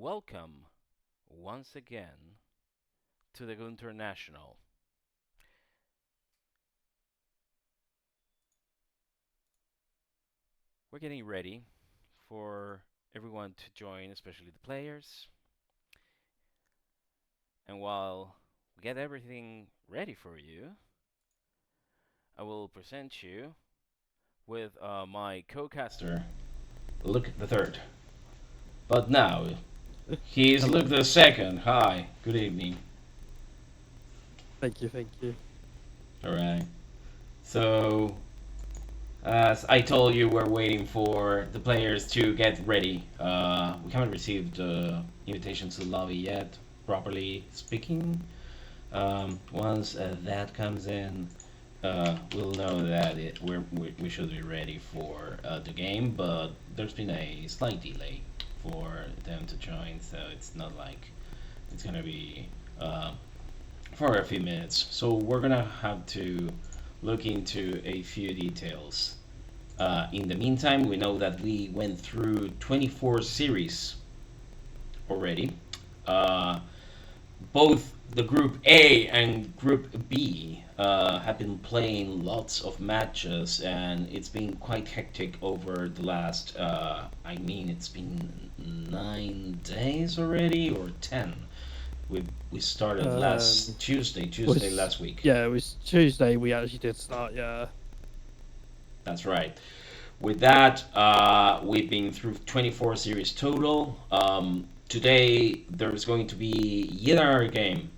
Welcome once again to the International. We're getting ready for everyone to join, especially the players. And while we get everything ready for you, I will present you with my co-caster, Luke the Third. But now, he's Luke the Second. Hi, good evening. Thank you. Alright. So, as I told you, we're waiting for the players to get ready. We haven't received invitations to the lobby yet, properly speaking. Once that comes in, we'll know that we should be ready for the game, but there's been a slight delay for them to join, so it's not like it's gonna be for a few minutes. So we're gonna have to look into a few details. In the meantime, we know that we went through 24 series already. Both the Group A and Group B have been playing lots of matches, and it's been quite hectic over the last, it's been 9 days already, or 10. We started last Tuesday last week. Yeah, it was Tuesday we actually did start, yeah. That's right. With that, we've been through 24 series total. Today, there's going to be yet another game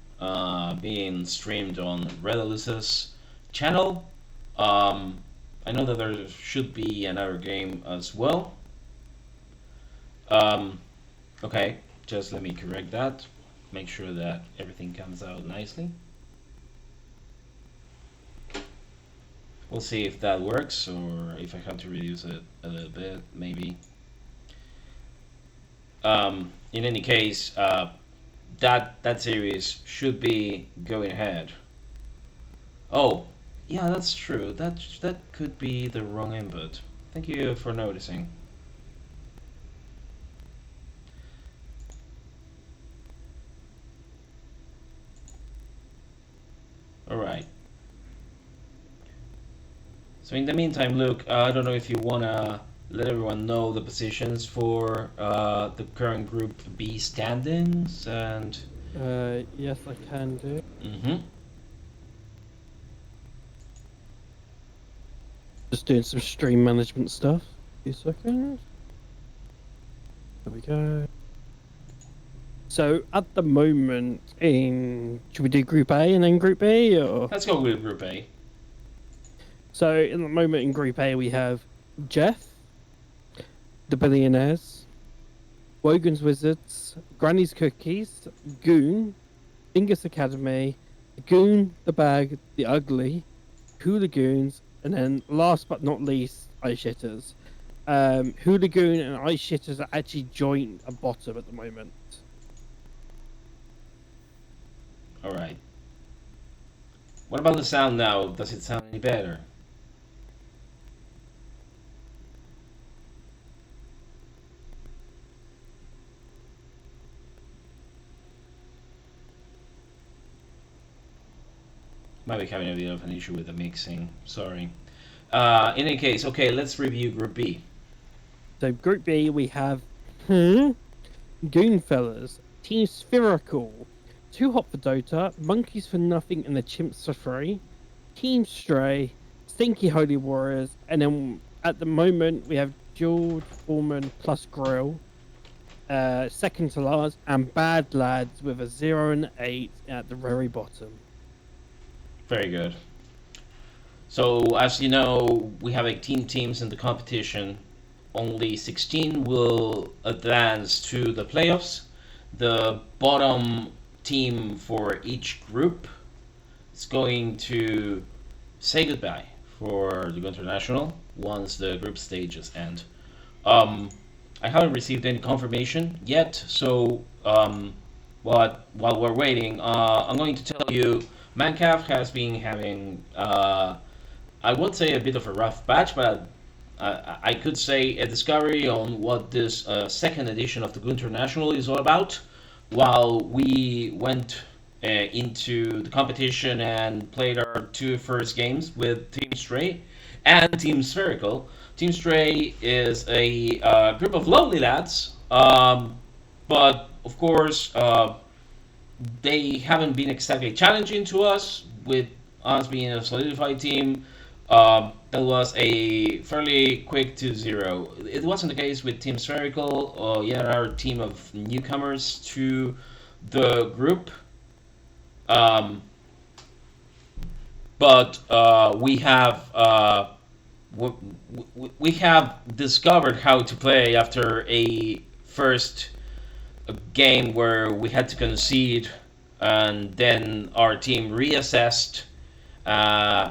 being streamed on Redalus's channel. I know that there should be another game as well. Okay, just let me correct that. Make sure that everything comes out nicely. We'll see if that works, or if I have to reduce it a little bit, maybe. In any case, that series should be going ahead. Oh, yeah, that's true. That could be the wrong input. Thank you for noticing. All right. So in the meantime, Luke, I don't know if you wanna let everyone know the positions for the current Group B standings and. Yes, I can do. Just doing some stream management stuff. 2 seconds. There we go. So at the moment, should we do Group A and then Group B, or? Let's go with Group A. So in the moment in Group A we have Jeff, the Billionaires, Wogan's Wizards, Granny's Cookies, Goon, Dingus Academy, Goon, the Bag, the Ugly, Hooligoons, and then last but not least, Ice Shitters. Hooligoon and Ice Shitters are actually joint at bottom at the moment. Alright. What about the sound now? Does it sound any better? Might be having a bit of an issue with the mixing. Sorry. In any case, okay, let's review Group B. So Group B we have Goonfellas, Team Spherical, Too Hot for Dota, Monkeys for Nothing, and the Chimps for Free, Team Stray, Stinky Holy Warriors, and then at the moment we have George Foreman plus Grill, second to last, and Bad Lads with a 0 and 8 at the very bottom. Very good. So, as you know, we have 18 teams in the competition. Only 16 will advance to the playoffs. The bottom team for each group is going to say goodbye for the International once the group stages end. I haven't received any confirmation yet, so while we're waiting, I'm going to tell you Mancaf has been having, I would say, a bit of a rough patch, but I could say a discovery on what this second edition of the Goon International is all about. While we went into the competition and played our two first games with Team Stray and Team Spherical. Team Stray is a group of lonely lads, but of course they haven't been exactly challenging to us, with us being a solidified team. That was a fairly quick 2-0. It wasn't the case with Team Spherical, or yet another team of newcomers to the group. Um, but we have discovered how to play after a first game where we had to concede, and then our team reassessed,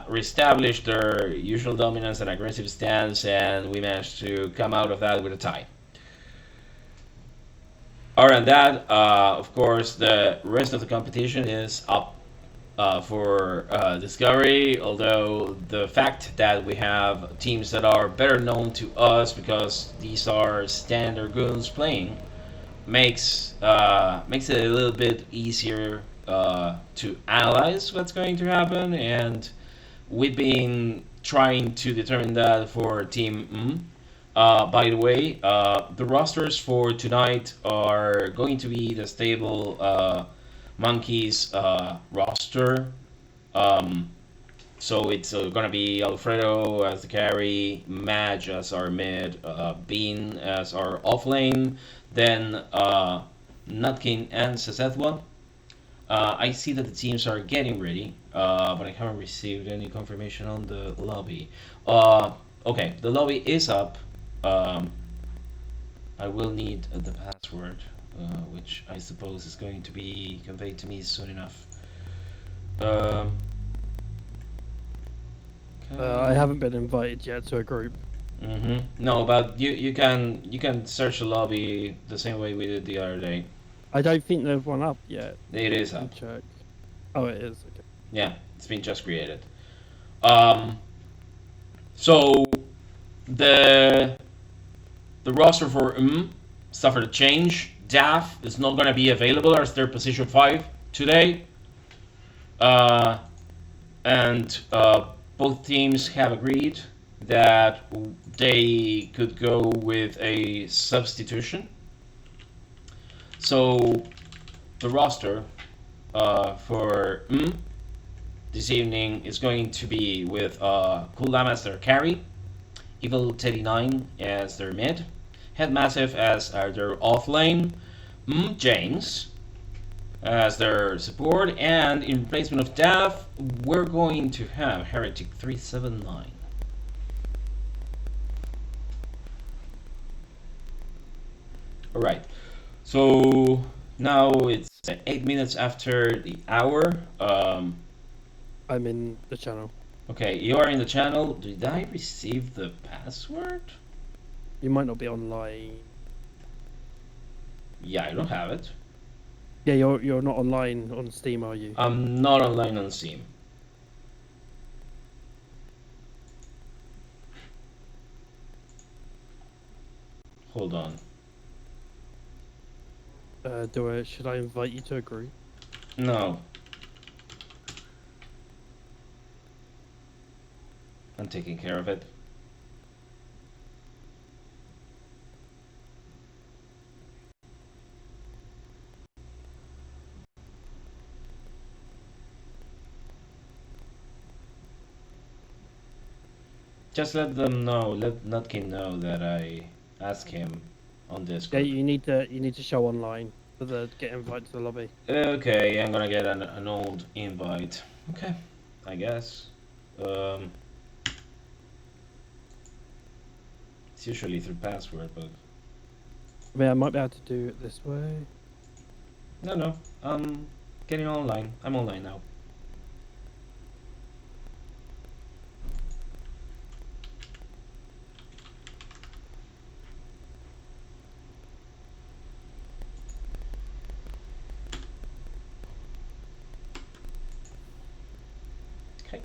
reestablished their usual dominance and aggressive stance, and we managed to come out of that with a tie. Other than that, of course, the rest of the competition is up for discovery, although the fact that we have teams that are better known to us because these are standard goons playing makes it a little bit easier to analyze what's going to happen, and we've been trying to determine that for Team M. By the way, the rosters for tonight are going to be the stable Monkeys roster. So it's going to be Alfredo as the carry, Madge as our mid, Bean as our offlane, then Nutkin and szethw. I see that the teams are getting ready, but I haven't received any confirmation on the lobby. Okay, the lobby is up. I will need the password, which I suppose is going to be conveyed to me soon enough. Okay. I haven't been invited yet to a group. No, but you can search the lobby the same way we did the other day. I don't think there's one up yet. It is up. Check. Oh, it is. Okay. Yeah, it's been just created. So the roster for suffered a change. Daff is not going to be available as their position 5 today. And both teams have agreed that they could go with a substitution. So the roster for this evening is going to be with Llama as their carry, Evil Teddy 9 as their mid, Headmassif as their offlane, James as their support, and in replacement of Daff, we're going to have Heretic 379. Alright, so now it's 8 minutes after the hour. I'm in the channel. Okay, you are in the channel. Did I receive the password? You might not be online. Yeah, I don't have it. Yeah, you're not online on Steam, are you? I'm not online on Steam. Hold on. Should I invite you to a group? No. I'm taking care of it. Just let them know, let Nutkin know that I asked him on Discord. Yeah, you need to show online for the get invited to the lobby. Okay, I'm gonna get an old invite. Okay, I guess. It's usually through password, but I mean, I might be able to do it this way. no, I'm getting online. I'm online now. Okay.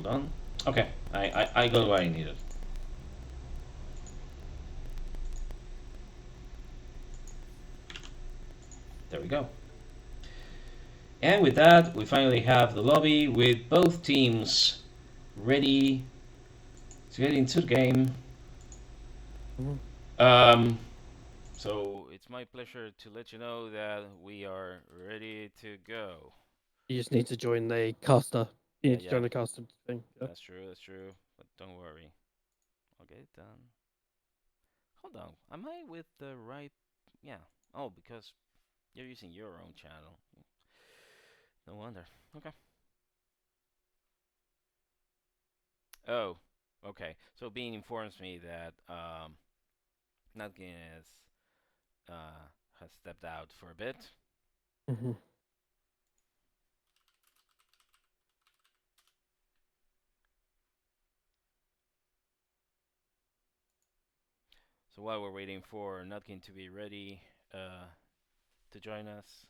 Hold on. Okay, I got what I needed. There we go. And with that, we finally have the lobby with both teams ready to get into the game. Um, so it's my pleasure to let you know that we are ready to go. You just need to join the caster. You Yeah, need to join yeah, the caster thing. Yeah. that's true, that's true. But don't worry, I'll get it done. Hold on, am I with the right? Yeah. Oh, because you're using your own channel. No wonder. Okay. Oh, okay. So Bean informs me that Nutkin has stepped out for a bit. Mhm. So while we're waiting for Nutkin to be ready to join us,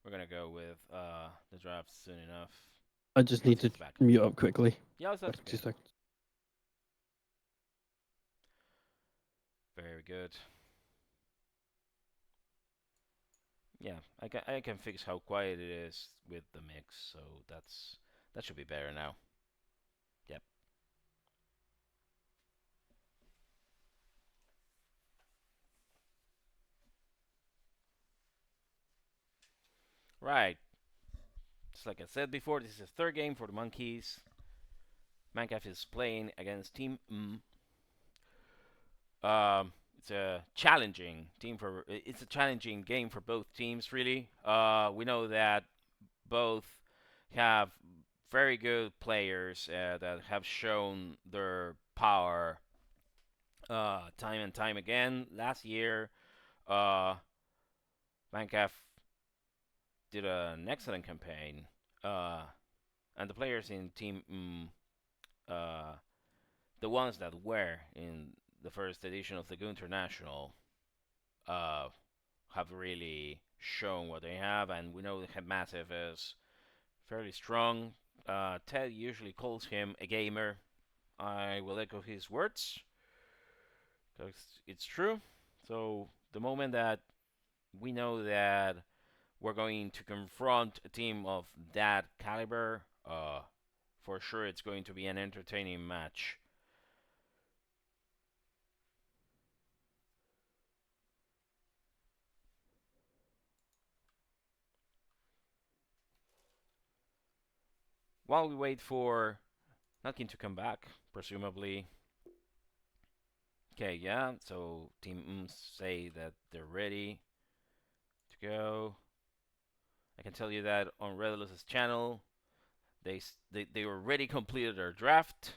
we're gonna go with the draft soon enough. I just need to Back. mute up quickly. Yeah, that's Back okay. 2 seconds. Very good. Yeah, I can fix how quiet it is with the mix, so that should be better now. Yep. Right. Just like I said before, this is the third game for the Monkeys. Minecraft is playing against Team M. It's a challenging team for. It's a challenging game for both teams, really. We know that both have very good players that have shown their power time and time again. Last year, uh, Minecraft did an excellent campaign, and the players in Team the ones that were in the first edition of the Go International, uh, have really shown what they have, and we know that Headmassif is fairly strong. Ted usually calls him a gamer. I will echo his words because it's true. So the moment that we know that we're going to confront a team of that caliber, for sure it's going to be an entertaining match. While we wait for Nutkin to come back, presumably. Okay, yeah, so Team say that they're ready to go. I can tell you that on Redolus's channel, they already completed their draft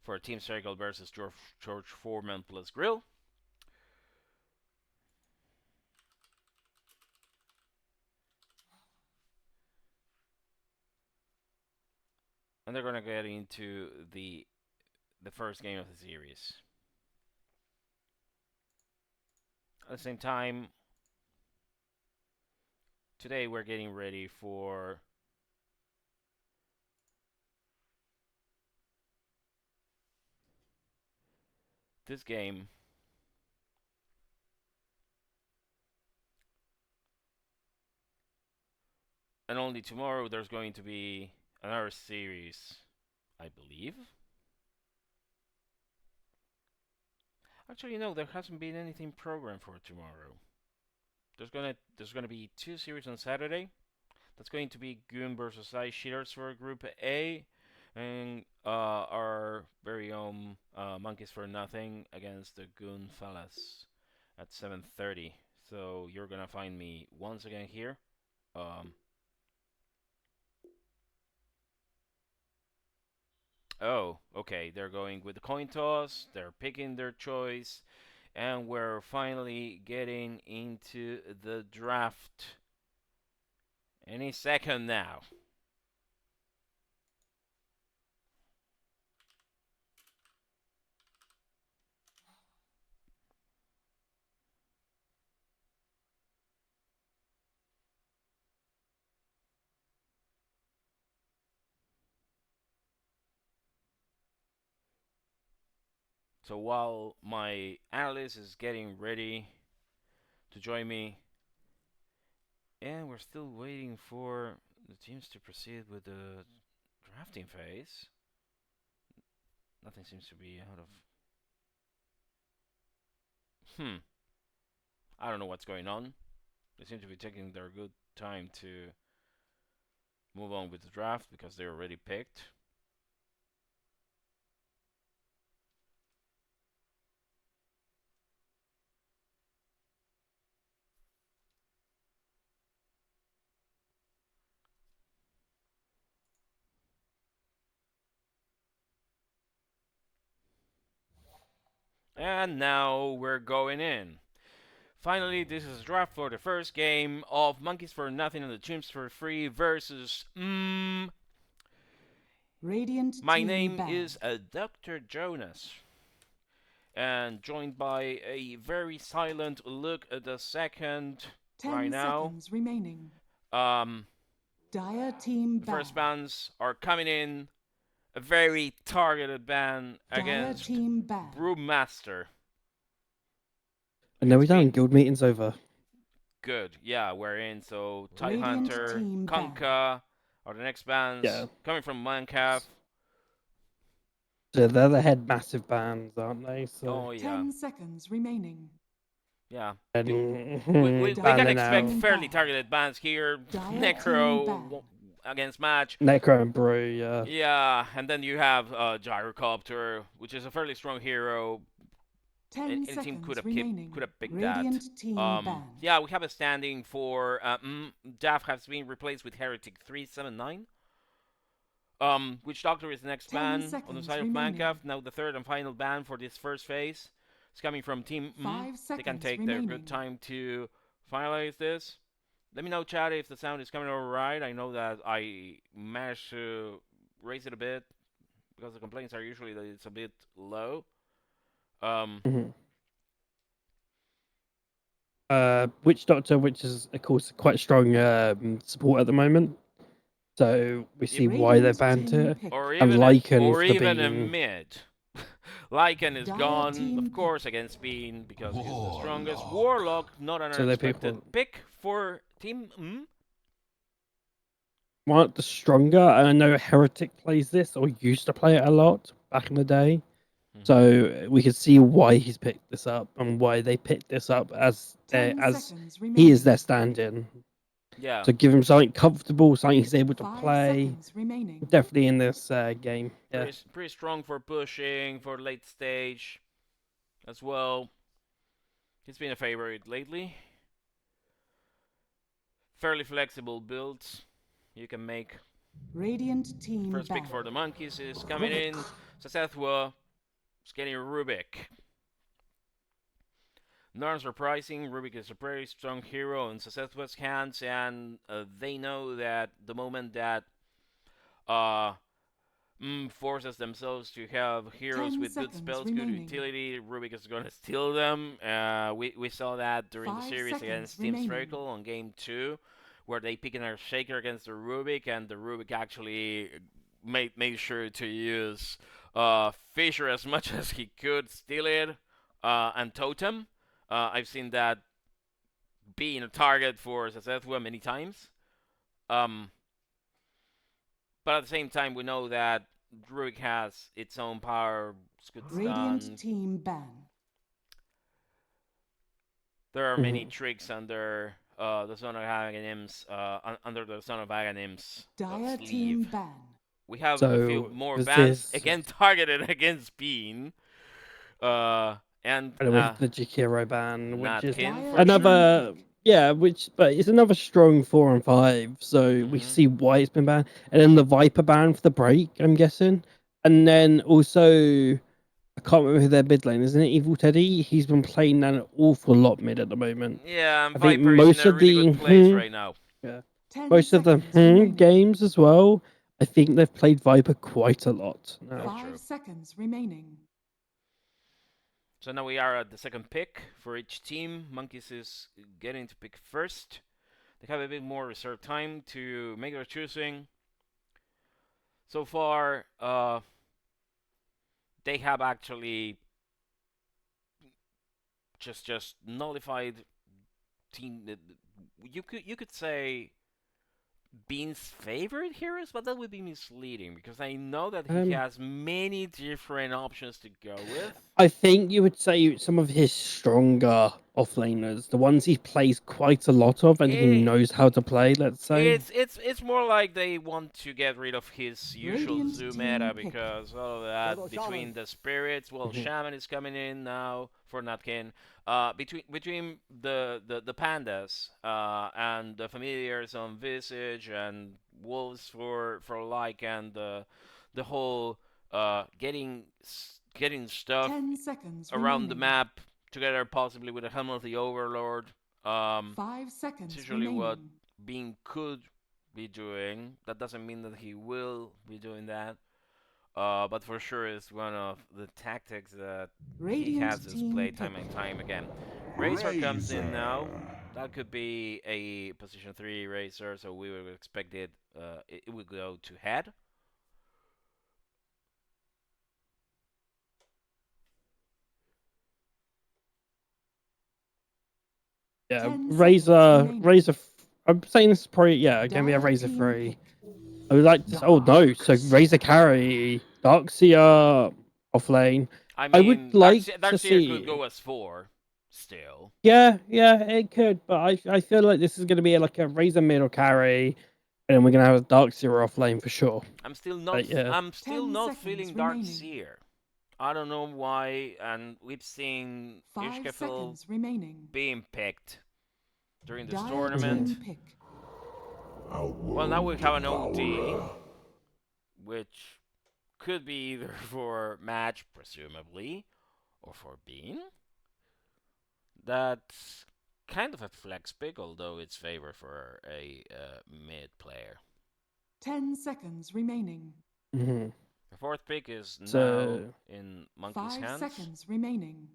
for Team Circle versus George Foreman plus Grill. And they're gonna get into the first game of the series. At the same time, today we're getting ready for this game. And only tomorrow there's going to be another series, I believe. Actually, no, there hasn't been anything programmed for tomorrow. There's gonna be two series on Saturday. That's going to be Goon versus Ice Cheaters for Group A, and our very own Monkeys for Nothing against the Goon Fellas at 7:30. So you're gonna find me once again here. Um, oh, okay. They're going with the coin toss. They're picking their choice, and we're finally getting into the draft. Any second now. So while my analyst is getting ready to join me, and we're still waiting for the teams to proceed with the drafting phase. Nothing seems to be out of... I don't know what's going on. They seem to be taking their good time to move on with the draft because they're already picked. And now we're going in. Finally, this is a draft for the first game of Monkeys for Nothing and the Chimps for Free versus Radiant my team name ban. is Dr. Jonas. And joined by a very silent look at the second 10 right now. seconds remaining. Dire team the first ban. bans are coming in. A very targeted ban Dire against team ban. Brewmaster. And now we're done. Speed. Guild meeting's over. Good. Yeah, we're in. So Radiant Tidehunter, team Kunkka are the next bans. Yeah. Coming from Minecraft. So they're the Headmassif bands, aren't they? So. Oh, yeah. 10 seconds remaining. Yeah. And, We can expect Ban. fairly targeted bans here. Dire Necro team against Match. Necro and Brew, yeah. Yeah, and then you have Gyrocopter, which is a fairly strong hero. 10 Any seconds team could have remaining. picked Radiant that. team ban. Yeah, we have a standing for Daff has been replaced with Heretic 379. Witch Doctor is the next 10 ban on the seconds side of remaining. Minecraft. Now the third and final ban for this first phase. It's coming from Team 5 They can seconds take remaining. their good time to finalize this. Let me know, chat, if the sound is coming over right. I know that I managed to raise it a bit because the complaints are usually that it's a bit low. Witch Doctor, which is of course quite strong support at the moment. So we see why they banned it. Or And even Lycan or for the even a Bean. mid. Lycan is Dire gone, team of course, pick. against Bean because he's the strongest. Warlock, not an So they unexpected pick for Team One of the stronger. I know Heretic plays this or used to play it a lot back in the day. So we can see why he's picked this up and why they picked this up as he is their stand-in. Yeah. So give him something comfortable, something he's able to 5 play. seconds remaining. Definitely in this game. Yeah. Pretty strong for pushing, for late stage as well. He's been a favorite lately. Fairly flexible builds you can make. Radiant team First pick ban. for the Monkeys is coming in. szethw is getting Rubik. Non-surprising, Rubik is a pretty strong hero in szethw's hands, and they know that the moment that forces themselves to have heroes with good spells, good utility, Rubik is going to steal them. We saw that during the series against Team Spherical on Game 2, where they picked an Shaker against the Rubik, and the Rubik actually made sure to use Fissure as much as he could, steal it, and Totem. I've seen that being a target for szethw many times. But at the same time, we know that Rubik has its own power. Good Radiant team ban. There are many tricks under the Son of Aghanims, under the Son of Aghanims Dire sleeve. team ban. We have a few more bans again targeted against Bean. And with the Jakiro ban, which is Nutkin another but it's another strong 4 and 5. So we see why it's been banned, and then the Viper ban for the break, I'm guessing, and then also I can't remember who their mid lane isn't it. Evil Teddy. He's been playing an awful lot mid at the moment. Yeah, and I think Viper most is in a of really the good place right now. Yeah, most of the games as well. I think they've played Viper quite a lot now. 5 seconds remaining. So now we are at the second pick for each team. Monkeys is getting to pick first. They have a bit more reserve time to make their choosing. So far, they have actually just nullified team. You could say Bean's favorite heroes, but that would be misleading because I know that he has many different options to go with. I think you would say some of his stronger offlaners, the ones he plays quite a lot of and he knows how to play, let's say. It's more like they want to get rid of his usual Radiant zoo team meta pick. because all of that between the spirits. Well, Shaman is coming in now for Nutkin. Between the pandas and the familiars on Visage and wolves for like and the whole getting stuff 10 seconds around the remaining. map together, possibly with the helm of the Overlord. 5 seconds It's usually remaining. what Bean could be doing. That doesn't mean that he will be doing that. But for sure, it's one of the tactics that he has displayed time and time again. Razor comes in now. That could be a position 3 Razor, so we would expect it. It would go to head. Yeah, Razor. I'm saying this is probably gonna be a Razor 3. I would like to. Oh no! So Razor carry Darkseer offlane. I I would mean, like to Darkseer see. could go as 4 still. Yeah, it could, but I feel like this is gonna be like a Razor middle carry, and then we're gonna have a Darkseer offlane for sure. I'm still not. I'm still 10 not seconds feeling remaining. Darkseer. I don't know why, and we've seen 5 Ishkefil seconds remaining. being picked during this Dire tournament. team pick. Well, now we have an OD, which could be either for Match, presumably, or for Bean. That's kind of a flex pick, although it's favor for a mid player. 10 seconds remaining. Mm-hmm. The fourth pick is now in Monkey's 5 hands. seconds remaining.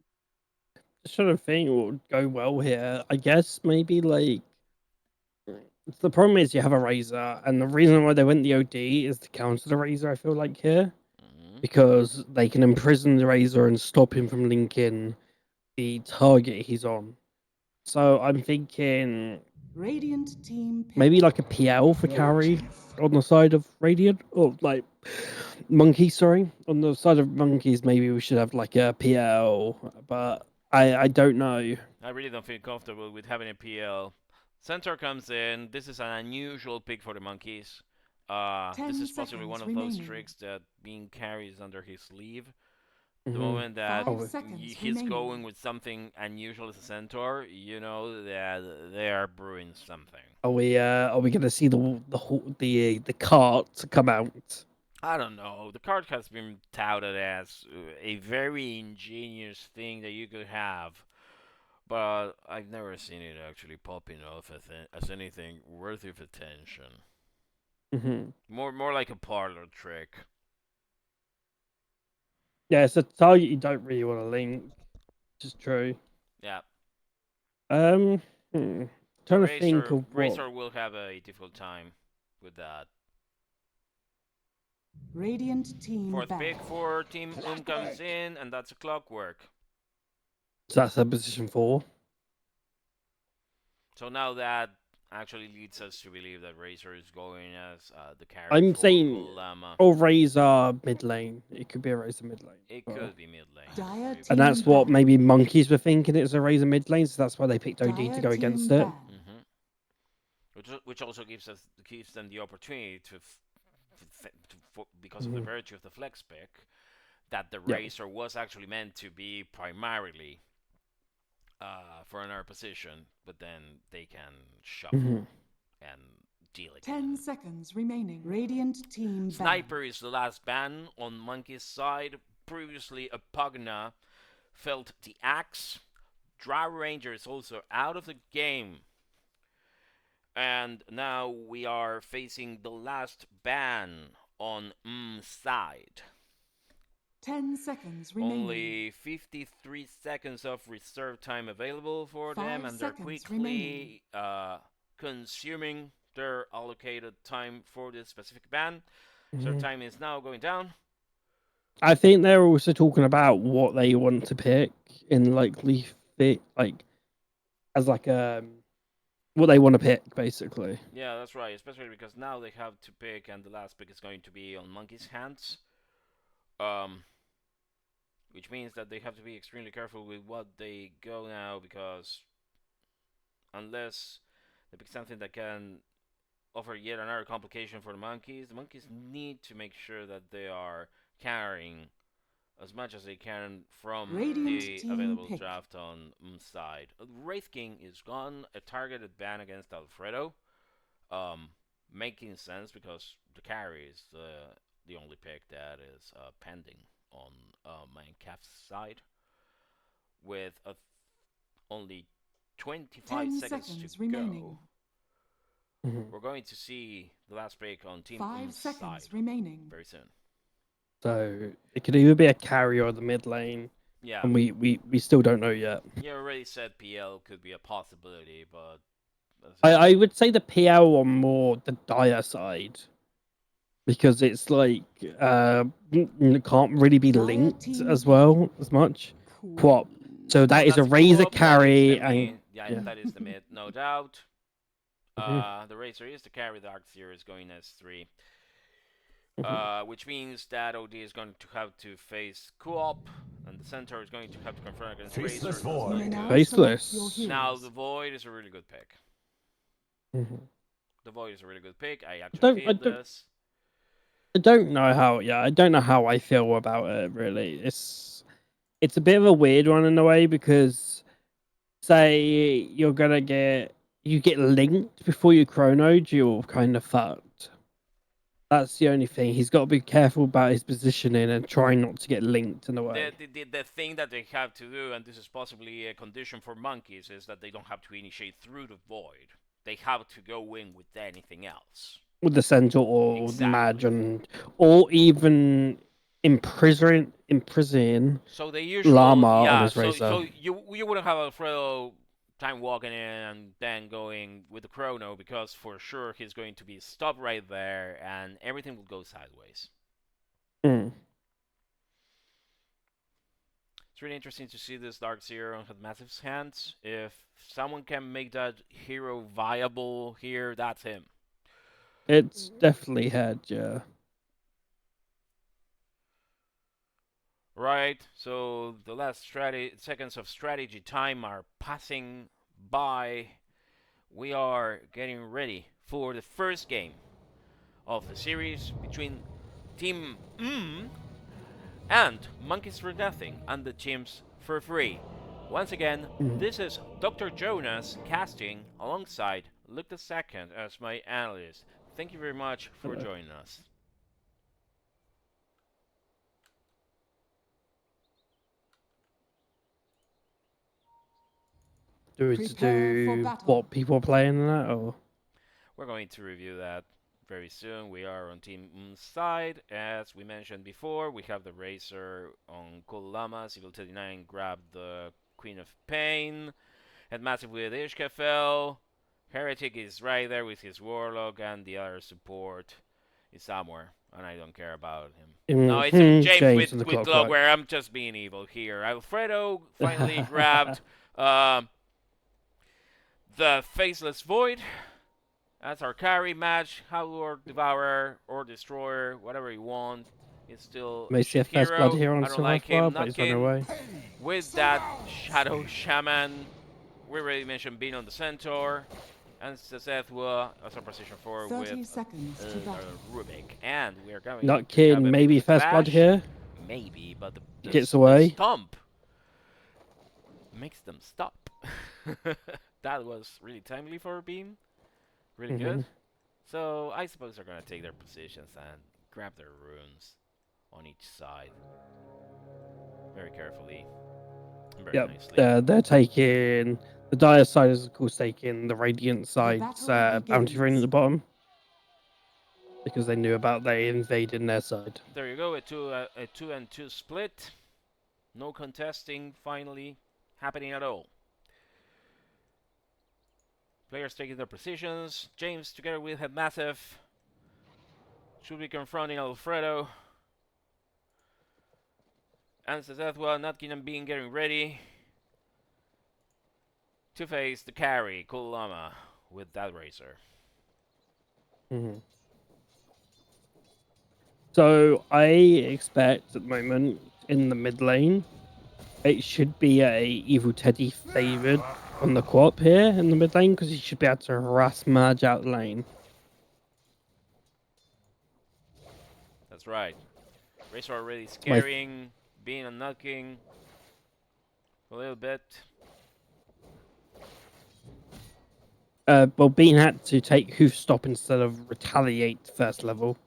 Just trying to think what would go well here. I guess maybe like the problem is you have a Razor, and the reason why they went the OD is to counter the Razor. I feel like here because they can imprison the Razor and stop him from linking the target he's on. So I'm thinking Radiant team pick. maybe like a PL for carry on the side of Radiant, or like Monkey. Sorry, on the side of Monkeys, maybe we should have like a PL, but I don't know. I really don't feel comfortable with having a PL. Centaur comes in. This is an unusual pick for the Monkeys. This is possibly one of those tricks that Bean carries under his sleeve. The moment that he's going with something unusual as a Centaur, you know that they are brewing something. Are we going to see the cart come out? I don't know. The card has been touted as a very ingenious thing that you could have, but I've never seen it actually popping off as anything worthy of attention. More like a parlor trick. Yeah, it's a target you don't really want to link, which is true. Yeah. Trying to think of what... Razor will have a difficult time with that. Radiant team Fourth back. pick for Team comes in, and that's a Clockwork. So that's a position 4. So now that actually leads us to believe that Razor is going as the carry. I'm for saying, Llama. or Razor mid lane. It could be a Razor mid lane. It could be mid lane. And that's what maybe Monkeys were thinking. It's a Razor mid lane, so that's why they picked OD to go against it. Which also gives them the opportunity to, because of the virtue of the flex pick, that the Razor was actually meant to be primarily for another position, but then they can shuffle and deal again. 10 seconds remaining. Radiant team Sniper is the last ban on Monkey's side. Previously, a Pugna felt the axe. Drow Ranger is also out of the game. And now we are facing the last ban on side. 10 seconds remaining. Only 53 seconds of reserve time available for them, and they're quickly consuming their allocated time for this specific ban. So time is now going down. I think they're also talking about what they want to pick in likely bit like as like what they want to pick basically. Yeah, that's right. Especially because now they have to pick, and the last pick is going to be on Monkey's hands. Which means that they have to be extremely careful with what they go now, because unless they pick something that can offer yet another complication for the monkeys need to make sure that they are carrying as much as they can from Radiant the team available pick. draft on side. Wraith King is gone, a targeted ban against Alfredo, making sense because the carry is the only pick that is pending on Minecraft's side, with only 25 10 seconds seconds to remaining. go. Mhm. We're going to see the last pick on Team 5 side seconds remaining. very soon. So it could either be a carry or the mid lane, Yeah, and we still don't know yet. you already said PL could be a possibility, but I would say the PL on more the dire side because it's like can't really be Dire linked team as pick. well as much. Quap. So that is that's a razor co-op, that is carry the and mid. Yeah, yeah. that is the mid, no doubt. Mhm. The Razor is the carry, the Arc Zero is going S3. Mhm. Which means that OD is going to have to face co-op, and the Centaur is going to have to confront against Razor. You may now Faceless. select your Now, heroes. the Void is a really good pick. Mhm. The Void is a really good pick. I I actually don't I feel don't this. I don't know how I don't know how I feel about it really. It's a bit of a weird one in a way because say you get linked before you chronoed, you're kind of fucked. That's the only thing. He's got to be careful about his positioning and try not to get linked in a way. The thing that they have to do, and this is possibly a condition for monkeys, is that they don't have to initiate through the Void. They have to go in with anything else. With the centaur or the mage, Exactly. or even imprison So the usual, Llama on yeah. his So razor. you wouldn't have Alfredo time walking in and then going with the chrono, because for sure he's going to be stopped right there and everything will go sideways. Mm. It's really interesting to see this Dark Zero on Headmassif's hands. If someone can make that hero viable here, that's him. It's definitely had, yeah. Right, so the last seconds of strategy time are passing by. We are getting ready for the first game of the series between Team and Monkeys for Nothing and the Chimps for Free. Once again, Mm. this is Dr. Jonas casting alongside Luke II as my analyst. Thank you very much for Hello. joining us. Do we Prepare for do battle. what people are playing in that or? We're going to review that very soon. We are on Team side. As we mentioned before, we have the Racer on Cool Llama. Civil 39 grabbed the Queen of Pain. Headmassif with Ishkafel. Heretic is right there with his Warlock, and the other support is somewhere, and I don't care about him. No, it's James James and the with clockwork. Clockwork. I'm just being evil here. Alfredo finally grabbed the Faceless Void. That's our carry match. Howlord, Devourer, or Destroyer, whatever you want. It's still May a see a shit first blood hero. here on I don't like Silver, him. but he's running Nutkin away. with that Shadow Shaman. We already mentioned being on the Centaur. And szethw as a position 4 30 with seconds to battle. Rubik. And we are going to have Nutkin, a bit maybe of a first blood clash. here. Maybe, but He gets the away. stomp makes them stop. That was really timely for a beam. Really good. So I suppose they're going to take their positions and grab their runes on each side. Very carefully. And very Yep, nicely. they're taking the dire side is of course taking the radiant side's battle bounty ring at begins. the bottom because they knew about they invading their side. There you go, a 2-2 split. No contesting finally happening at all. Players taking their positions. James together with Headmassif should be confronting Alfredo. And szethw, Nutkin and Bean getting ready. To face the carry, cool Llama with that Razor. So I expect at the moment in the mid lane, it should be a Evil Teddy favored on the co-op here in the mid lane because he should be able to harass Marge out lane. That's right. Razor already scaring, being a Nutkin a little bit. Well, Bean had to take Hoof Stop instead of Retaliate first level,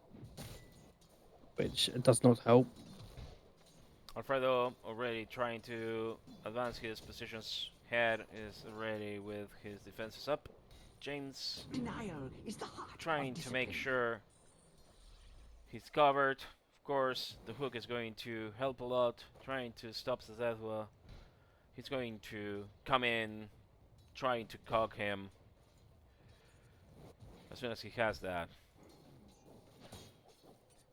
which does not help. Alfredo already trying to advance his positions. Head is already with his defenses up. James Denial is the heart trying of to make discipline. sure he's covered. Of course, the hook is going to help a lot. Trying to stop szethw. He's going to come in, trying to cog him as soon as he has that.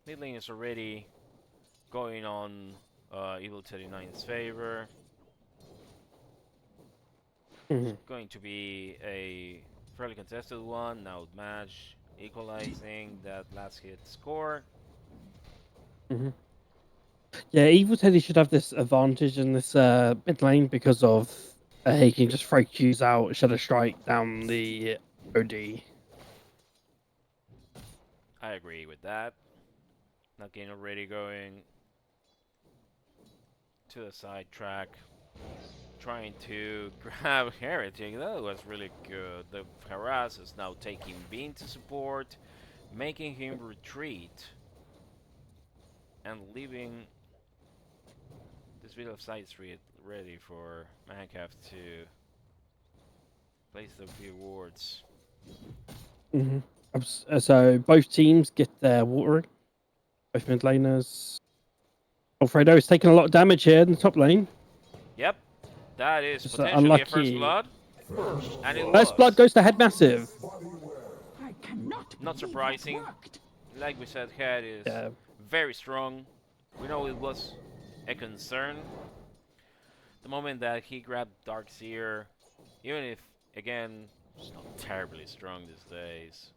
Mid lane is already going on Evil 39's favor. It's going to be a fairly contested one. Now match equalizing that last hit score. Yeah, Evil Teddy should have this advantage in this mid lane because of he can just throw Qs out, Shadow Strike down the OD. I agree with that. Nutkin already going to the side track, trying to grab Heretic. That was really good. The harass is now taking Bean to support, making him retreat, and leaving this bit of side street ready for Minecraft to place the few wards. So both teams get their watering. Both mid laners. Alfredo is taking a lot of damage here in the top lane. Yep, that is Just potentially a first unlucky. blood, and it First blood was. goes to Headmassif. I cannot Not believe surprising. that worked. Like we said, Head is Yeah. very strong. We know it was a concern. The moment that he grabbed Darkseer, even if, again, he's not terribly strong these days,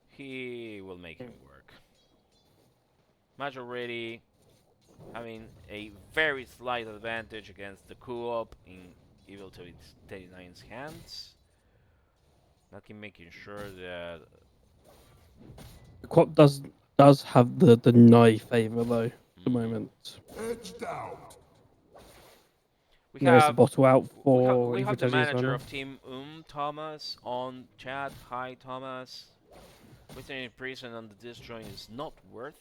he will make him work. Match already having a very slight advantage against the co-op in Evil 39's hands. Nutkin making sure that The Quap does have the knife favor though at the moment. we There's a have bottle out for we Evil have the Teddy as well manager now. of Team Thomas on chat. Hi Thomas. Within in prison on the disjoint is not worth.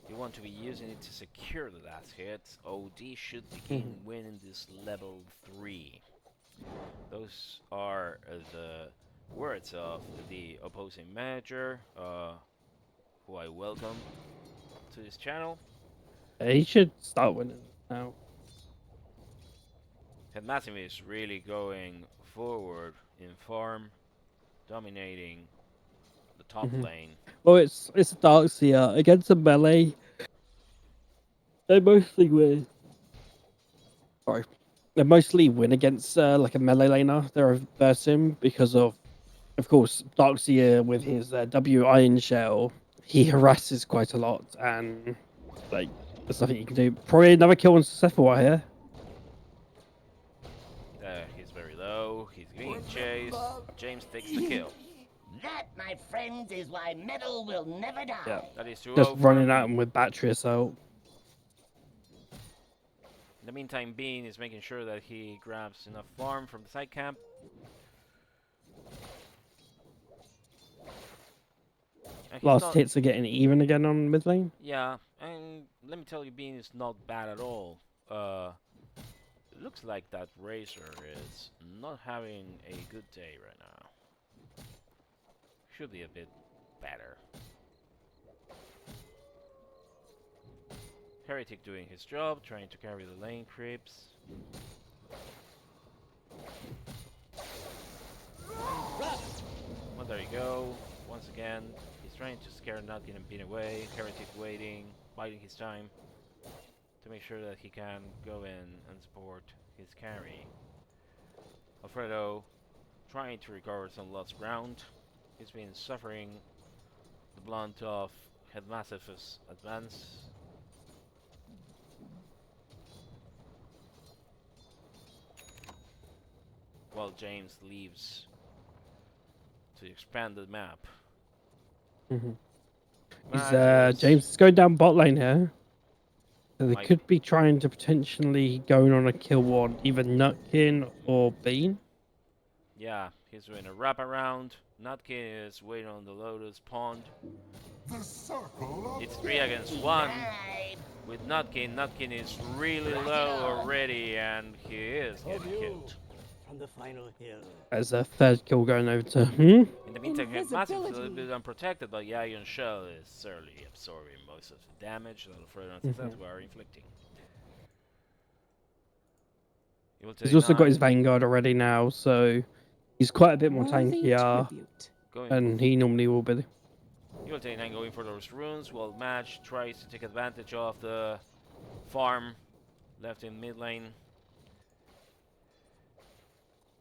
You want to be using it to secure the last hit. OD should begin winning this level 3. Those are the words of the opposing manager, who I welcome to this channel. Yeah, he should start winning now. Headmassif is really going forward in farm, dominating the top lane. Well, it's a Darkseer against a melee. They mostly win. Sorry, they mostly win against like a melee laner. They're versus him because of course, Darkseer with his W Iron Shell, he harasses quite a lot, and like there's nothing you can do. Probably another kill on szethw here. He's very low. He's being chased. James takes the kill. That, my friends, is why metal will never die. Yeah, That is too just low for running at him. him with battery assault. In the meantime, Bean is making sure that he grabs enough farm from the side camp. And he's Last not, hits are getting even again on mid lane. yeah, and let me tell you, Bean is not bad at all. It looks like that Razor is not having a good day right now. Should be a bit better. Heretic doing his job, trying to carry the lane creeps. Well, there you go. Once again, he's trying to scare Nutkin and Bean away. Heretic waiting, biding his time to make sure that he can go in and support his carry. Alfredo trying to recover some lost ground. He's been suffering the blunt of Headmassif's advance. While James leaves to expand the map. James is going down bot lane here. So they Mike. could be trying to potentially going on a kill on either Nutkin or Bean. Yeah, he's doing a wraparound. Nutkin is waiting on the Lotus Pond. It's 3 against 1 with Nutkin. Nutkin is really low already, and he is getting killed. From the final hill. As a third kill going over to In the meantime, Headmassif is a little bit unprotected, but the Iron Shell is certainly absorbing most of the damage that Alfredo and szethw are inflicting. He's also got his Vanguard already now, so he's quite a bit more tankier than he normally will be. He will take 9 going for those runes, while Match tries to take advantage of the farm left in mid lane.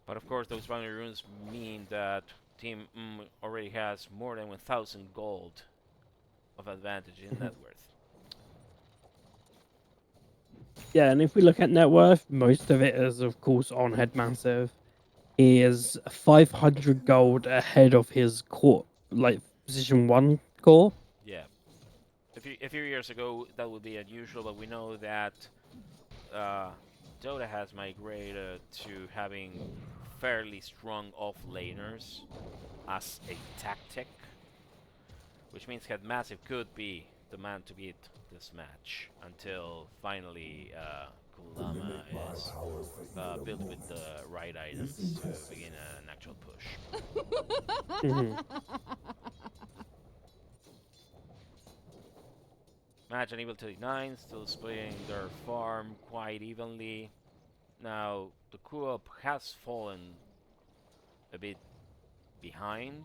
But of course, those boundary runes mean that Team already has more than 1,000 gold of advantage in net worth. Yeah, and if we look at net worth, most of it is, of course, on Headmassif. He is 500 gold ahead of his core, like position 1 core. Yeah. A few years ago, that would be unusual, but we know that Dota has migrated to having fairly strong off-laners as a tactic, which means Headmassif could be the man to beat this match until finally Llama is built with the right items to begin an actual push. Match on Evil 39, still splitting their farm quite evenly. Now, the co-op has fallen a bit behind.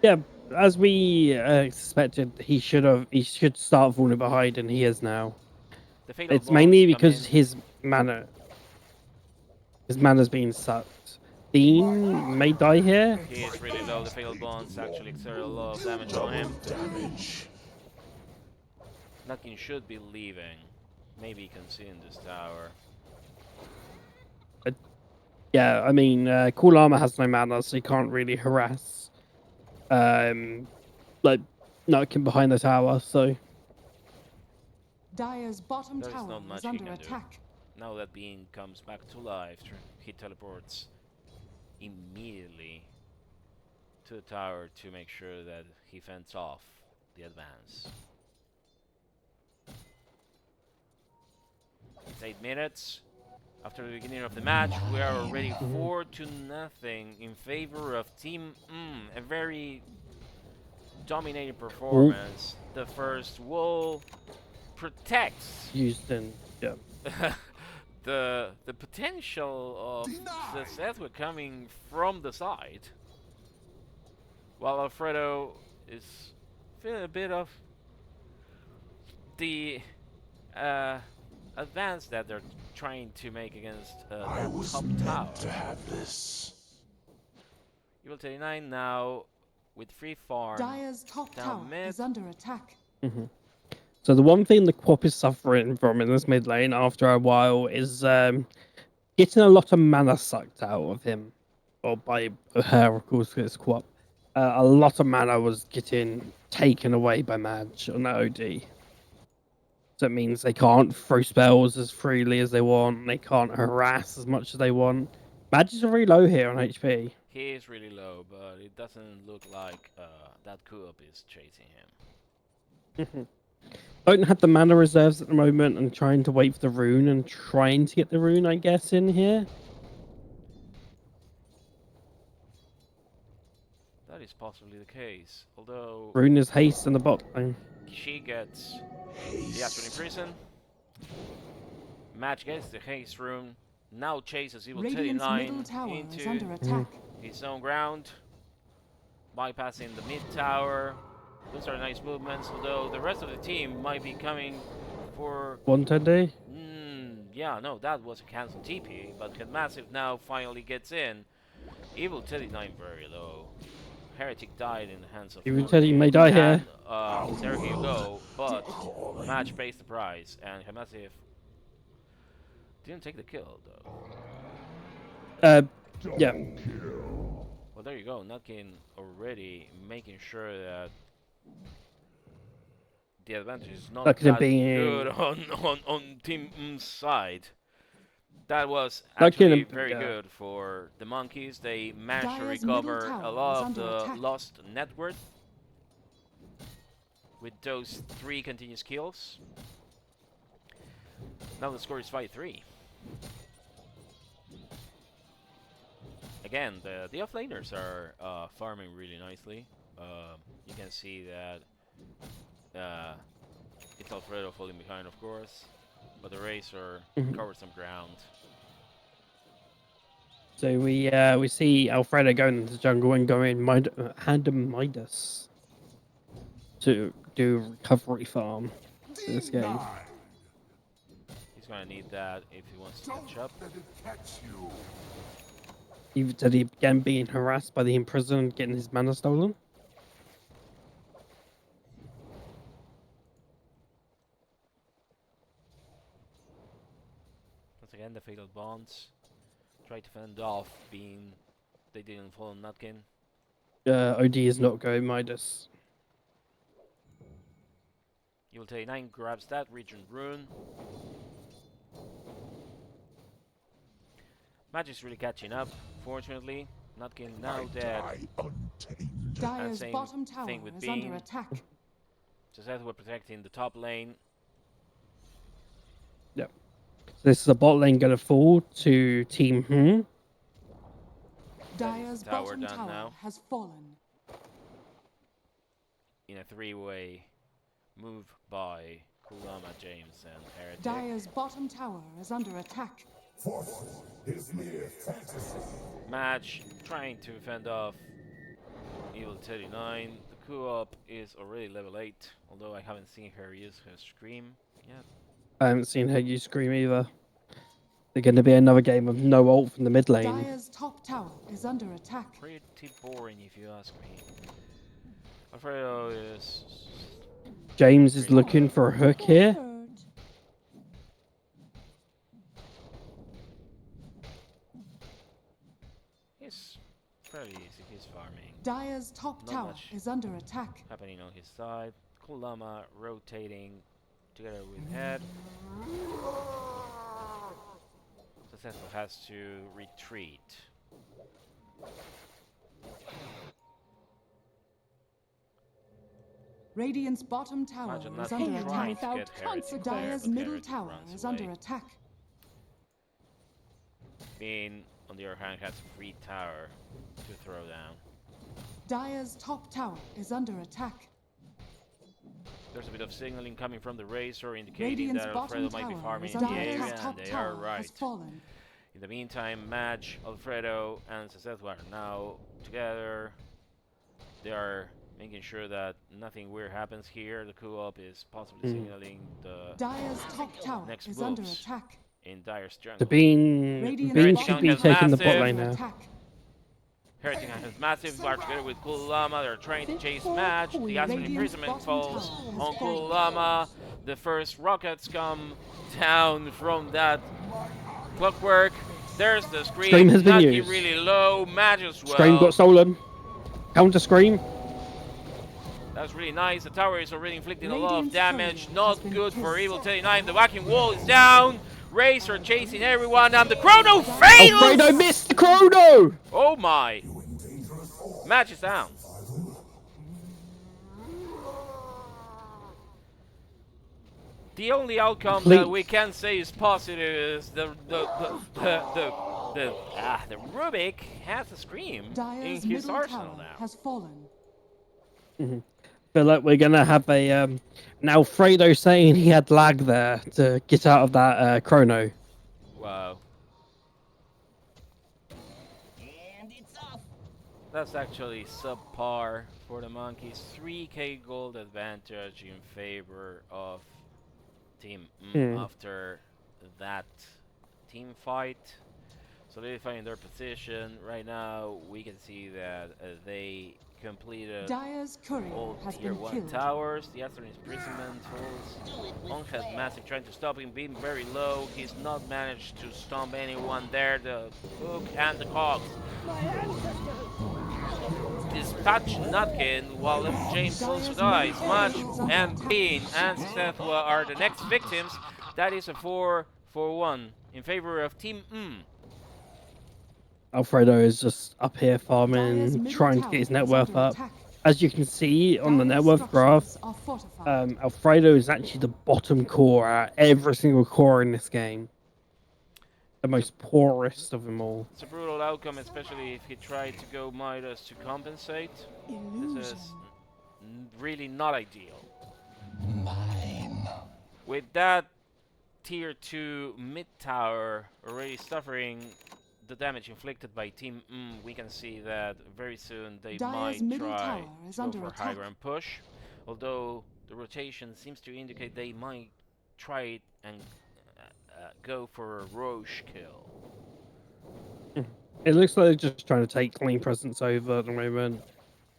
Yeah, as we expected, he should start falling behind, and he is now. It's mainly because his mana's being sucked. Bean may die here. He is really low. The fatal bonds actually exert a lot of damage on him. Nutkin should be leaving. Maybe conceding this tower. Yeah, I mean, Llama has no mana, so he can't really harass like Nutkin behind the tower, so Dire's bottom There is tower not much is he under can do. attack. Now that Bean comes back to life, he teleports immediately to the tower to make sure that he fends off the advance. It's 8 minutes. After the beginning of the match, we are already 4-0 in favor of Team A very dominating performance. The first wall protects Houston, yeah. the potential of the szethw coming from the side, while Alfredo is feeling a bit of the advance that they're trying to make against that top tower. To have this. Evil 39 now with free farm. Dire's top down tower mid. is under attack. So the one thing the Quap is suffering from in this mid lane after a while is getting a lot of mana sucked out of him, or by her, of course, it's Quap. A lot of mana was getting taken away by Madge on that OD. So it means they can't throw spells as freely as they want. They can't harass as much as they want. Madge is very low here on HP. He is really low, but it doesn't look like that co-op is chasing him. Don't have the mana reserves at the moment and trying to wait for the rune and trying to get the rune, I guess, in here. That is possibly the case, although Rune is haste in the bot lane. she gets the Astral Imprison. Match gets the haste rune. Now chases Evil Radiant's 39 middle tower is into under attack. his own ground, bypassing the mid tower. Those are nice movements, although the rest of the team might be coming for... 110D? Yeah, no, that was a cancel TP, but Headmassif now finally gets in. Evil Teddy 9 very low. Heretic died in the hands of Evil Nutkin, Teddy may die here. and there you go, but match pays the price, and Headmassif didn't take the kill though. Yeah. Well, there you go, Nutkin already making sure that the advantage is not That could have that been good on Team M's side. That was That could actually have- very yeah. good for the monkeys. They managed to Dire's middle recover tower a is lot of under the attack. lost net worth with those 3 continuous kills. Now the score is 5-3. Again, the offlaners are farming really nicely. You can see that it's Alfredo falling behind, of course, but the Razor covered some ground. So we see Alfredo going into the jungle and going hand him Midas to do recovery farm in this game. He's gonna need that if he wants to catch up. Evil Teddy again being harassed by the imprisoned, getting his mana stolen. Once again, the fatal bonds try to fend off being they didn't follow Nutkin. OD is not going Midas. Evil Teddy 9 grabs that region rune. Magic's really catching up, fortunately. Nutkin now dead. Dire's same bottom tower thing with is Bean. under attack. Szethw protecting the top lane. Yep. So this is a bot lane gonna fall to Team Dire's tower bottom down tower now. has fallen. In a 3-way move by Llama, James, and Heretic. Dire's bottom tower is under attack. Match trying to fend off Evil Teddy 9. The co-op is already level 8, although I haven't seen her use her scream yet. I haven't seen her use Scream either. They're going to be another game of no ult from the mid lane. Dire's top tower is under attack. Pretty boring if you ask me. Alfredo is... James is looking for a hook here. He's fairly easy, he's farming. Dire's top Not tower much. is under attack. Happening on his side. Llama rotating together with Head. So szethw has to retreat. Radiant's bottom tower Imagine is that under trying attack. to get Heretic there, Dire's but middle Heretic tower runs is away. under attack. Bean, on the other hand, has a free tower to throw down. Dire's top tower is under attack. There's a bit of signaling coming from the Razor indicating Radiant's that bottom Alfredo might be tower farming is in the under area, attack. and Top they are tower has right. fallen. In the meantime, Match, Alfredo, and szethw are now together. They are making sure that nothing weird happens here. The co-op is possibly signaling the Dire's top tower next is under moves attack. in Dire's jungle. The Bean Radiant's should bottom be Young is tower taking the is bot massive. lane under now. attack. Heretic and Headmassif are together with Llama. They're trying to chase Match. The Aspen Radiant's imprisonment bottom falls tower has on fallen. Llama. The first rockets come down from that clockwork. There's the scream. Scream has been Nutkin used. really low. Match as well. Scream got stolen. Counter Scream. That's really nice. The tower is already inflicting a lot of Radiant's damage. courier Not has been good for killed. Evil Teddy 9. The whacking wall is down. Razor chasing everyone, and the chrono fails! Alfredo missed the chrono! Oh my! Match is down. The only outcome that we can say is positive is the Rubik has a scream in Dire's his middle arsenal tower now. has fallen. Feel like we're gonna have a an Alfredo saying he had lag there to get out of that chrono. Wow. And it's off. That's actually subpar for the monkeys. 3k gold advantage in favor of Team after that team fight, solidifying their position. Right now, we can see that they completed Dire's courier all has tier been 1 killed. towers. The Astro's imprisonment falls on Headmassif, trying to stop him, being very low. He's not managed to stomp anyone there. The hook and the cogs dispatch Nutkin, while James also dies. Much and Bean and szethw are the next victims. That is a 4-for-1 in favor of Team M. Alfredo is just up here Dire's farming, middle trying to get tower his net is worth under up. attack. As you can see on the net Dire's worth graph, structures are fortified. Alfredo is actually the bottom core out of every single core in this game. The most poorest of them all. It's a brutal outcome, especially if he tried to go Midas to compensate. This is really not ideal. With that tier 2 mid tower already suffering the damage inflicted by Team M, we can see that very soon they Dire's might middle try tower is to go under for attack. high ground push, although the rotation seems to indicate they might try it and go for a Roche kill. It looks like they're just trying to take lane presence over at the moment.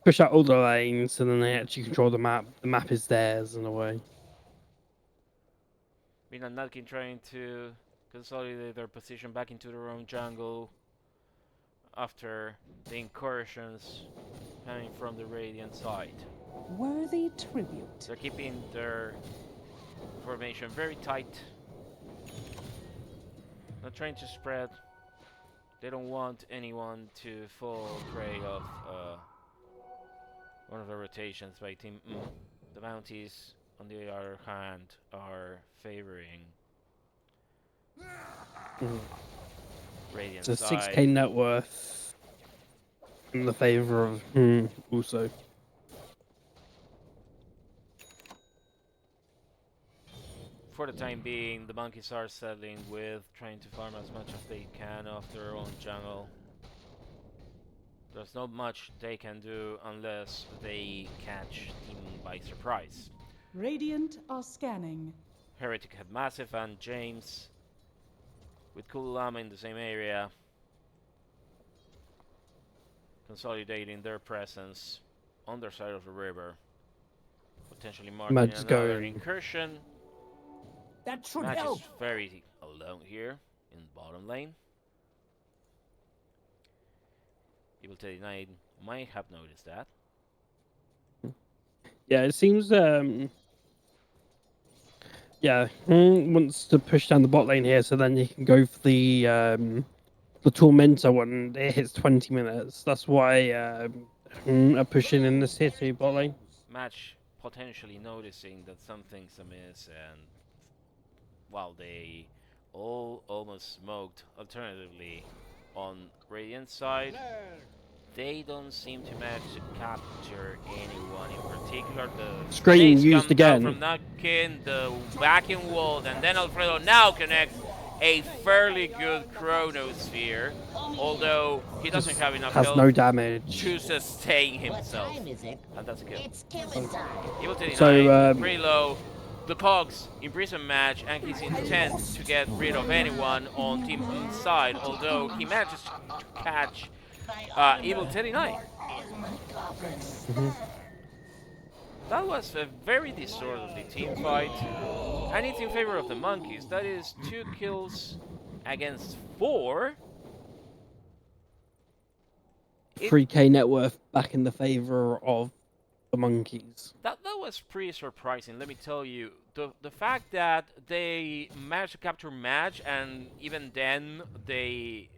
Push out all the lanes, and then they actually control the map. The map is theirs in a way. Bean and Nutkin trying to consolidate their position back into their own jungle after the incursions coming from the Radiant side. Worthy tribute. They're keeping their formation very tight. Not trying to spread. They don't want anyone to fall prey of one of the rotations by Team M. The bounties, on the other hand, are favoring Radiant It's a side. 6k net worth in the favor of also. For the time being, the monkeys are settling with trying to farm as much as they can off their own jungle. There's not much they can do unless they catch Team by surprise. Radiant are scanning. Heretic Headmassif and James with cool Llama in the same area, consolidating their presence on their side of the river, potentially marking Match another going. incursion. That should Match help. is very alone here in bottom lane. Evil 39 might have noticed that. Yeah, it seems yeah, wants to push down the bot lane here, so then you can go for the Tormentor one. It hits 20 minutes. That's why are pushing in this here to bot lane. Match potentially noticing that something's amiss, and while they all almost smoked alternatively on Radiant side, they don't seem to manage to capture anyone in particular. The Screen chase used comes down again. from Nutkin, the backing wall, and then Alfredo now connects a fairly good chronosphere, although he doesn't have enough Has health no damage. to sustain What himself. time is it? And that's a kill. It's killing time. Evil 39, So, pretty low. The cogs imprison match, and his intent to get rid of anyone on Team M's side, although he manages to catch Evil 39. That was a very disorderly team fight, and it's in favor of the monkeys. That is 2 kills against 4. 3k net worth back in the favor of the monkeys. That was pretty surprising, let me tell you. The fact that they managed to capture match, and even then they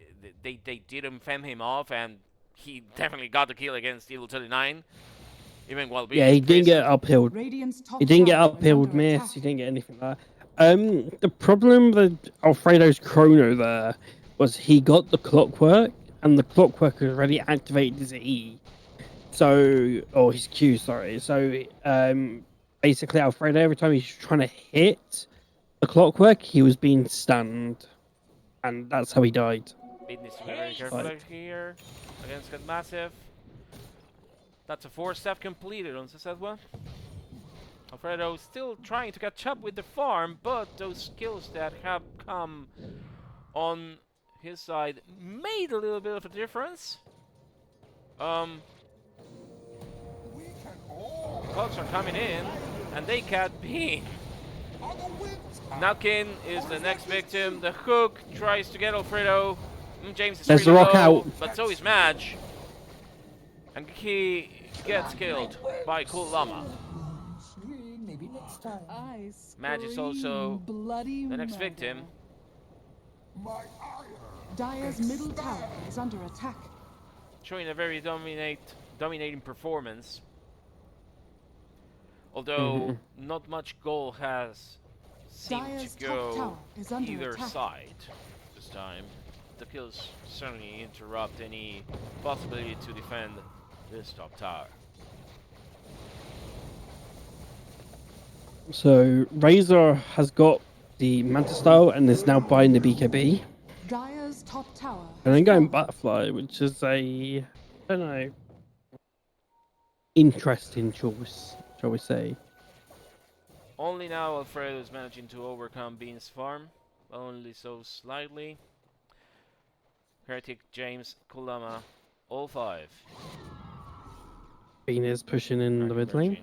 didn't fend him off, and he definitely got the kill against Evil 39. Even while being Yeah, he didn't get imprisoned. uphilled. Radiant's top He didn't get tower is uphilled under miss. attack. He didn't get anything like that. The problem with Alfredo's chrono there was he got the clockwork, and the clockwork had already activated his E. So, or his Q, sorry. So, basically, Alfredo, every time he's trying to hit the clockwork, he was being stunned, and that's how he died. It needs to be very careful Right. here against Headmassif. That's a 4 step completed on szethw. Alfredo still trying to catch up with the farm, but those skills that have come on his side made a little bit of a difference. Cogs are coming in, and they can't bean. Nutkin is the next victim. The hook tries to get Alfredo. James is There's really the rock low, out. but so is Madge. And he gets killed by Cool Llama. Maybe next time. Madge is also the next victim. Dire's middle tower is under attack. Showing a very dominating performance. Although not much goal has seemed Dire's to top go tower is under either attack. side this time. The kills certainly interrupt any possibility to defend this top tower. So Razor has got the Manta style and is now buying the BKB. Dire's top tower And then has going fallen. Butterfly, which is a, I don't know, interesting choice, shall we say. Only now Alfredo is managing to overcome Bean's farm, only so slightly. Heretic, James, Kulama, all 5. Bean is pushing in the mid lane.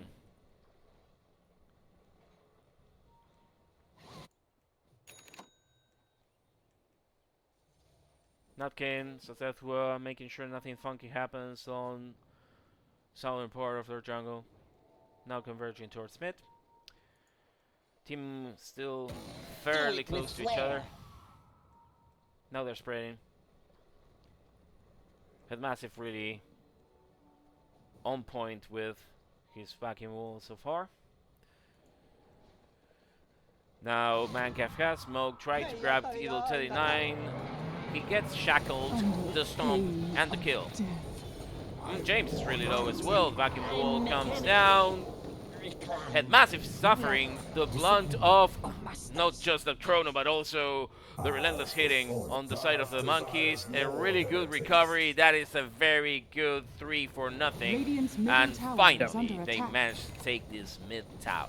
Nutkin, szethw, making sure nothing funky happens on southern part of their jungle. Now converging towards mid. Team still fairly close to each other. Now they're spreading. Headmassif really on point with his backing wall so far. Now Mancaf has smoke, try to grab Idol 39. He gets shackled, the stomp, and the kill. James is really low as well. Backing wall comes down. Headmassif suffering the blunt of not just the chrono but also the relentless hitting on the side of the monkeys. A really good recovery. That is a very good 3 for nothing. And finally they managed to take this mid tower.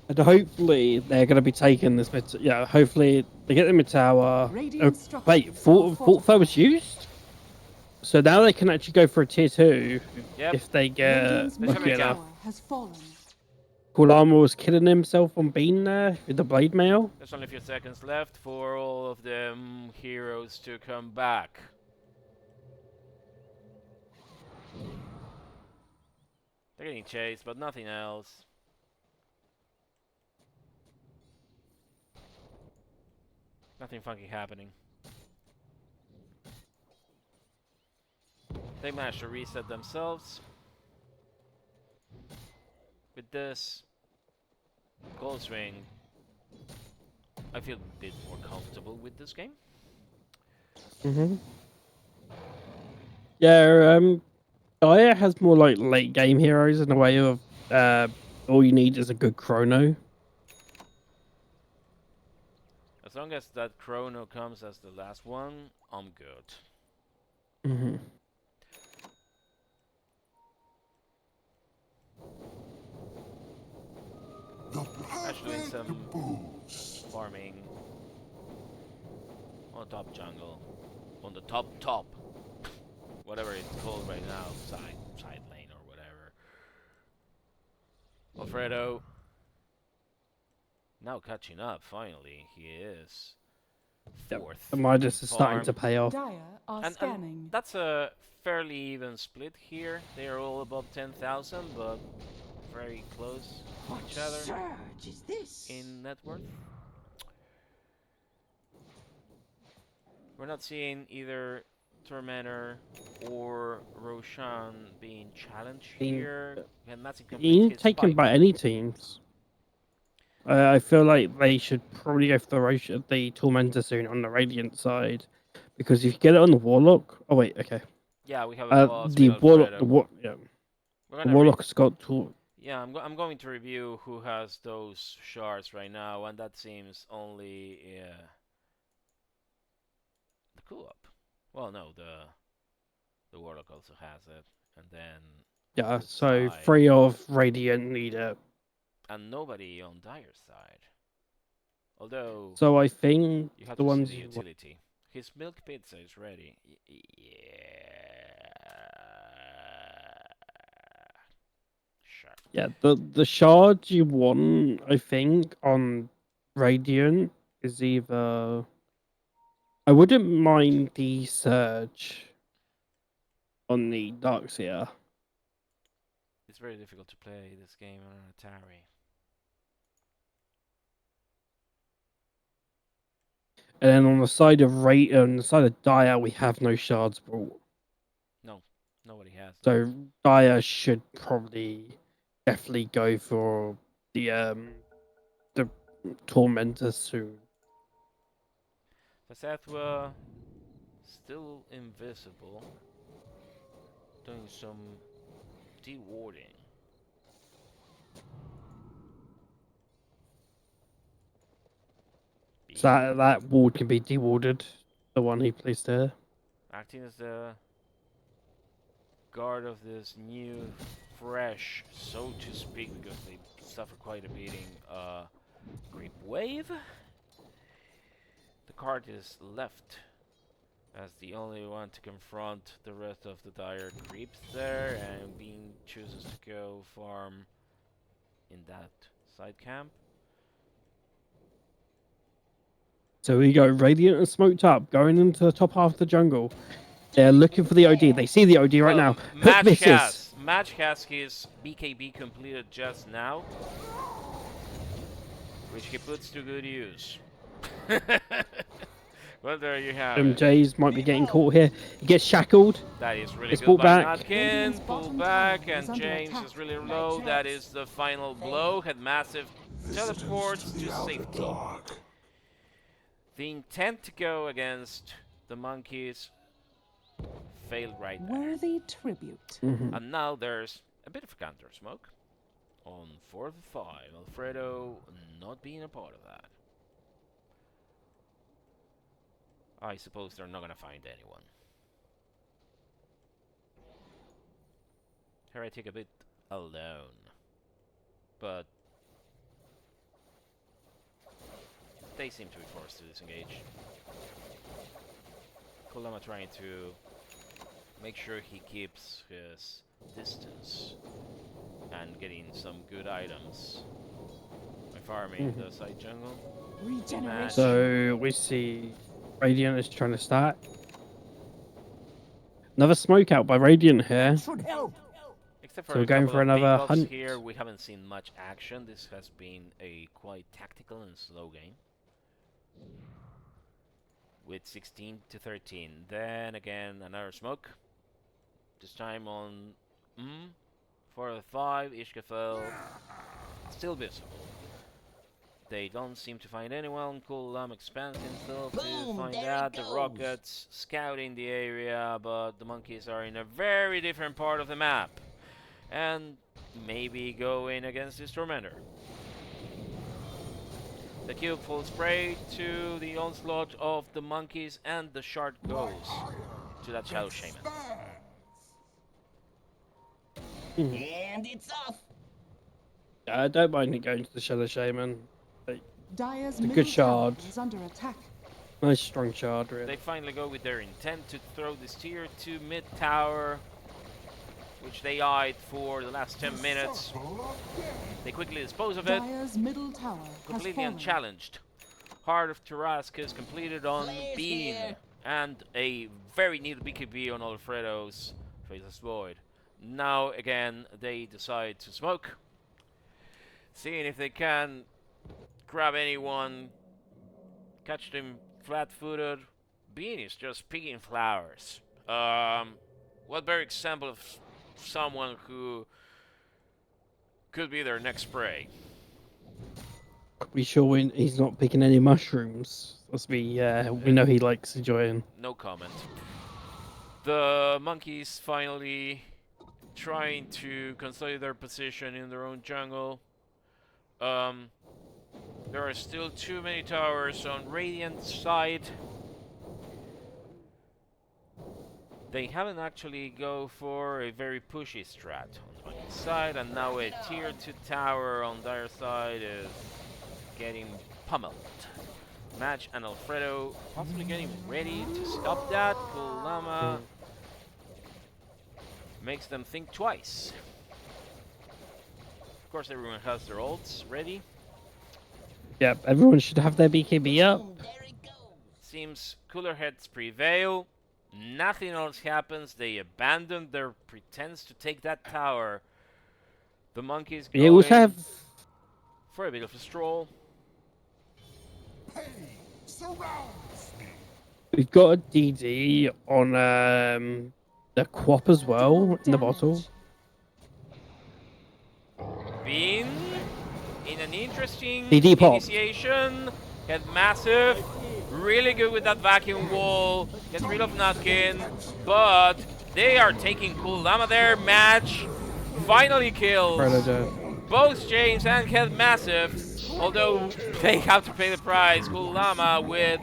And hopefully they're going to be taking this mid. Yeah, hopefully they get the mid tower. Wait, thought that was used. So now they can actually go for a tier 2 if they get lucky enough. Llama was killing himself on Bean there with the blade mail. There's only a few seconds left for all of them heroes to come back. They're getting chased, but nothing else. Nothing funky happening. They managed to reset themselves. With this goal swing, I feel a bit more comfortable with this game. Yeah, Gaia has more like late game heroes in a way of all you need is a good chrono. As long as that chrono comes as the last one, I'm good. Actually, some farming on top jungle, on the top, whatever it's called right now, side lane or whatever. Alfredo now catching up. Finally, he is 4th. The Midas is starting to pay off. And that's a fairly even split here. They are all above 10,000, but very close to each other Is this? in net worth. We're not seeing either Tormentor or Roshan being challenged here. Being taken by any teams. I feel like they should probably go for the Tormentor soon on the Radiant side, because if you get it on the Warlock, oh wait, okay. Yeah, we have a boss the with Warlock, Alfredo. the Warlock's got Yeah, I'm going to review who has those shards right now, and that seems only the cool up. Well, no, the Warlock also has it, and then Yeah, so side. 3 of Radiant need it. And nobody on Dire's side. Although, So I think you have the to see ones the you want. utility. His milk pizza is ready. Yeah. Sure. Yeah, the shard you want, I think, on Radiant is either. I wouldn't mind the Surge on the Darkseer. It's very difficult to play this game on an Atari. And then on the side of on the side of Dire, we have no shards brought. No, nobody has them. So Dire should probably definitely go for the Tormentor soon. The szethw still invisible, doing some dewarding. So that ward can be dewarded, the one he placed there. Acting as the guard of this new, fresh, so to speak, because they suffer quite a beating, creep wave. The card is left as the only one to confront the rest of the dire creeps there, and Bean chooses to go farm in that side camp. So we go Radiant and smoked up, going into the top half of the jungle. They're looking for the OD. They see the OD right now. Hook misses. Match has his BKB completed just now, which he puts to good use. Well, there you have it. Jays might be getting caught here. He gets shackled. That is really It's good pulled by back. Nutkin. Pull Bottom back, tower and is under James attack. is really low. That is the final blow. Headmassif teleports to safety. The intent to go against the monkeys failed right there. Worthy tribute. And now there's a bit of counter smoke on 4 of 5. Alfredo not being a part of that. I suppose they're not gonna find anyone. Heretic a bit alone, but they seem to be forced to disengage. Llama trying to make sure he keeps his distance and getting some good items by farming the side jungle. Regeneration. So we see Radiant is trying to stack. Another smoke out by Radiant here. Should help. Except So for we're a going couple for of another pickups hunt. here, we haven't seen much action. This has been a quite tactical and slow game. With 16 to 13. Then again, another smoke. This time on 4 of 5, Ishkafel still visible. They don't seem to find anyone. Llama expands himself to Boom, find there out. it The goes. rockets scouting the area, but the monkeys are in a very different part of the map. And maybe go in against this Tormentor. The cube falls prey to the onslaught of the monkeys, and the shard goes to that Shadow Shaman. And it's off. I don't mind it going to the Shadow Shaman. Dire's a good middle tower shard. is under attack. Nice strong shard, really. They finally go with their intent to throw this tier 2 mid tower, which they eyed for the last 10 minutes. They quickly dispose of it, Dire's middle tower has completely fallen. unchallenged. Heart of Tarask is completed on Players Bean, here. and a very neat BKB on Alfredo's Faceless Void. Now again, they decide to smoke, seeing if they can grab anyone, catch them flat-footed. Bean is just picking flowers. What better example of someone who could be their next prey? We sure he's not picking any mushrooms. We know he likes enjoying. No comment. The monkeys finally trying to consolidate their position in their own jungle. There are still too many towers on Radiant's side. They haven't actually go for a very pushy strat on the monkey side, and now a tier 2 tower on their side is getting pummeled. Match and Alfredo possibly getting ready to stop that. Cool Llama makes them think twice. Of course, everyone has their ults ready. Yep, everyone should have their BKB up. There it goes. Seems cooler heads prevail. Nothing else happens. They abandon their pretense to take that tower. The monkeys We also going have for a bit of a stroll. we've got a DD on the Quap as well in the bottle. Bean in an interesting DD pop. initiation. Headmassif, really good with that vacuum wall. Gets rid of Nutkin, but they are taking Cool Llama there. Match finally kills both James and Headmassif, although they have to pay the price. Cool Llama with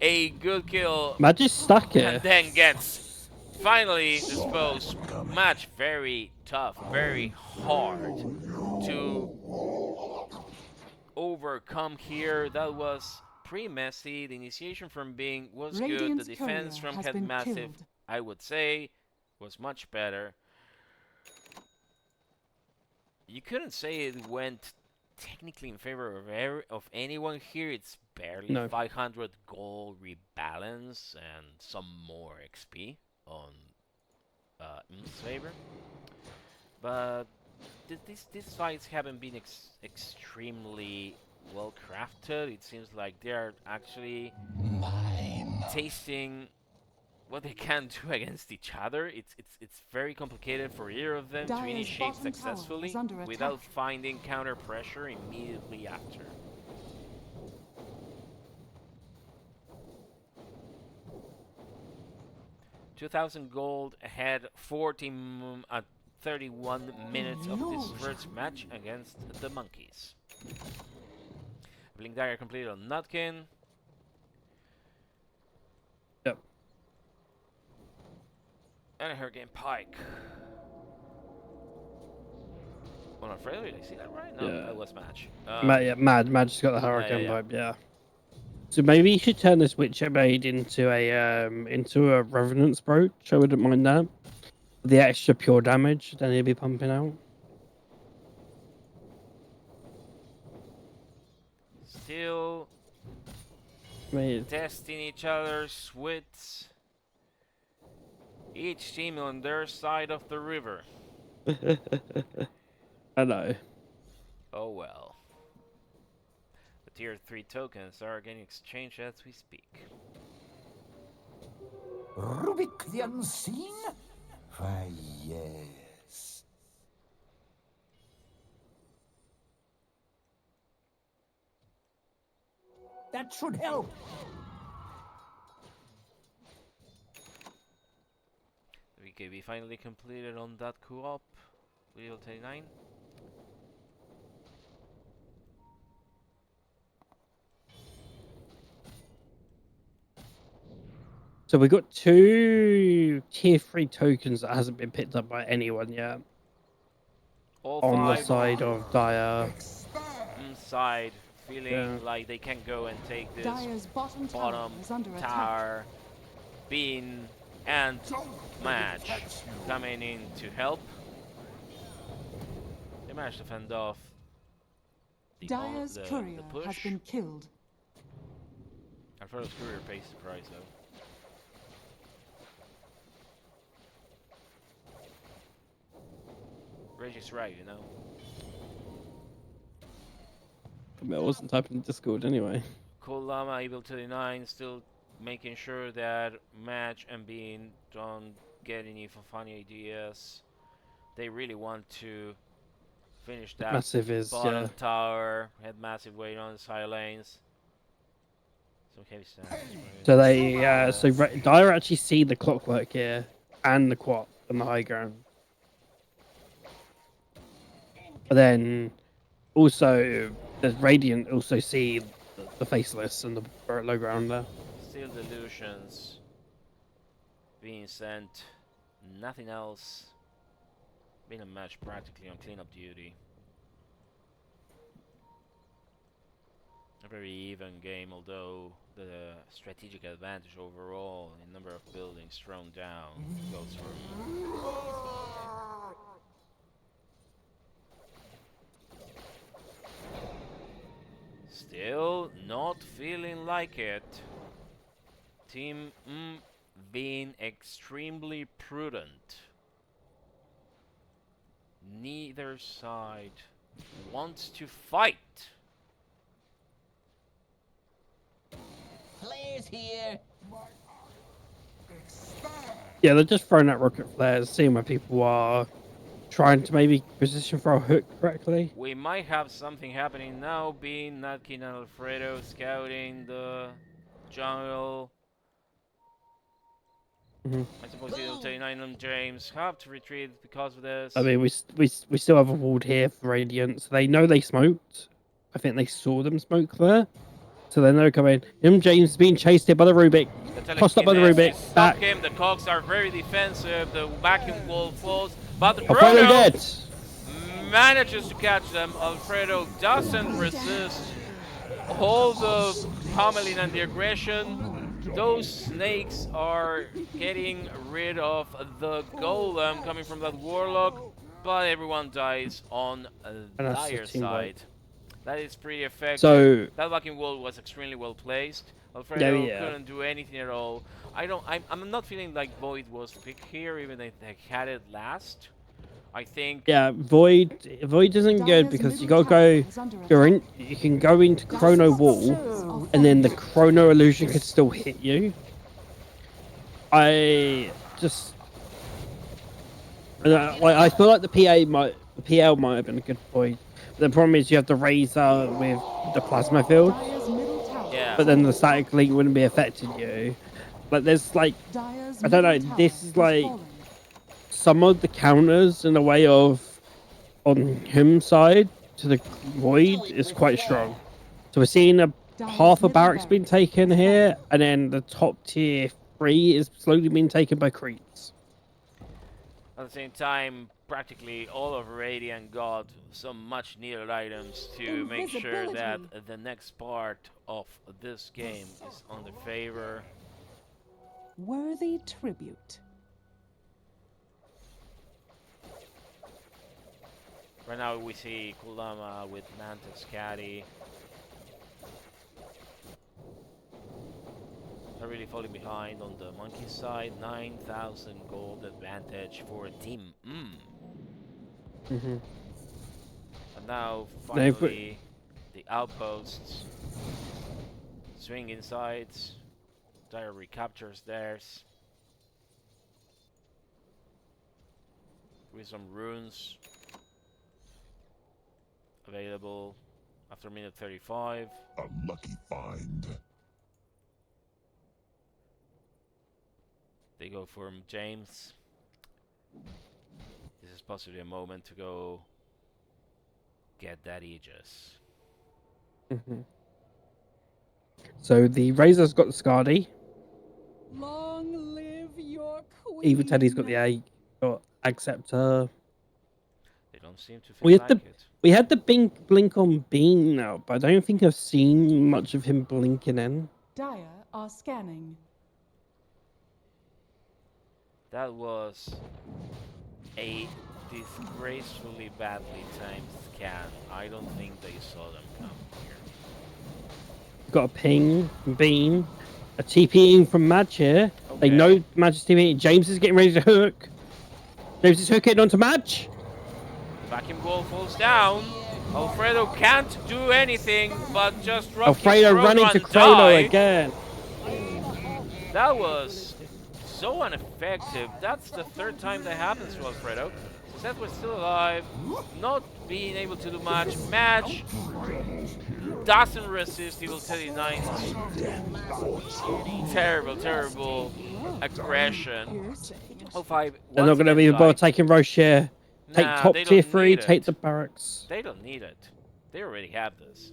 a good kill Magic stuck here. and then gets finally disposed. Match very tough, very hard to overcome here. That was pretty messy. The initiation from Bing was good. The defense from Headmassif, I would say, was much better. You couldn't say it went technically in favor of anyone here. It's barely 500 gold rebalance and some more XP on M's favor. But these fights haven't been extremely well crafted. It seems like they are actually tasting what they can do against each other. It's very complicated for either of them to initiate successfully without finding counter pressure immediately after. $2,000 gold ahead, 31 minutes of this first match against the monkeys. Blink Dagger completed on Nutkin. Yep. And a Hurricane Pike. On Alfredo, did I see that right? No, that was Match. Mad's got the Hurricane vibe, yeah. So maybe you should turn this Witcher Maid into a Revenant's Brooch. I wouldn't mind that. The extra pure damage, then he'll be pumping out. Still testing each other's wits. Each team on their side of the river. I know. Oh well. The tier 3 tokens are getting exchanged as we speak. Rubik the Unseen? Why, yes. That should help. The VKB finally completed on that co-op. Level 39. So we got 2 tier 3 tokens that hasn't been picked up by anyone yet. All on the five side of Dire. Side, feeling like they can go and take this bottom tower, Bean, and Match coming in to help. They managed to fend off Dire's courier push. has been killed. Alfredo's courier pays the price though. Reggie's right, you know. I wasn't typing in Discord anyway. Cool Llama, Evil 39, still making sure that Match and Bean don't get any funny ideas. They really want to finish that bottom tower. Headmassif waiting on the side lanes. Some heavy stats. So they, so Dire actually see the clockwork here and the quap on the high ground. But then also the Radiant also see the faceless and the low ground there. Still delusions. being sent. Nothing else. Been a match practically on cleanup duty. A very even game, although the strategic advantage overall in number of buildings thrown down goes for me. Still not feeling like it. Team being extremely prudent. Neither side wants to fight. Flares here. Yeah, they're just throwing out rocket flares, seeing where people are, trying to maybe position for a hook correctly. We might have something happening now, being Nutkin and Alfredo scouting the jungle. I suppose the 39 and James have to retreat because of this. I mean, we still have a ward here for Radiant, so they know they smoked. I think they saw them smoke there, so they know coming. James is being chased here by the Rubik. Tossed up by the Rubik. Back. Him. The cogs are very defensive. The backing wall falls, but the Alfredo Chrono dead. manages to catch them. Alfredo doesn't resist all the pummeling and the aggression. Those snakes are getting rid of the golem coming from that warlock, but everyone dies on Dire side. That is pretty effective. So that backing wall was extremely well placed. Alfredo couldn't do anything at all. I'm not feeling like Void was picked here, even if they had it last. I think. Yeah, Void isn't good because you gotta go. You can go into Chrono Wall, and then the Chrono Illusion could still hit you. I feel like the PL might have been a good point. The problem is you have the Razor with the plasma field. Yeah. But then the static link wouldn't be affecting you. But there's like, I don't know. This is like some of the counters in a way of on him side to the Void is quite strong. So we're seeing half a barracks being taken here, and then the top tier 3 is slowly being taken by creeps. At the same time, practically all of Radiant got some much needed items to make sure that the next part of this game is on their favor. Worthy tribute. Right now we see Llama with Mantis Caddy. They're really falling behind on the monkey side. 9,000 gold advantage for Team And now finally the outposts swing inside. Dire recaptures theirs with some runes available after minute 35. A lucky find. They go for James. This is possibly a moment to go get that Aegis. So the Razor's got the Scardy. Long live your queen. Even Teddy's got the Acceptor. They don't seem to feel like it. We had the blink on Bean now, but I don't think I've seen much of him blinking in. Dire are scanning. That was a disgracefully badly timed scan. I don't think they saw them come here. Got a ping from Bean, a TPing from Madge here. Okay. They know Madge's TPing. James is getting ready to hook. James is hooking onto Madge. Vacuum wall falls down. Alfredo can't do anything but just rock Alfredo running to Chrono again. That was so ineffective. That's the third time that happens to Alfredo. Szethw was still alive, not being able to do much. Madge doesn't resist Evil 39. Terrible, terrible aggression. 05. They're not going to be able to take Roche here. Take top tier 3, take the barracks. They don't need it. They already have this.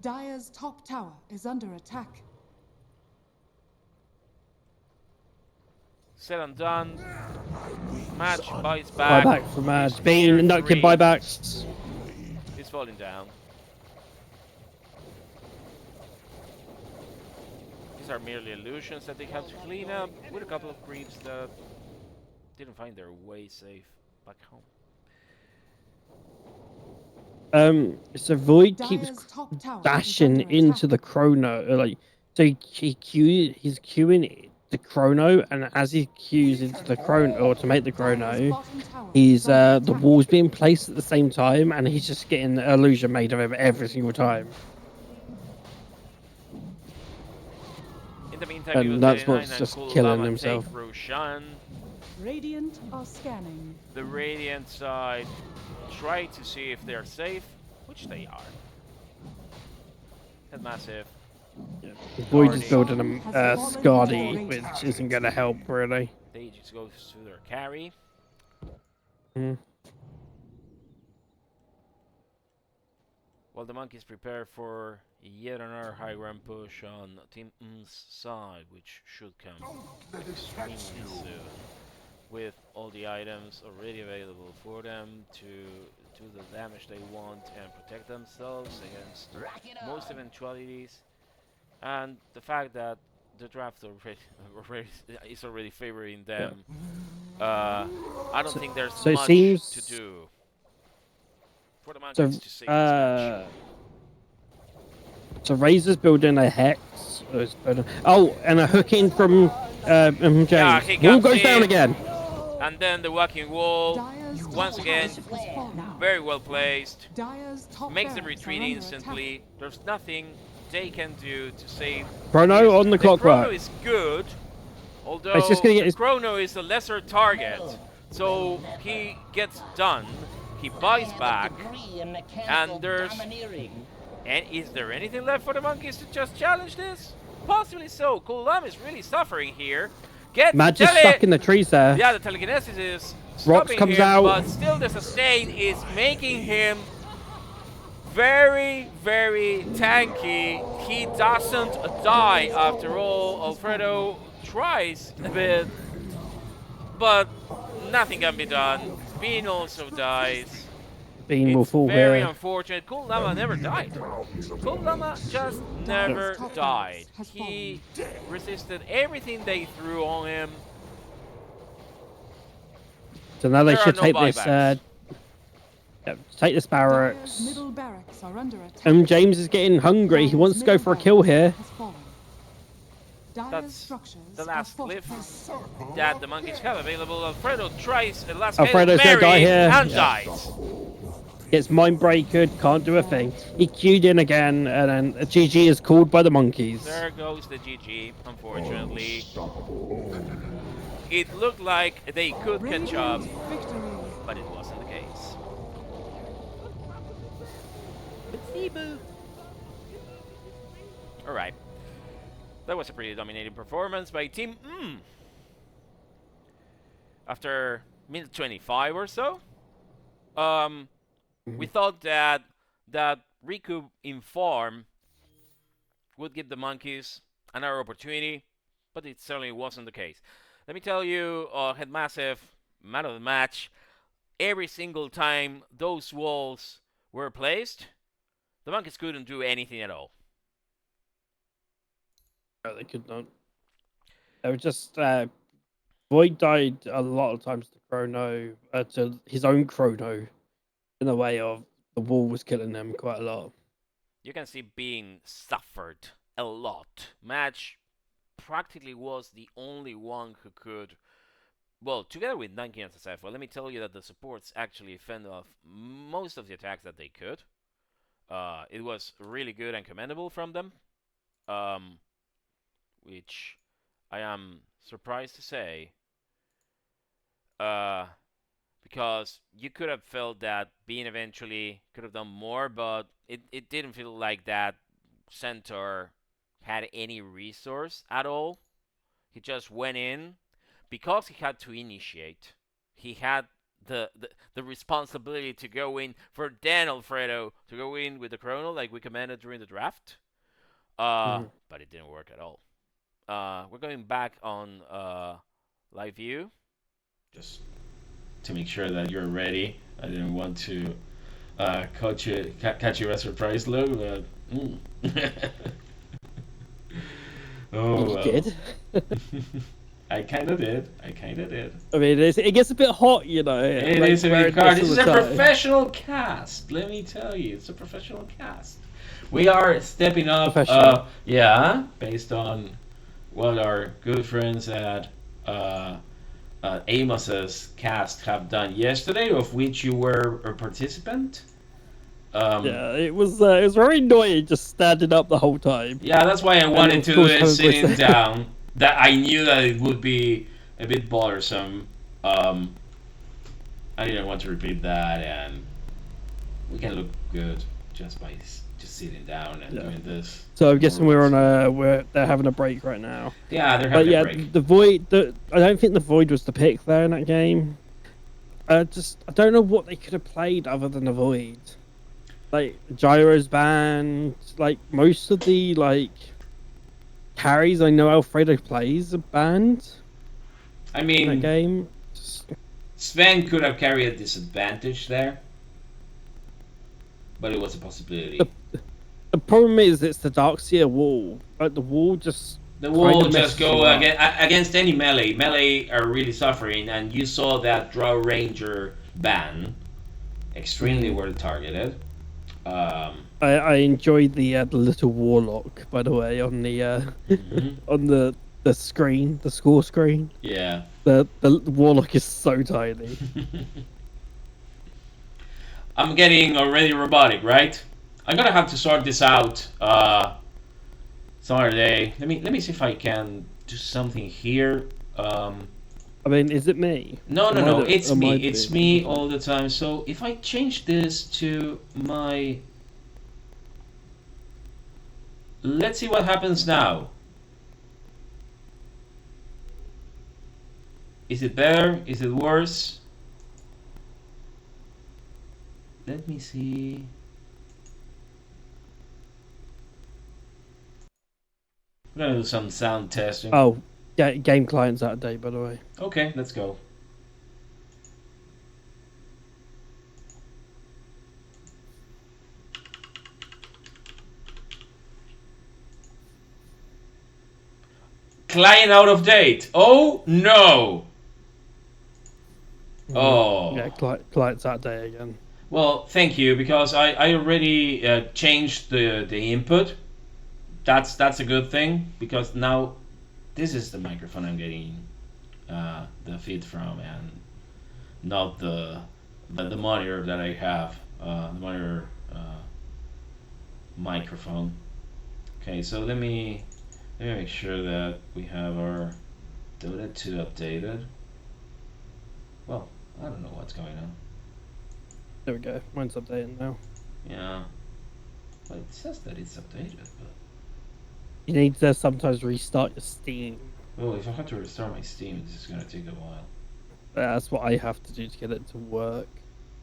Dire's top tower is under attack. Said and done. Match buys back. Buyback from His Bean, tier Nutkin 3 buybacks. is falling down. These are merely illusions that they have to clean up with a couple of creeps that didn't find their way safe back home. So Void Dire's keeps top tower is dashing under into attack. the chrono, like so he's queuing the chrono, and as he queues into the chrono or to make the Dire's chrono, bottom tower he's is under the attack. wall's being placed at the same time, and he's just getting an illusion made of him every single time. In the meantime, And Eagle that's 39 what's and just Cool killing Llama himself. take Roshan. Radiant are scanning. The Radiant side try to see if they're safe, which they are. Headmassif. Void is Guarding. building a Scardy, which isn't going to help really. They just go to their carry. Mm. While the monkeys prepare for yet another high ground push on Team M's side, which should come extremely soon, with all the items already available for them to do the damage they want and protect themselves against most eventualities, and the fact that the draft is already favoring them. I don't think there's so it much seems- to do for the So monkeys to save this match. So Razor's building a hex. Oh, and a hook in from James. Yeah, he Wall comes goes down in. again. And then the walking wall, Dire's top once again, tower has fallen. very well placed. Dire's top Makes them barracks retreat are under instantly. There's nothing they can do to save. Chrono on the Chrono clockwork. is good, although It's just gonna get the his- Chrono is a lesser target. So he gets done, he buys back, and there's... And is there anything left for the monkeys to just challenge this? Possibly so. Cool Llama is really suffering here. Matt just stuck in the trees there. Yeah, the telekinesis is Rocks stopping comes him, out. but still the sustain is making him very, very tanky. He doesn't die after all. Alfredo tries a bit, but nothing can be done. Bean also dies. Bean will It's fall very here. unfortunate. Cool Llama never died. Cool Llama just never died. He resisted everything they threw on him. So now they There are should no take this. buybacks. Take this Dire's barracks. middle barracks are under attack. James is getting hungry. He wants to go for a kill here. That's the last cliff that the monkeys have available. Alfredo tries a last Alfredo's Hail gonna die Mary here. and Yeah. dies. Gets mind breakered, can't do a thing. He queued in again, and then a GG is called by the monkeys. There goes the GG, unfortunately. It looked like they could catch up, Victory. but it wasn't the case. Alright. That was a pretty dominating performance by Team M. After minute 25 or so, we thought that that recoup in farm would give the monkeys another opportunity, but it certainly wasn't the case. Let me tell you, Headmassif, man of the match, every single time those walls were placed, the monkeys couldn't do anything at all. No, they could not. They were just Void died a lot of times to Chrono, to his own Chrono, in the way of the wall was killing them quite a lot. You can see being suffered a lot. Match practically was the only one who could, well, together with Nutkin and szethw. Well, let me tell you that the supports actually fended off most of the attacks that they could. It was really good and commendable from them, which I am surprised to say, because you could have felt that Bean eventually could have done more, but it didn't feel like that centaur had any resource at all. He just went in because he had to initiate. He had the responsibility to go in for Dan Alfredo to go in with the chrono like we commanded during the draft. But it didn't work at all. We're going back on Live view. Just to make sure that you're ready. I didn't want to catch you by surprise, look, but oh You well. did. I kind of did. I mean, it gets a bit hot, you know. It like, is a wearing big card. this This is all a the time. professional cast. Let me tell you, it's a professional cast. We are stepping up. Professional. Yeah, based on what our good friends at Amos's cast have done yesterday, of which you were a participant. Yeah, it was very annoying just standing up the whole time. Yeah, that's why I wanted of course, to having sitting voice- down. That I knew that it would be a bit bothersome. I didn't want to repeat that, and we can look good just by just sitting down and doing this. So I'm guessing they're having a break right now. Yeah, they're But having yeah, a break. the Void. I don't think the Void was the pick there in that game. I don't know what they could have played other than the Void. Like Gyro's banned. Like most of the carries I know Alfredo plays are banned I in that mean, game. Sven could have carried a disadvantage there, but it was a possibility. The problem is it's the Darkseer wall. Like the wall just. The wall kinda just messes go you up. against any melee. Melee are really suffering, and you saw that draw ranger ban extremely well targeted. I enjoyed the little warlock, by the way, on the on the screen, the score screen. Yeah. The warlock is so tiny. I'm getting already robotic, right? I'm gonna have to sort this out some other day. Let me see if I can do something here. I mean, is it me? No, it's am me. I It's doing me something? all the time. So if I change this to my... Let's see what happens now. Is it better? Is it worse? Let me see. I'm gonna do some sound testing. Oh, yeah, game client's out of date, by the way. Okay, let's go. Client out of date. Oh no. Oh. Yeah, client's out of date again. Well, thank you, because I already changed the input. That's a good thing, because now this is the microphone I'm getting the feed from, and not the monitor that I have, the monitor microphone. Okay, so let me make sure that we have our Dota 2 updated. Well, I don't know what's going on. There we go. Mine's updating now. Yeah. Well, it says that it's updated, but... You need to sometimes restart your Steam. Well, if I have to restart my Steam, it's just gonna take a while. That's what I have to do to get it to work.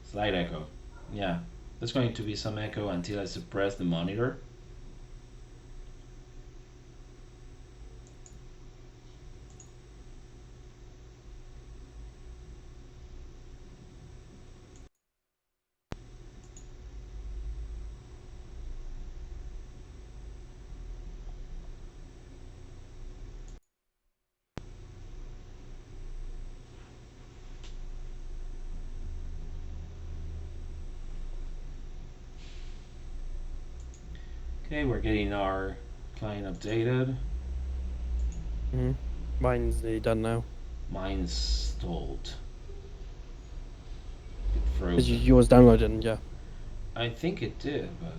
Slight echo. Yeah. There's going to be some echo until I suppress the monitor. Okay, we're getting our client updated. Mine's nearly done now. Mine's stalled. It Is frozen. yours downloading? Yeah. I think it did, but...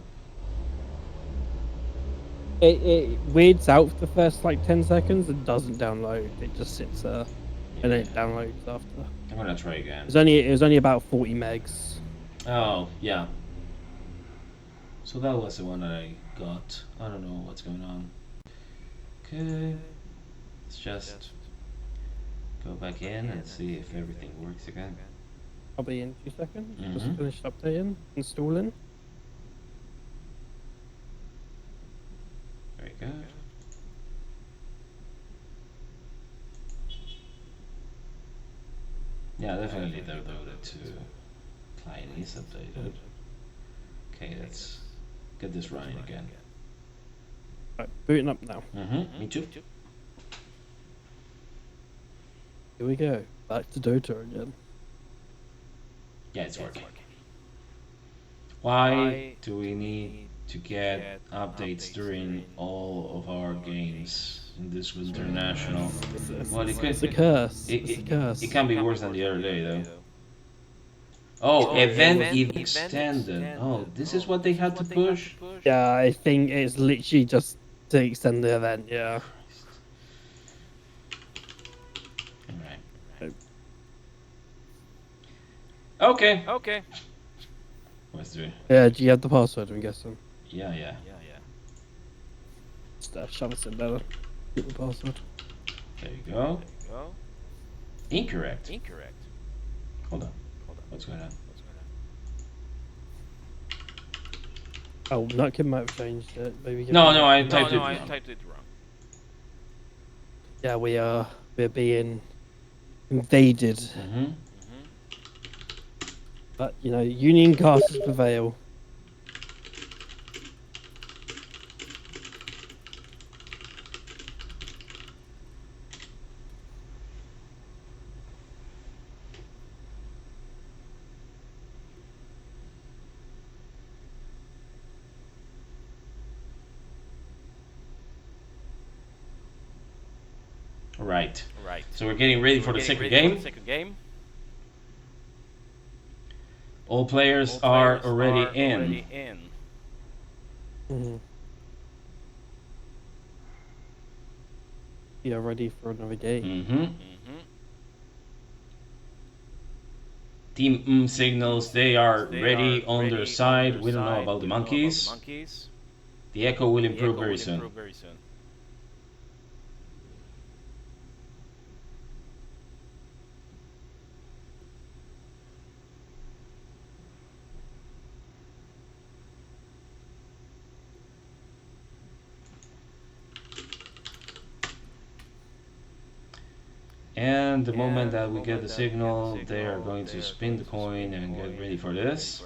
It weirds out for the first 10 seconds and doesn't download. It just sits there and then it downloads after. I'm gonna try again. It was only about 40 megs. Oh, yeah. So that was the one that I got. I don't know what's going on. Okay. Let's just go back in and see if everything works again. I'll be in 2 seconds. Just Mhm. finished updating, installing. Very good. Yeah, definitely the Dota 2 client is updated. Okay, let's get this running again. Right, booting up now. Me too. Here we go. Back to Dota again. Yeah, it's working. Why do we need to get updates during all of our games in this international? Well, It's a curse. It, It's a it, curse. it can be worse than the other day, though. Oh, event extended. Oh, this is what they had to push? Yeah, I think it's literally just to extend the event. Yeah. Alright. Okay. Let's do it. Yeah. Do you have the password? I'm guessing. Yeah. Just shove us in there. Get the password. There you go. Incorrect. Hold on. What's going on? Oh, Nutkin might have changed it. Maybe. No, I No, typed it I wrong. typed it wrong. Yeah, we're being invaded. But you know, union casters prevail. Right. So we're getting ready for the second game. All players are already in. We are ready for another game. Team signals they are ready on their side. We don't know about the monkeys. The echo will improve very soon. And the moment that we get the signal, they are going to spin the coin and get ready for this.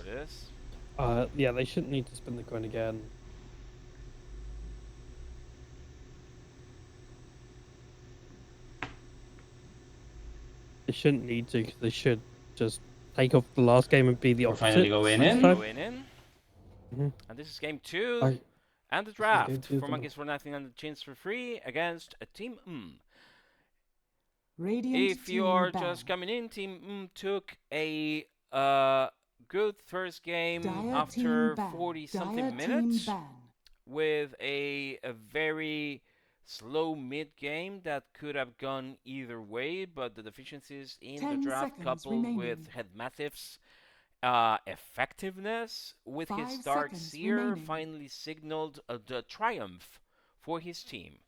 Yeah, they shouldn't need to spin the coin again. They shouldn't need to, 'cause they should just take off the last game and be the We're opposite. finally going in. Mhm. And this is game 2 and the draft two for of Monkeys for Nothing and the Chimps for Free against a Team Radiant If you team are ban. just coming in, Team took a good first game Dire after team ban. 40-something Dire minutes team ban. with a very slow mid game that could have gone either way, but the deficiencies in the 10 draft seconds coupled remaining. with Headmassif's effectiveness with 5 his Dark seconds Seer remaining. finally signaled the triumph for his team.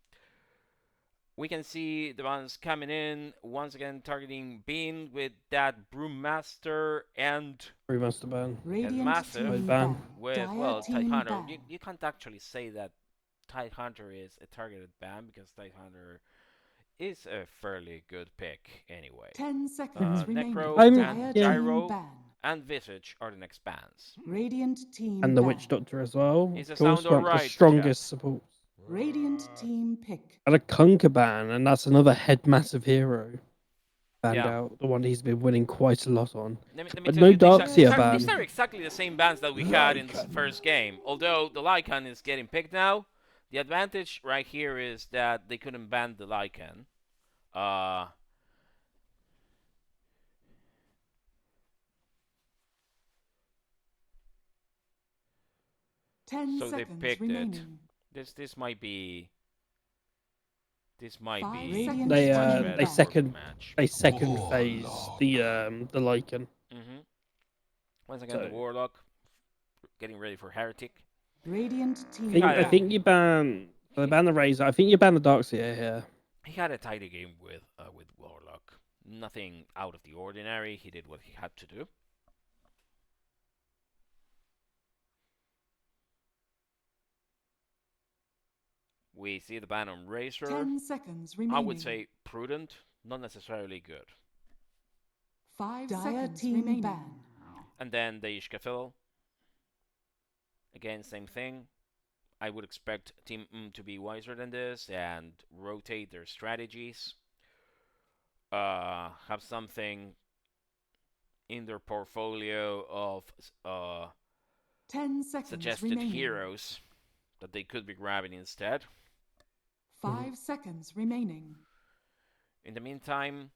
We can see the ones coming in once again targeting Bean with that Brewmaster and Remaster ban. Radiant Massive team ban. ban. with Dire team Tidehunter. ban. You can't actually say that Tidehunter is a targeted ban because Tidehunter is a fairly good pick anyway. 10 seconds remaining. Necro Dire and yeah. Gyro team ban. and Visage are the next bans. Radiant team And the ban. Witch Doctor as well. Is the Of course, sound one of the alright, strongest support. Radiant team pick. And a Conquer ban, and that's another Headmassif hero. Banned Yeah. out. The one he's been winning quite a lot on. Let me But tell no you, Darkseer ban. these are exactly the same bans that we had in the first game. Although the Lycan is getting picked now, the advantage right here is that they couldn't ban the Lycan. 10 so they seconds picked remaining. it. This might be. This might 5 be. seconds They remaining. uh better they for second match. they second phase the Lycan. Once again, So- the Warlock getting ready for Heretic. Radiant team I ban. think you ban they ban the Razor. I think you ban the Darkseer here. He had a tidy game with Warlock. Nothing out of the ordinary. He did what he had to do. We see the ban on Razor. 10 seconds remaining. I would say prudent, not necessarily good. 5 seconds remaining. Ban. And then the Ishkafil. Again, same thing. I would expect Team to be wiser than this and rotate their strategies. Have something in their portfolio of 10 seconds suggested remaining. heroes that they could be grabbing instead. 5 seconds remaining. In the meantime,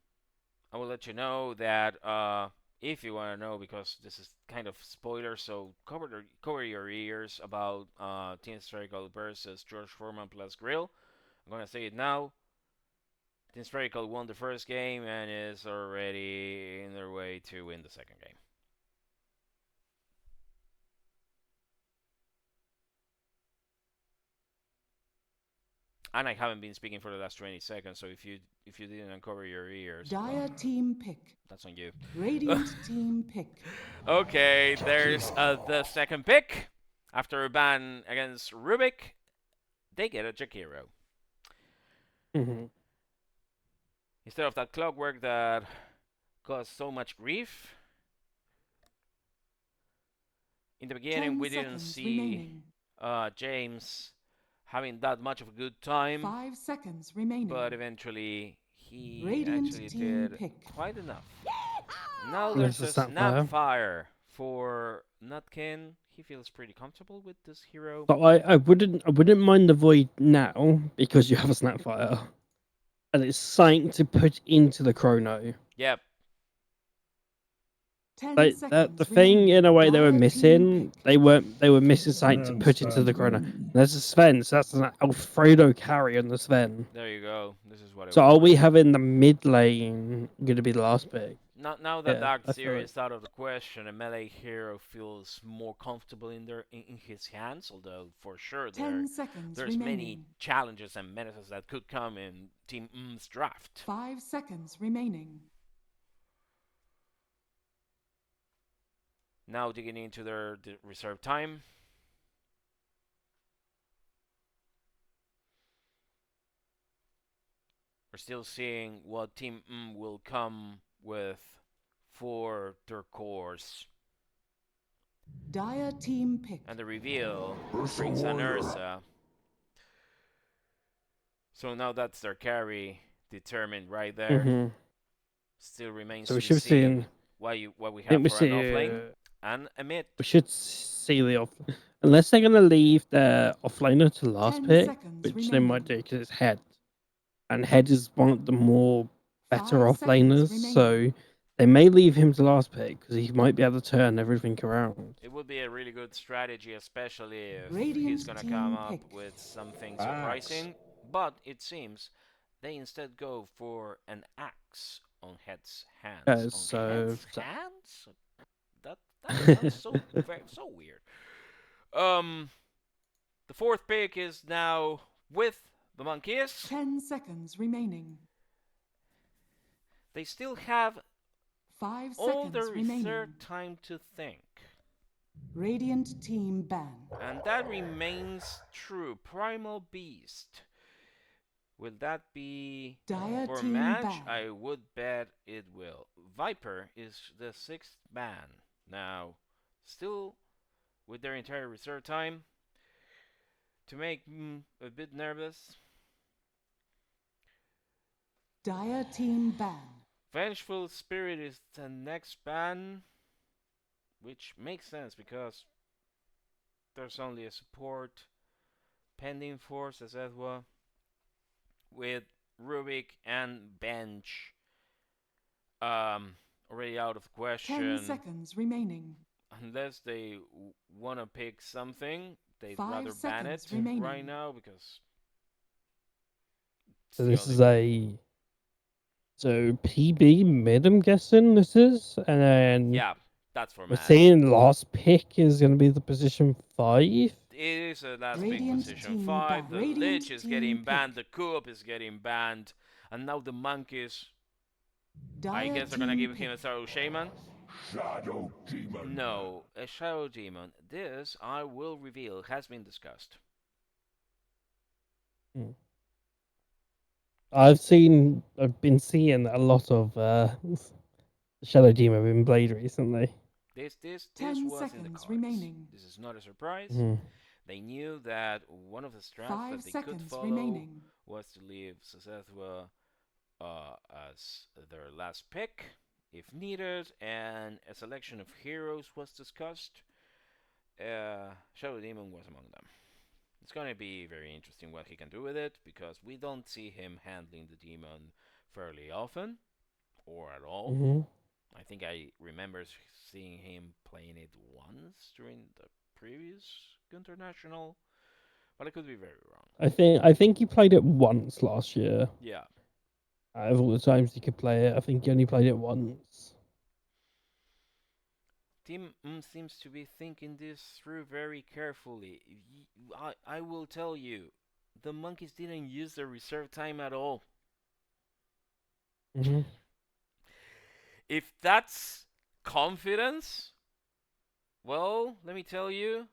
I will let you know that if you want to know, because this is kind of spoiler, so cover your ears about Team Spherical versus George Foreman plus Grill. I'm gonna say it now. Team Spherical won the first game and is already in their way to win the second game. And I haven't been speaking for the last 20 seconds, so if you didn't uncover your ears, Dire well, team pick. that's on you. Radiant team pick. Okay, there's the second pick. After a ban against Rubik, they get a Jakiro. Instead of that clockwork that caused so much grief. In the beginning, we didn't see James having that much of a good time. 5 seconds remaining. But eventually, he Radiant actually team did pick. quite enough. Now There's there's a a Snapfire for Nutkin. He feels pretty comfortable with this hero. But I wouldn't mind the void now because you have a Snapfire. And it's something to put into the chrono. Yep. 10 Like seconds the thing remaining. in a way they were Dire missing, team pick. they were missing something to put into the chrono. There's a Sven, so that's an Alfredo carry on the Sven. There you go. This is what I So was are we wondering. having the mid lane going to be the last pick? Now that Yeah, Dark I feel Seer it. is out of the question, a melee hero feels more comfortable in his hands. Although for sure 10 seconds there's remaining. many challenges and menaces that could come in Team M's draft. 5 seconds remaining. Now digging into their reserve time. We're still seeing what Team M will come with for their cores. Dire team pick. And the reveal Ursa brings an Warrior. Ursa. So now that's their carry determined right there. Still remains So to we be should see. seen what we I think have we for an see. offlane and a mid. We should see the off, unless they're gonna leave the offlaner to last 10 pick, seconds which remaining. they might do because it's head, and head is one of the more better 5 seconds offlaners. So remaining. they may leave him to last pick because he might be able to turn everything around. It would be a really good strategy, especially if Radiant he's gonna team come up pick. with something Axe. surprising. But it seems they instead go for an axe on Head's hands. Yeah, On so- Head's so- hands? That sounds so weird. The fourth pick is now with the monkeys. 10 seconds remaining. They still have 5 all seconds their remaining. reserve time to think. Radiant team ban. And that remains true. Primal Beast. Will that be Dire for team match? ban. I would bet it will. Viper is the 6th ban. Now, still with their entire reserve time. To make a bit nervous. Dire team ban. Vengeful Spirit is the next ban. Which makes sense because there's only a support pending for szethw with Rubik and Bench already out of the 10 question. seconds remaining. Unless they want to pick something, they'd 5 rather ban it seconds remaining. right now because. it's So the this only is way. PB mid. I'm guessing this is, and then Yeah, that's for we're match. saying last pick is going to be the position 5. It is a last big Radiant position team 5. The ban. Radiant Lich is team getting pick. banned. The Coop is getting banned. And now the Monkeys. I Dire guess they're gonna team give him a pick. Shadow Shaman. Shadow Demon. No, a Shadow Demon. This, I will reveal, has been discussed. I've been seeing a lot of Shadow Demon been played recently. This 10 was in the seconds cards. remaining. This is not a surprise. Mhm. They knew that one of the strats 5 that they could seconds follow remaining. was to leave szethw as their last pick, if needed, and a selection of heroes was discussed. Shadow Demon was among them. It's going to be very interesting what he can do with it, because we don't see him handling the demon fairly often, or at all. Mhm. I think I remember seeing him playing it once during the previous International, but I could be very wrong. I think he played it once last year. Yeah. Out of all the times he could play it, I think he only played it once. Team seems to be thinking this through very carefully. I will tell you, the monkeys didn't use their reserve time at all. Mhm. If that's confidence, well, let me tell you,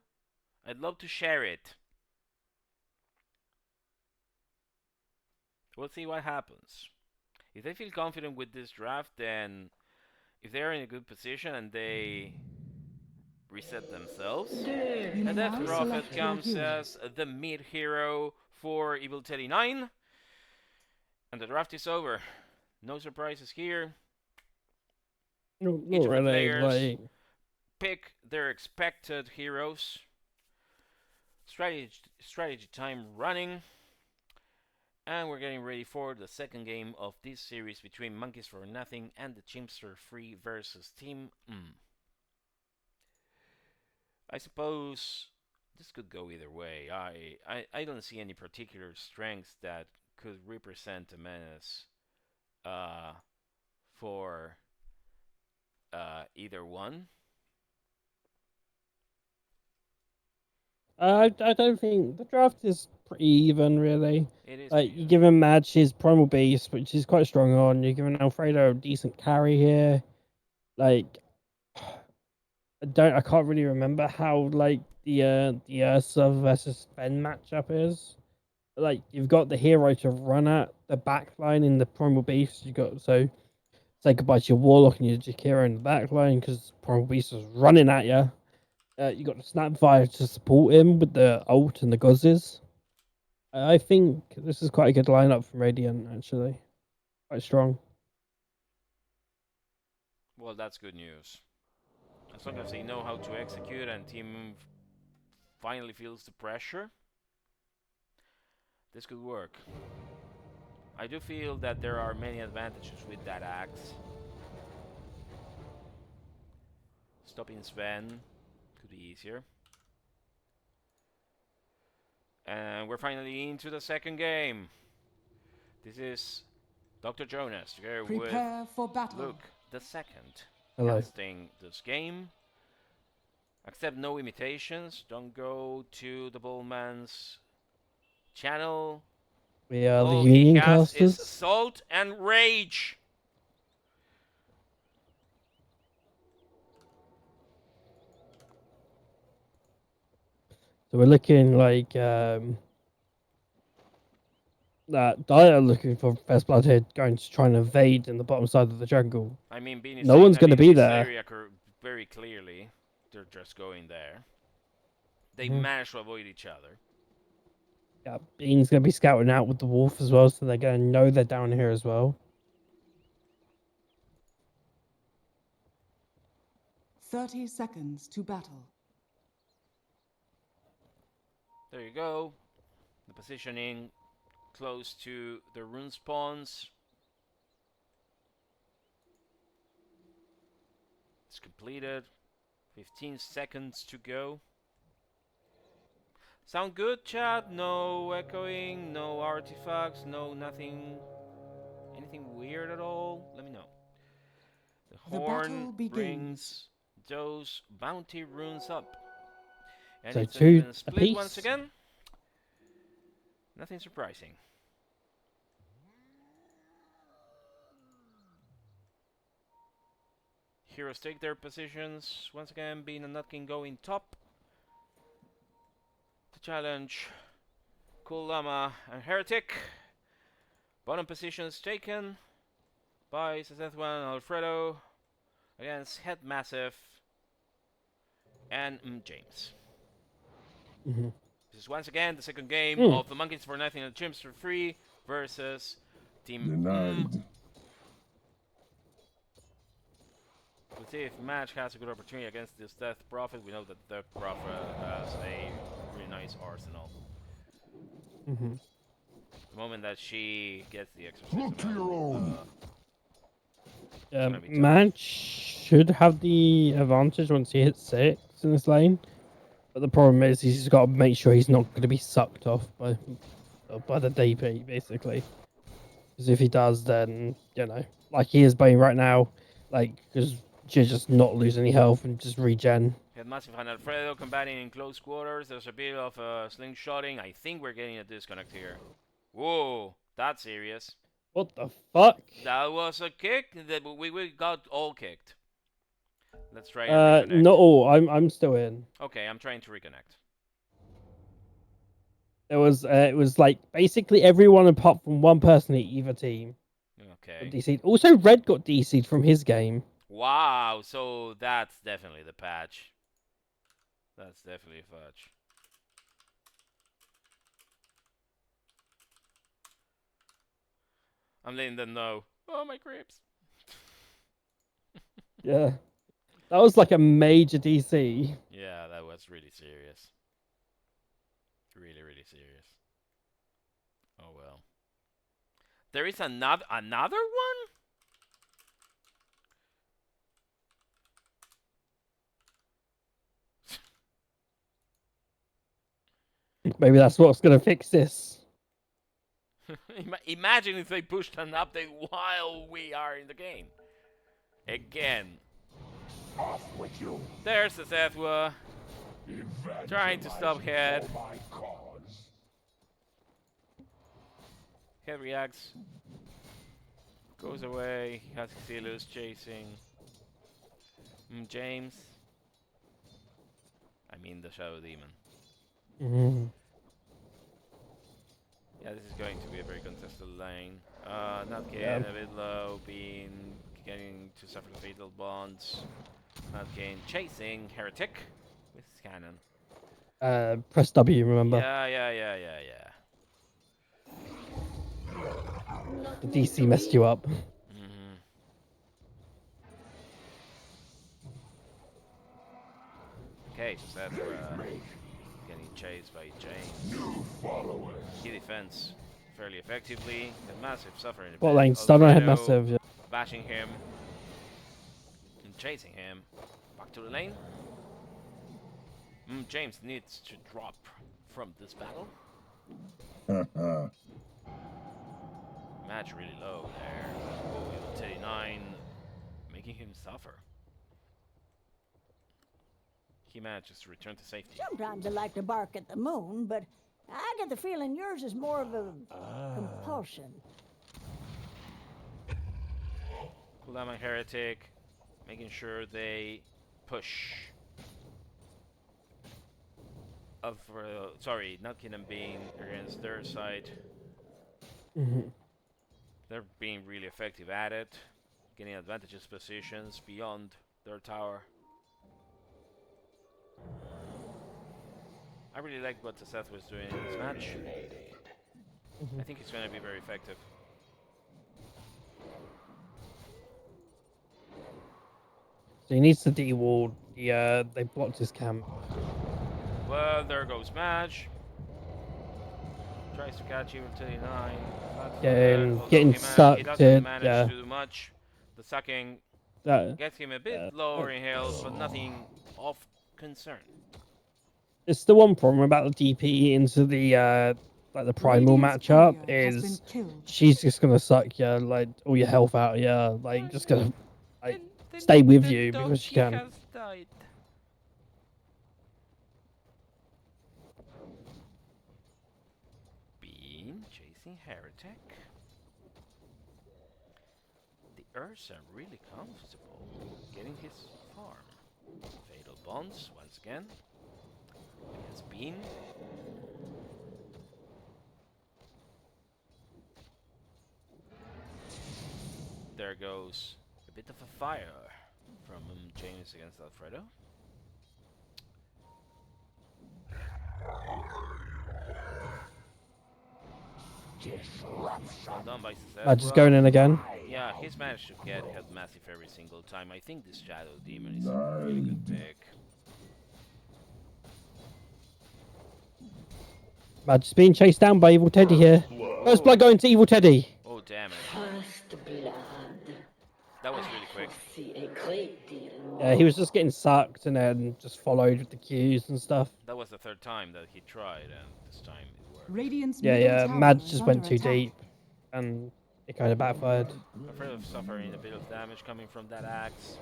I'd love to share it. We'll see what happens. If they feel confident with this draft, then if they're in a good position and they reset themselves, You a may Death now Prophet select your comes hero. as the mid hero for Evil Teddy 9, and the draft is over. No surprises here. No, Each not of the really. players Like, pick their expected heroes. Strategy time running. And we're getting ready for the second game of this series between Monkeys for Nothing and the Chimps for Free versus Team I suppose this could go either way. I don't see any particular strengths that could represent a menace for either one. I don't think the draft is pretty even, really. It is Like, pretty you even. give him Madge his Primal Beast, which is quite strong on. You're giving Alfredo a decent carry here. Like, I can't really remember how like the Ursa versus Ben matchup is. Like, you've got the hero to run at the back line in the Primal Beast. You got so say goodbye to your Warlock and your Jakiro in the back line because Primal Beast is running at you. You got the Snapfire to support him with the ult and the Guzzes. I think this is quite a good lineup from Radiant, actually. Quite strong. Well, that's good news. As long as they know how to execute and Team finally feels the pressure, this could work. I do feel that there are many advantages with that axe. Stopping Sven could be easier. And we're finally into the second game. This is Dr. Jonas together Prepare with for battle. Luke the second, Hello. casting this game. Accept no imitations. Don't go to the Bullman's channel. We are the All he Union has is casters. Salt and Rage. So we're looking like that Dire looking for First Bloodhead going to try and evade in the bottom side of the jungle. I mean, being No one's gonna be this there. area very clearly. They're just going there. They Mhm. manage to avoid each other. Yeah, Bean's gonna be scouting out with the wolf as well, so they're gonna know they're down here as well. 30 seconds to battle. There you go. The positioning close to the rune spawns. It's completed. 15 seconds to go. Sound good, chat? No echoing, no artifacts, no nothing. Anything weird at all? Let me know. The horn brings those bounty runes up. And So it's an 2 even split once apiece. again. Nothing surprising. Heroes take their positions. Once again, being a Nutkin going top. To challenge Cool Llama and Heretic. Bottom positions taken by szethw and Alfredo. against Headmassif and James. This is once again the second game of the Monkeys for Nothing and Chimps for Free versus Team Denied. We'll see if Match has a good opportunity against this Death Prophet. We know that Death Prophet has a really nice arsenal. The moment that she gets the exorcism, Look to your own. Match should have the advantage once he hits 6 in this lane. But the problem is he's got to make sure he's not going to be sucked off by the DP, basically. Because if he does, then, you know, like he is playing right now, like, because you just not lose any health and just regen. Headmassif and Alfredo combating in close quarters. There's a bit of slingshotting. I think we're getting a disconnect here. Whoa, that's serious. What the fuck? That was a kick. We got all kicked. Let's try and reconnect. Not all. I'm still in. Okay, I'm trying to reconnect. It was like basically everyone apart from one person at either team. Okay. Got DC'd. Also, Red got DC'd from his game. Wow, so that's definitely the patch. That's definitely a fudge. I'm letting them know. Oh, my creeps. Yeah. That was like a major DC. Yeah, that was really serious. Really, really serious. Oh, well. There is another one? Maybe that's what's going to fix this. Imagine if they pushed an update while we are in the game. Again. Off with you. There's the szethw. Trying to stop Head. Head reacts. Goes away. Has Xilus chasing. James. I mean the Shadow Demon. Yeah, this is going to be a very contested lane. Nutkin a bit low, getting to suffer the fatal bonds. Nutkin chasing Heretic with his cannon. Press W, remember? Yeah. The DC messed you up. Okay, so that's getting chased by James. He defends fairly effectively. Headmassif suffering a bit. What lane? Stun on Headmassif. Yeah. Bashing him and chasing him. Back to the lane. James needs to drop from this battle. Match really low there. Oh, 39, making him suffer. He manages to return to safety. Sometimes I like to bark at the moon, but I get the feeling yours is more of a compulsion. Llama Heretic, making sure they push. Sorry, Nutkin and Bean against their side. They're being really effective at it, getting advantageous positions beyond their tower. I really like what the szethw was doing in this match. I think he's going to be very effective. So he needs to de-ward. They blocked his camp. Well, there goes Match. Tries to catch him until 39. Getting sucked. He doesn't manage Yeah. to do much. The sucking gets him a bit lower in health, but nothing of concern. It's the one problem about the DP into the like the primal matchup is she's just gonna suck you like all your health out of you, like just gonna like stay with you because she can. Has died. Bean chasing Heretic. The Urs are really comfortable getting his farm. Fatal bonds once again. Against Bean. There goes a bit of a fire from Jonas against Alfredo. Well done by szethw. Just going in again. Yeah, he's managed to get Headmassif every single time. I think this Shadow Demon is a really good pick. Madge is being chased down by Evil Teddy here. First blood going to Evil Teddy. Oh, damn it. First blood. That was really quick. I see a great deal more. Yeah, he was just getting sucked and then just followed with the Qs and stuff. That was the third time that he tried, and this time it worked. Radiant's Yeah, middle yeah. tower Madge is just under went too attack. deep, and it kind of backfired. Alfredo suffering a bit of damage coming from that axe.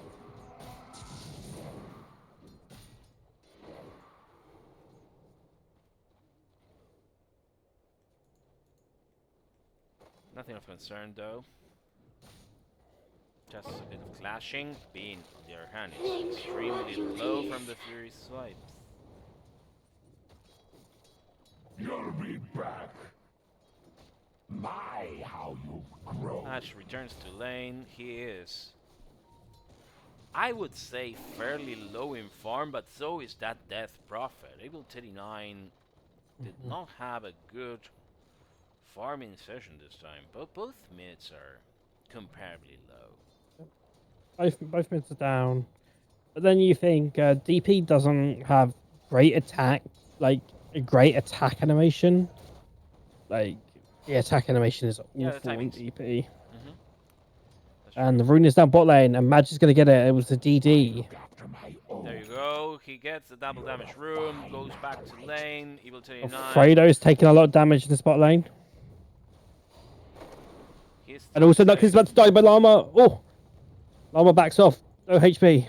Nothing of concern though. Just a bit of clashing. Bean, on the other hand, is extremely low from the Fury swipes. You'll be back. My, how you grow. Ash returns to lane. He is, I would say, fairly low in farm, but so is that Death Prophet. Able 39 did not have a good farming session this time, but both mids are comparably low. Both mids are down. But then you think DP doesn't have great attack, like a great attack animation. Like the attack animation is awful in DP. And the rune is down bot lane, and Madge is gonna get it. It was the DD. There you go. He gets the double damage rune, goes back to lane. Evil 39. Alfredo's taking a lot of damage in the bot lane. And also Nutkin's about to die by Llama. Oh! Llama backs off. No HP.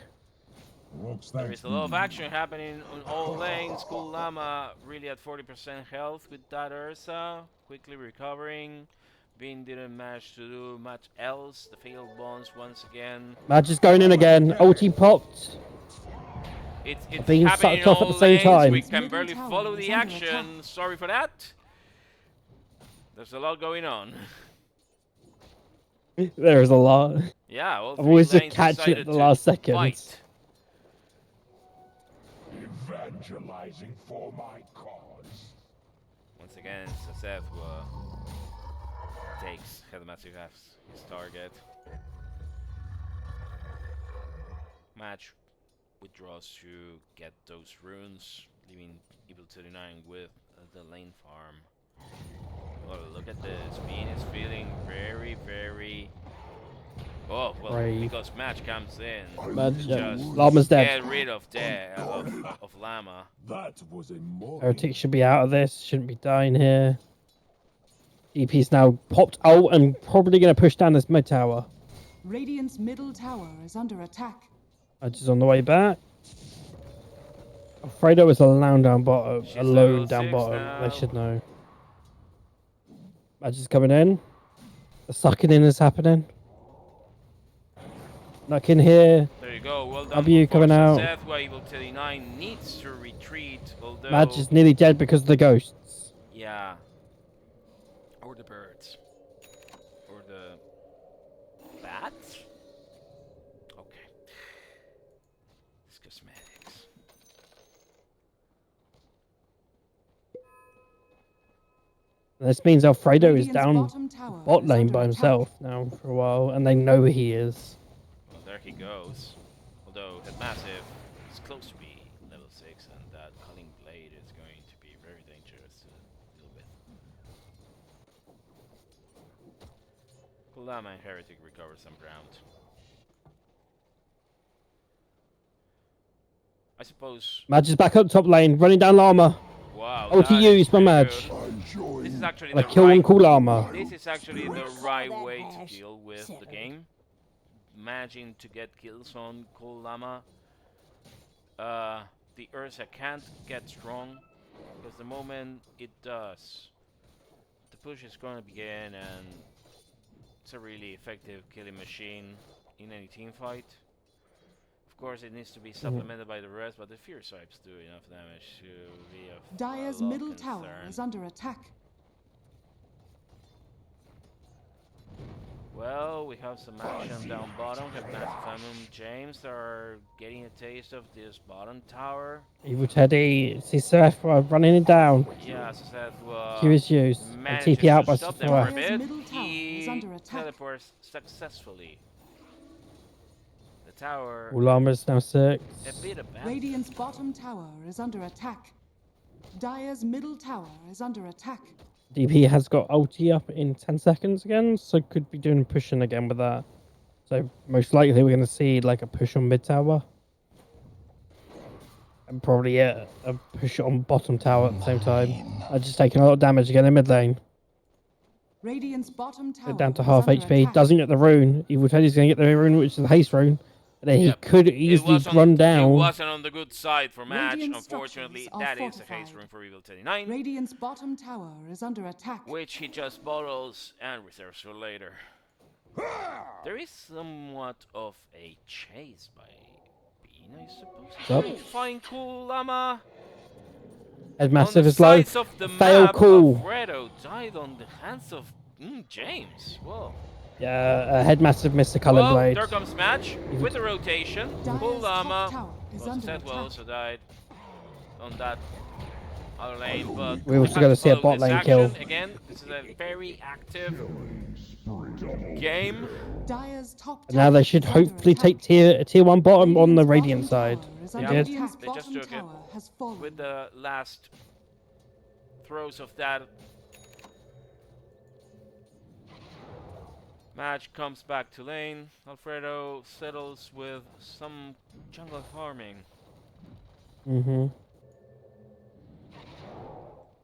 There is a lot of action happening on all lanes. Cool Llama really at 40% health with that Ursa. Quickly recovering. Bean didn't manage to do much else. The failed bonds once again. Madge is going in again. Ulti popped. It's being happening sucked off in at the all same lanes. time. We can barely follow the action. Sorry for that. There's a lot going on. There's a lot. Yeah, all I've always three just lanes catch it decided at the to last second. fight. Evangelizing for my cause. Once again, szethw takes Headmassif as his target. Match withdraws to get those runes, leaving Evil 39 with the lane farm. Oh, look at this. Bean is feeling very, very... Oh, well, Brave. because Match comes in. Madge, Just Llama's dead. get rid of Llama. That was a more. Heretic should be out of this. Shouldn't be dying here. DP's now popped out and probably going to push down this mid tower. Radiant's middle tower is under attack. Madge is on the way back. Alfredo is alone down bottom. She's Alone level down 6 bottom. now. They should know. Madge is coming in. The sucking in is happening. Nutkin here. There you go. Well done. W for coming out. szethw. Evil 39 needs to retreat, although... Madge is nearly dead because of the ghosts. Yeah. Or the birds. Or the... bats? Okay. It's cosmetics. This means Alfredo is Radiant's down bottom tower bot is lane under by attack. himself now for a while, and they know he is. Well, there he goes. Although Headmassif is close to be level 6, and that Culling Blade is going to be very dangerous to deal with. Llama and Heretic recover some ground. I suppose... Madge is back up top lane, running down Llama. Wow, Ulti that is used by pretty Madge. good. This is actually Like the kill right... and cool Llama. This is actually the right way to Hash deal with the szethw. game. Managing to get kills on Cool Llama. The Ursa can't get strong, because the moment it does, the push is going to begin, and it's a really effective killing machine in any team fight. Of course, it needs to be supplemented by the rest, but the Fear Swipes do enough damage to be of Dire's a lot middle of tower concern. is under attack. well, we have some action down bottom. Headmassif and James are getting a taste of this bottom tower. Evil Teddy, szethw running it down. Yeah, szethw Here is used. And manages TP out to by stop them for a szethw. Dire's bit. middle tower is He under attack. teleports successfully. The tower Llama's now 6. a bit abandoned. Radiant's bottom tower is under attack. Dire's middle tower is under attack. DP has got ulti up in 10 seconds again, so could be doing pushing again with that. So most likely we're going to see like a push on mid tower. And probably a push on bottom tower at the same time. Just taking a lot of damage again in mid lane. Radiant's bottom tower They're down to is half under HP. attack. Doesn't get the rune. Evil Teddy's going to get the rune, which is the haste rune. And then he Yep. could easily run It down. wasn't on the good side for match. Radiant Unfortunately, structures are that is a fortified. haste room for Evil 39, Radiant's bottom tower is under attack. which he just bottles and reserves for later. There is somewhat of a chase by Bean, I suppose. Yup. Trying to find cool Llama. Headmassif On the is low. sides of the Fail map, cool. Alfredo died on the hands of James. Whoa. Yeah, Headmassif missed the colour Well, blade. there comes match with the rotation. Dire's Cool top Llama. tower is Well, under szethw attack. also died on that other lane, but We also have gotta to see a follow bot this lane action. kill. Again, this is a very active game. Dire's top And now tower they should is under hopefully attack. take tier 1 bottom on the Radiant's Radiant bottom side. tower is They under did. attack. They just Bottom took it tower has fallen. with the last throws of that match. Comes back to lane. Alfredo settles with some jungle farming. Mm-hmm.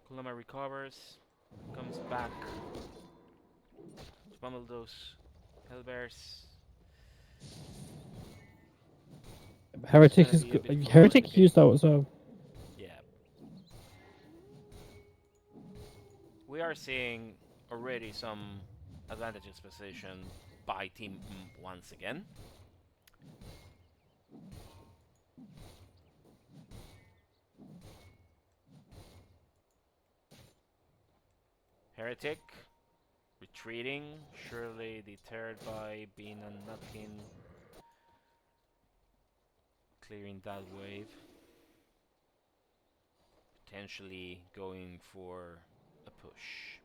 Llama recovers, comes back, pummel those hellbears. Heretic Gonna is be a bit Heretic complicated. used that as well. Yeah. We are seeing already some advantageous position by Team once again. Heretic retreating, surely deterred by Bean and Nutkin clearing that wave. Potentially going for a push.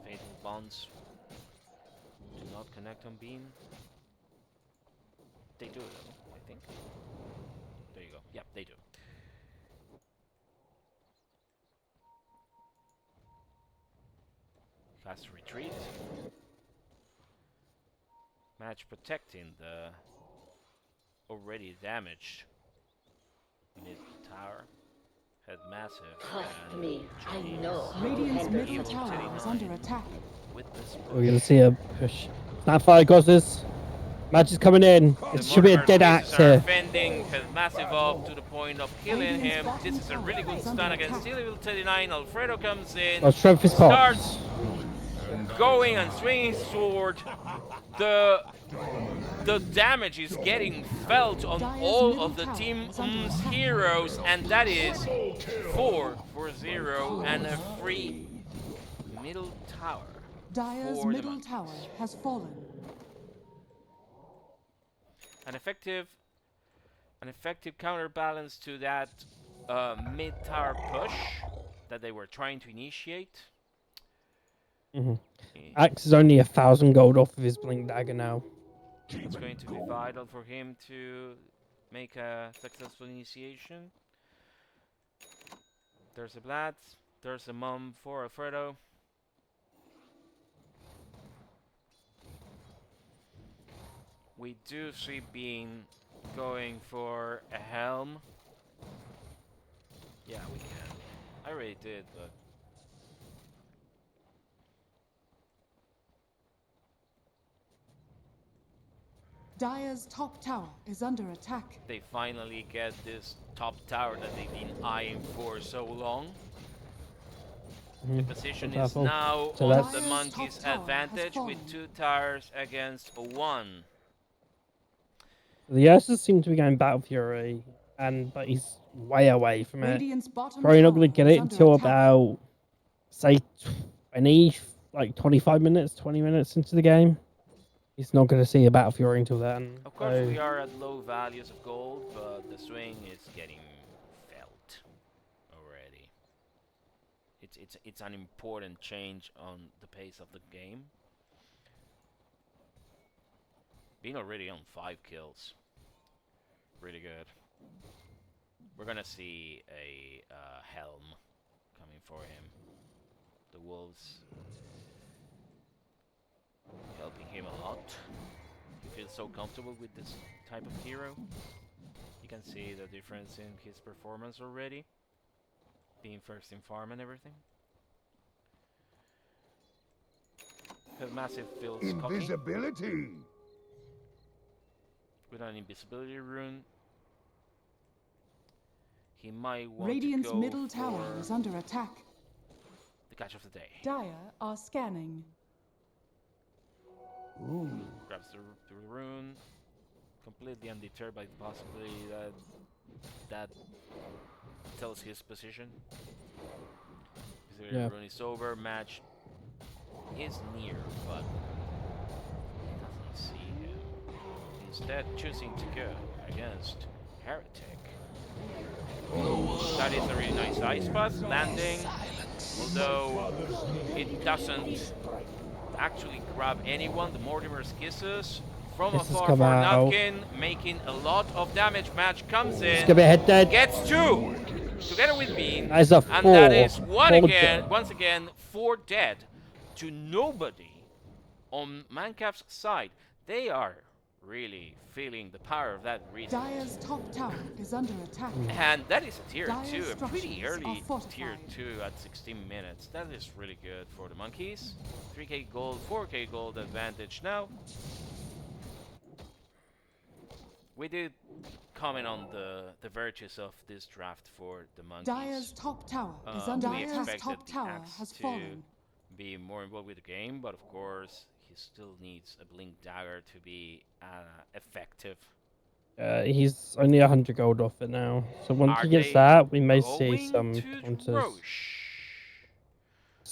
Fatal bonds do not connect on Bean. They do though, I think. There you go. Yep, they do. Fast retreat. Match protecting the already damaged mid tower. Headmassif Trust and me, I James know how to Radiant's handle middle you. tower is under attack. with this We're going to see a push. Snapfire Gozzers. Match is coming in. It should be a dead axe here. Fending Headmassif off to the point of killing him. This is a really good stun against Evil 39. Alfredo comes in. Well, strength is popped. Starts going and swinging his sword. The damage is getting felt on all of the team's heroes, and that is 4 for 0 and a free middle tower. Dire's for the middle Monkeys. tower has fallen. An effective counterbalance to that mid tower push that they were trying to initiate. Mm-hmm. Axe is only 1,000 gold off of his blink dagger now. It's going to be vital for him to make a successful initiation. There's a Vlad, there's a mom for Alfredo. We do see Bean going for a helm. Yeah, we can. I already did, but Dire's top tower is under attack. they finally get this top tower that they've been eyeing for so long. The position is Careful. now So on that's- the Dire's Monkeys' top tower has advantage with fallen. 2 towers against 1. The Ursus seem to be going Battle Fury, but he's way away from it. Radiant's bottom Probably not tower going to get is it under until attack. about, say, 20, like 25 minutes, 20 minutes into the game. He's not going to see a Battle Fury until then. Of course, so- we are at low values of gold, but the swing is getting felt already. It's an important change on the pace of the game. Being already on 5 kills, really good. We're gonna see a helm coming for him. The wolves helping him a lot. He feels so comfortable with this type of hero. You can see the difference in his performance already. Being first in farm and everything. Headmassif feels cocky Invisibility! with an invisibility rune. He might want Radiant's to go middle for tower is under attack. the catch of the day. Dire are scanning. Ooh. Grabs the rune, completely undeterred by the possibility that tells his position. The rune is over, match is near, but doesn't see him. Instead, choosing to go against Heretic. That is a really nice ice pass landing, although it doesn't actually grab anyone. The Mortimer's Kisses from Kisses afar come for out. Nutkin, making a lot of damage. Match comes It's in, going to be a head dead. gets 2 together with Bean, That is a and that 4. is Four once again 4 dead to nobody on Mancaf's side. They are really feeling the power of that reason. Dire's top tower is under attack. And that is a tier Dire 2, a pretty structures early are fortified. tier 2 at 16 minutes. That is really good for the monkeys. 3k gold, 4k gold advantage now. We did comment on the virtues of this draft for the monkeys. Dire's top tower is under We attack. expected Top the tower axe has to fallen. be more involved with the game, but of course he still needs a blink dagger to be effective. He's only 100 gold off it now. So once Are he gets they that, we may see going some to counters. Roche?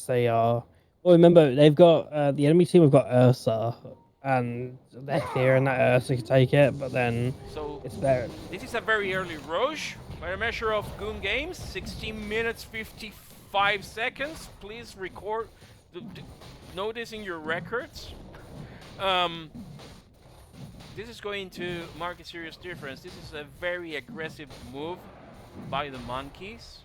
They are. Well, remember, they've got the enemy team have got Ursa, and they're fearing that Ursa can take it, but then So it's better. this is a very early Roche by a measure of Goon Games. 16 minutes 55 seconds. Please record. Note this in your records. This is going to mark a serious difference. This is a very aggressive move by the monkeys,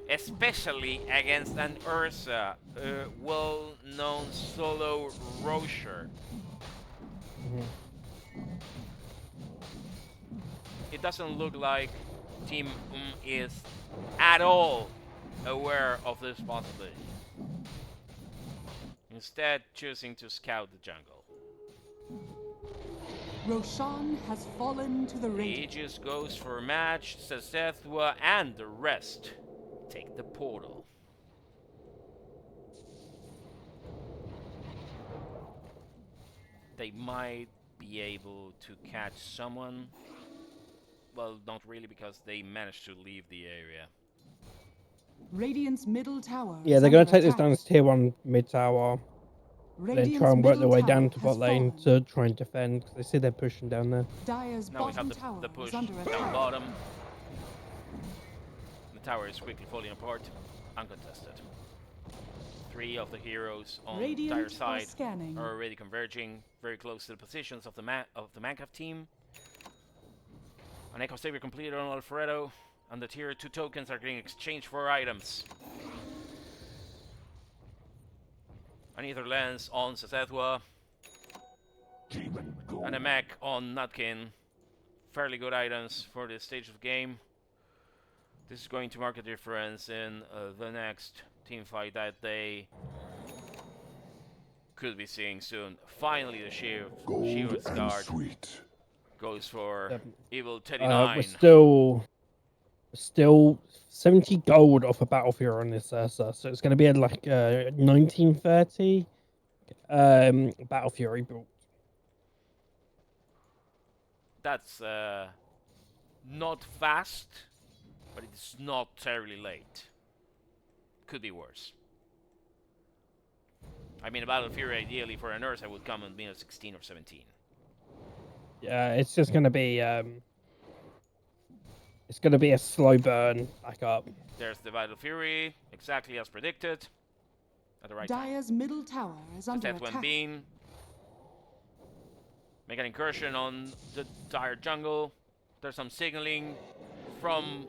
especially against an Ursa, a well-known solo Rocher. It doesn't look like Team is at all aware of this possibility. Instead, choosing to scout the jungle. Roshan has fallen to the Radiant. Aegis goes for a match, szethw and the rest take the portal. They might be able to catch someone. Well, not really, because they managed to leave the area. Radiant's middle tower. Yeah, is they're going under to take this attack. down as tier 1 mid tower. Then Radiant's try and work their middle way tower down to has bot lane fallen. to try and defend, because they see they're pushing down there. Dire's Now we bottom have tower the push is under down attack. bottom. The tower is quickly falling apart, uncontested. 3 of the heroes on Radiant dire are side scanning. are already converging very close to the positions of the Mancaf team. An Echo Savior completed on Alfredo, and the tier 2 tokens are getting exchanged for items. An Ether Lens on szethw, Demon gold. and a mech on Nutkin. Fairly good items for this stage of game. This is going to mark a difference in the next team fight that they could be seeing soon. Finally, the Shield's Gold and guard sweet. goes for Yep. Evil Teddy 9. We're still 70 gold off a Battle Fury on this Ursa, so it's going to be like 1930 Battle Fury build. That's not fast, but it's not terribly late. Could be worse. I mean, a Battle Fury ideally for an Ursa would come in minus 16 or 17. Yeah, it's just gonna be it's gonna be a slow burn back up. There's the Battle Fury, exactly as predicted. At the right Dire's time. middle tower is under Szethw attack. Bean. Make an incursion on the Dire jungle. There's some signaling from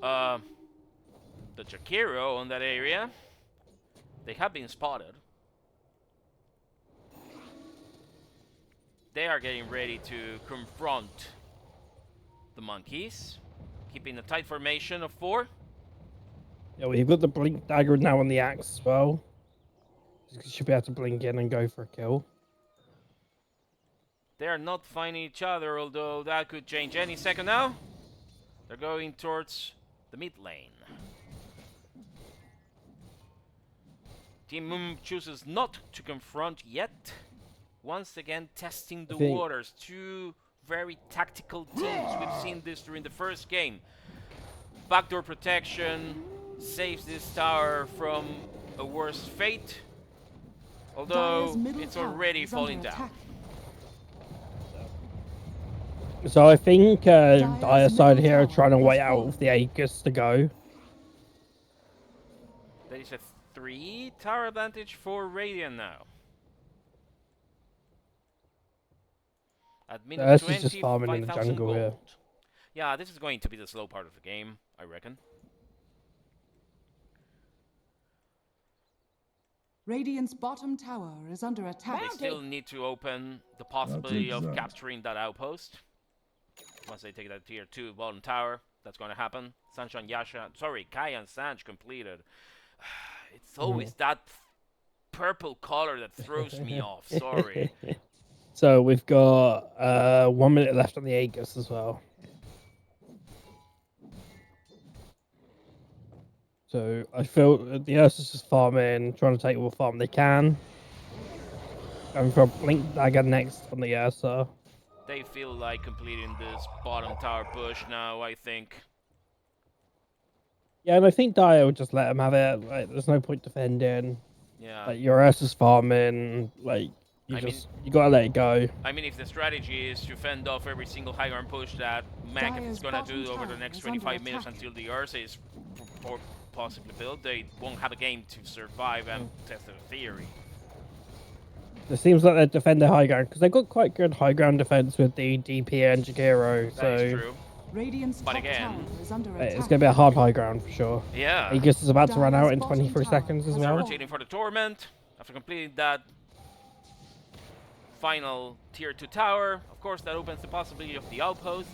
the Jakiro on that area. They have been spotted. They are getting ready to confront the monkeys, keeping a tight formation of 4. Yeah, we've got the blink dagger now on the axe as well. Should be able to blink in and go for a kill. They are not finding each other, although that could change any second now. They're going towards the mid lane. Team Moon chooses not to confront yet. Once again, testing the waters. 2 very tactical teams. We've seen this during the first game. Backdoor protection saves this tower from a worse fate. Although it's already falling down. So I think Dire side here are trying to wait out of the Aegis to go. There is a 3 tower advantage for Radiant now. At minus 20, just farming in the 5,000 jungle gold. here. Yeah, this is going to be the slow part of the game, I reckon. Radiant's bottom tower is under attack. They still need to open the possibility of capturing that outpost. Once they take that tier 2 bottom tower, that's going to happen. Sunshine Yasha, sorry, Kai and Sanj completed. It's always that purple color that throws me off, sorry. So we've got 1 minute left on the Aegis as well. So I feel the Ursa's just farming, trying to take all the farm they can. Going for a blink dagger next on the Ursa. They feel like completing this bottom tower push now, I think. Yeah, and I think Dire will just let them have it. Like, there's no point defending. Yeah. Like, your Ursa's farming. Like, you gotta let it go. I mean, if the strategy is to fend off every single high ground push that Mac is gonna do over the next 25 minutes until the Ursa is possibly built, they won't have a game to survive and test their theory. It seems like they defend their high ground because they've got quite good high ground defense with the DP and Jakiro. That is true. Radiant's but again, it's gonna be a hard high ground for sure. Yeah. Aegis is about to run out in 23 seconds as well. Rotating for the Torment after completing that final tier 2 tower. Of course, that opens the possibility of the outpost.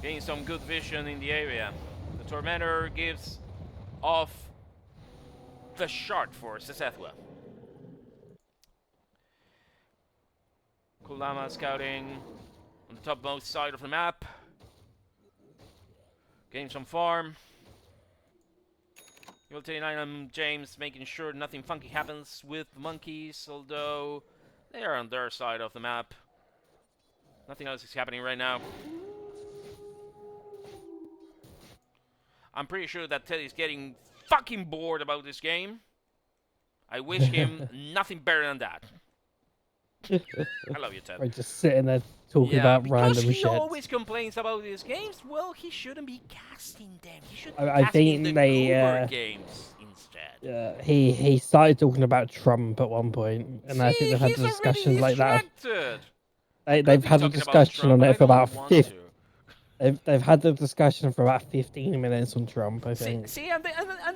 Getting some good vision in the area. The Tormentor gives off the shard for szethw. Llama scouting on the topmost side of the map. Getting some farm. You'll tell I'm James, making sure nothing funky happens with the monkeys, although they are on their side of the map. Nothing else is happening right now. I'm pretty sure that Teddy's getting fucking bored about this game. I wish him nothing better than that. I love you, Ted. We're just sitting there talking about random shit. Because he always complains about these games. Well, he shouldn't be casting them. He should be I casting think the Uber games instead. He started talking about Trump at one point, and I think they've had discussions like that. They've had a discussion on it for about 50. They've had the discussion for about 15 minutes on Trump, I think. See, and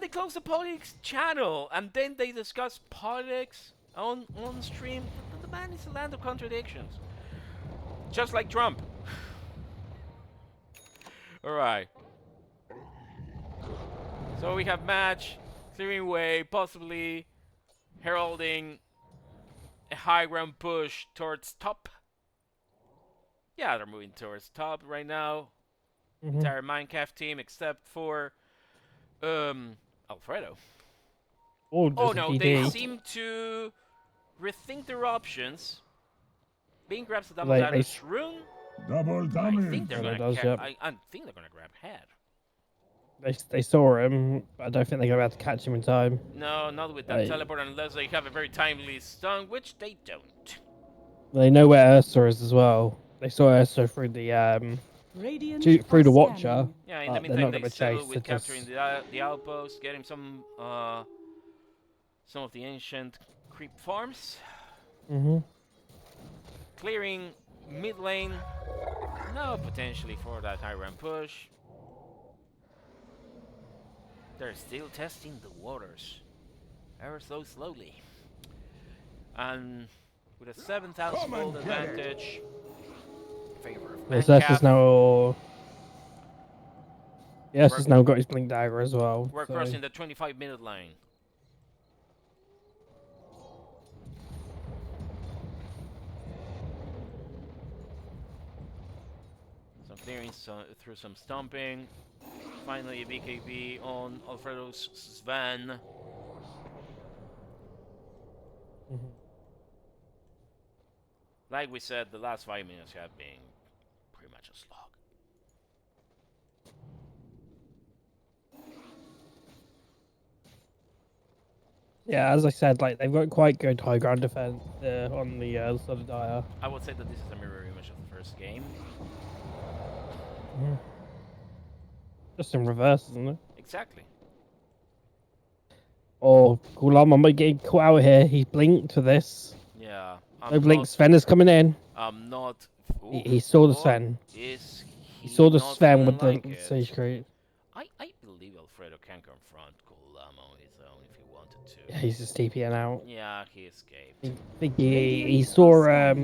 they close the politics channel, and then they discuss politics on stream. The man is a land of contradictions, just like Trump. All right. So we have match, clearing way, possibly heralding a high ground push towards top. Yeah, they're moving towards top right now. Entire Minecraft team except for Alfredo. Oh no, they seem to rethink their options. Bean grabs the double damage rune. Double damage. I think they're gonna I think they're gonna grab head. They saw him, but I don't think they're going to be able to catch him in time. No, not with that Right. teleport unless they have a very timely stun, which they don't. They know where Ursa is as well. They saw Ursa through the Radiant through the are Watcher. scanning. Yeah, in the But they're meantime, not they going to still chase. with They're capturing just... the outpost, getting some of the ancient creep farms, clearing mid lane. No, potentially for that high ramp push. They're still testing the waters, ever so slowly, and with a 7,000 gold advantage in favor of Yes, Ursa's Mancaf. now... Yes, has now got his blink dagger as well. We're so... crossing the 25-minute line. So clearing through some stomping. Finally a BKB on Alfredo's Sven. Like we said, the last 5 minutes have been pretty much a slog. Yeah, as I said, like they've got quite good high ground defense on the side of Dire. I would say that this is a mirror image of the first game. Just in reverse, isn't it? Exactly. Oh, Llama might get caught out here. He blinked for this. Yeah. No blink. Sven is coming in. I'm not. He saw the Sven. Is he saw the not Sven with like the it? Sage Crate. I believe Alfredo can confront Llama on his own if he wanted to. Yeah, he's just TPing out. Yeah, he escaped. I think he saw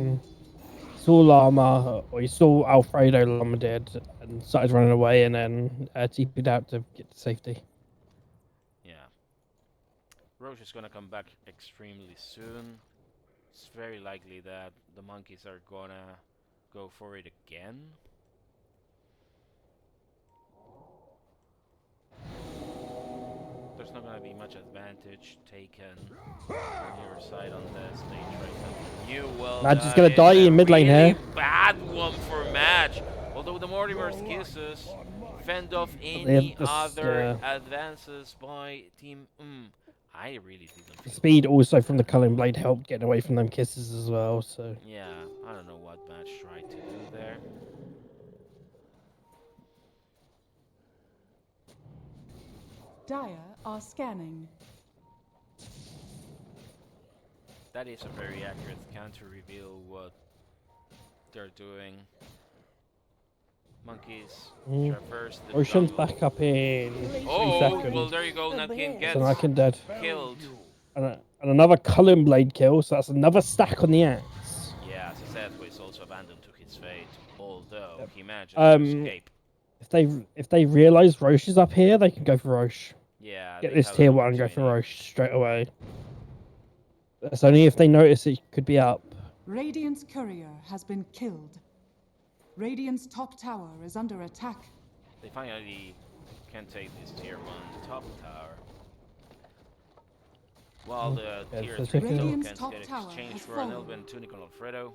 Llama, or he saw Alfredo Llama did, and started running away, and then TP'd out to get to safety. Yeah. Roche is gonna come back extremely soon. It's very likely that the monkeys are gonna go for it again. There's not gonna be much advantage taken on your side on this. They try something new. Well, Madge is gonna die in mid lane really here. Bad one for Madge. Although the Mortimer's kisses fend off any other advances by Team. I really didn't. The speed also from the Culling Blade helped getting away from them kisses as well. So yeah, I don't know what Madge tried to do there. Dire are scanning. That is a very accurate scan to reveal what they're doing. Monkeys traverse the Ocean's jungle. back up in 3 seconds. Well, there you go. Nutkin gets So Nutkin dead. killed. And another Culling Blade kill, so that's another stack on the axe. Yeah, szethw is also abandoned to his fate, although he managed to escape. If they realise Roche is up here, they can go for Roche. Yeah. Get this tier 1 and go for Roche straight away. That's only if they notice it could be up. Radiant's courier has been killed. Radiant's top tower is under attack. They finally can take this tier 1 top tower. While the tier 3 tokens get exchanged for an Elven Tunic on Alfredo.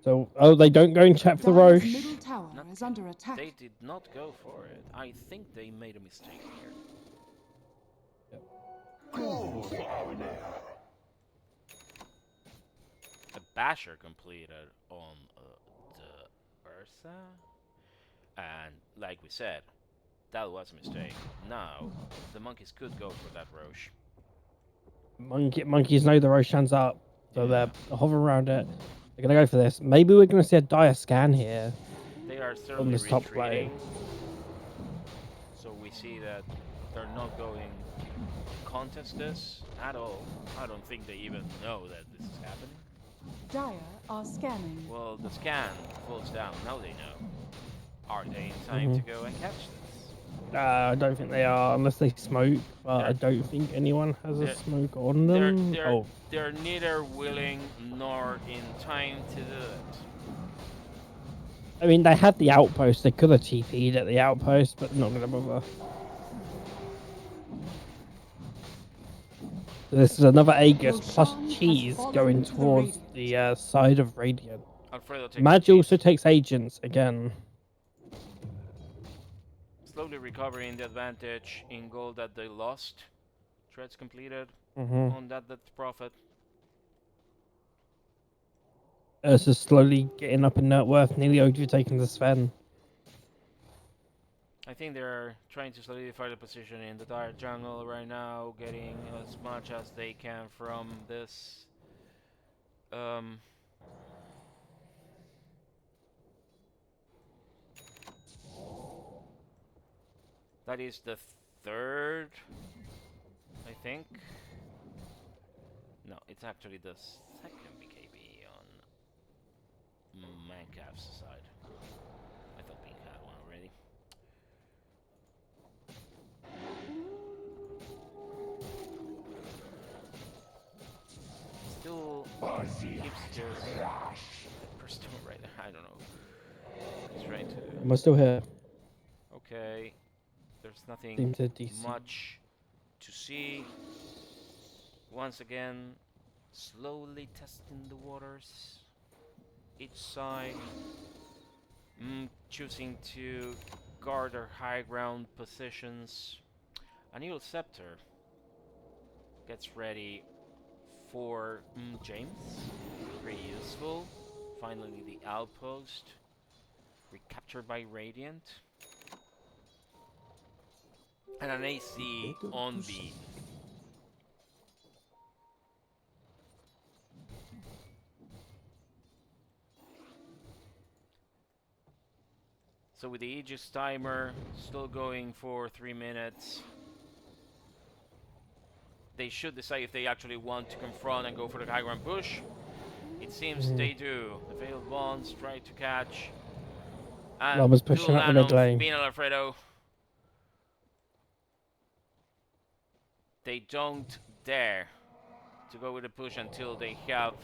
So, they don't go and check for Dire's Roche. middle tower is under attack. They did not go for it. I think they made a mistake here. A basher completed on the Ursa, and like we said, that was a mistake. Now the monkeys could go for that Roche. Monkeys know the Roche hands up, so they're hovering around it. They're gonna go for this. Maybe we're gonna see a Dire scan here. They are On certainly this top retreating. lane. So we see that they're not going to contest this at all. I don't think they even know that this is happening. Dire are scanning. Well, the scan falls down. Now they know. Are they in time to go and catch this? I don't think they are, unless they smoke. But I don't think anyone has a smoke on them. They're neither willing nor in time to do it. I mean, they had the outpost. They could have TP'd at the outpost, but not gonna bother. This is another Aegis plus cheese going towards the side of Radiant. Alfredo takes Madge also takes agents again. slowly recovering the advantage in gold that they lost. Threads completed on that profit. Ursa's slowly getting up in net worth, nearly overtaking the Sven. I think they're trying to solidify the position in the dire jungle right now, getting as much as they can from this. That is the third, I think. No, it's actually the second BKB on Mancav's side. I thought we had one already. Still keeps just Crystal right there. I don't know. He's trying to. Am I still here? Okay. There's nothing Seems a DC. much to see. Once again, slowly testing the waters. Each side choosing to guard their high ground positions. An evil scepter gets ready for James. Pretty useful. Finally, the outpost recaptured by Radiant. And an AC on B. So with the Aegis timer still going for 3 minutes, they should decide if they actually want to confront and go for the high ground push. It seems they do. The failed bonds try to catch. And Llama's pushing up the mid lane. Being Alfredo. They don't dare to go with a push until they have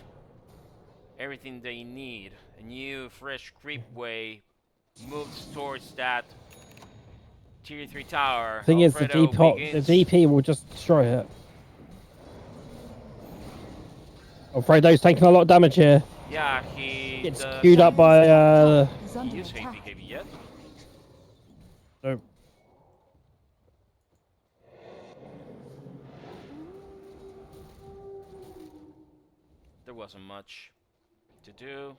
everything they need. A new fresh creep way moves towards that tier 3 tower. Thing is, the DP will just destroy it. Alfredo's taking a lot of damage here. Yeah, he gets queued up by He used BKB yet? No. There wasn't much to do,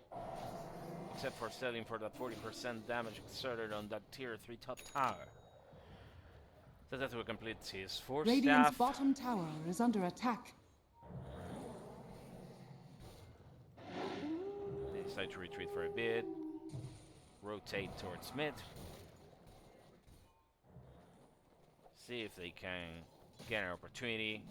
except for selling for that 40% damage exerted on that tier 3 top tower. So that will complete his 4 Radiant's staff. bottom tower is under attack. They decide to retreat for a bit, rotate towards mid, see if they can get an opportunity.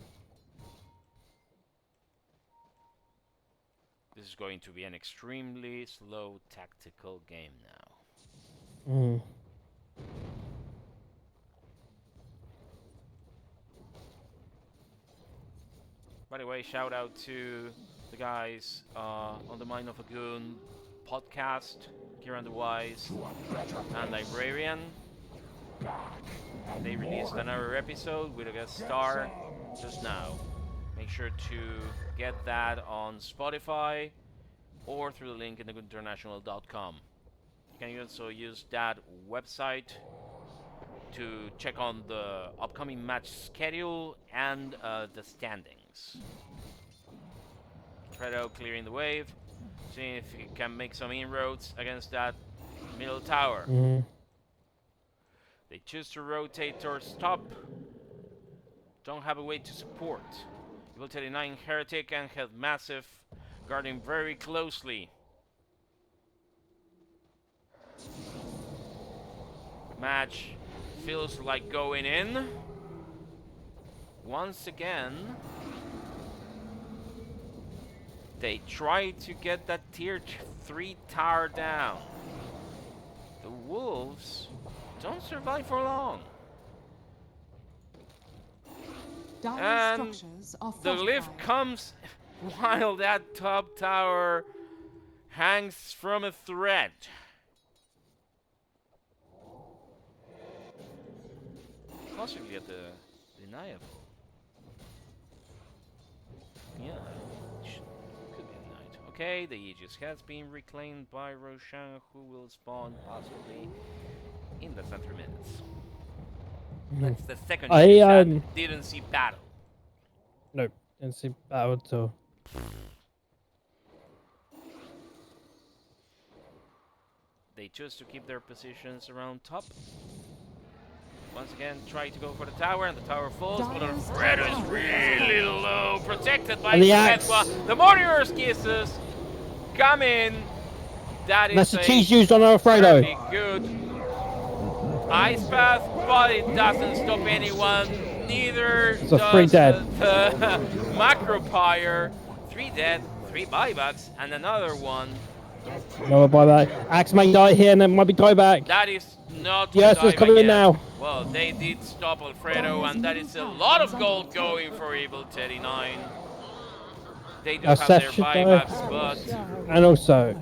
This is going to be an extremely slow tactical game now. By the way, shout out to the guys on the Mind of a Goon podcast, Kieran the Wise and Librarian. They released another episode with a guest star just now. Make sure to get that on Spotify or through the link in thegoodinternational.com. You can also use that website to check on the upcoming match schedule and the standings. Fredo clearing the wave, seeing if he can make some inroads against that middle tower. They choose to rotate towards top. Don't have a way to support. Evil 39 Heretic and Headmassif guarding very closely. Match feels like going in. Once again, they try to get that tier 3 tower down. The Wolves don't survive for long. And the lift comes while that top tower hangs from a thread. Possibly at the deniable. Yeah, could be denied. Okay, the Aegis has been reclaimed by Roshan, who will spawn possibly in the center minutes. Mhm. That's the second I, shift that didn't see battle. Nope, didn't see battle at all. They choose to keep their positions around top. Once again, try to go for the tower, and the tower falls. But Alfredo is really low, protected by And the szethw. The Warrior's Kisses come in. That That's is the a cheese used on Alfredo. very good ice path, but it doesn't stop anyone. Neither It's a does 3 dead. the macro pyre. 3 dead, 3 buybacks, and another one. No buyback. Axe may die here and then might be dieback. That is not Yes, a it's coming dieback in yet. now. Well, they did stop Alfredo, and that is a lot of gold going for Evil 39. They do have Szethw their should die. buybacks, but And also,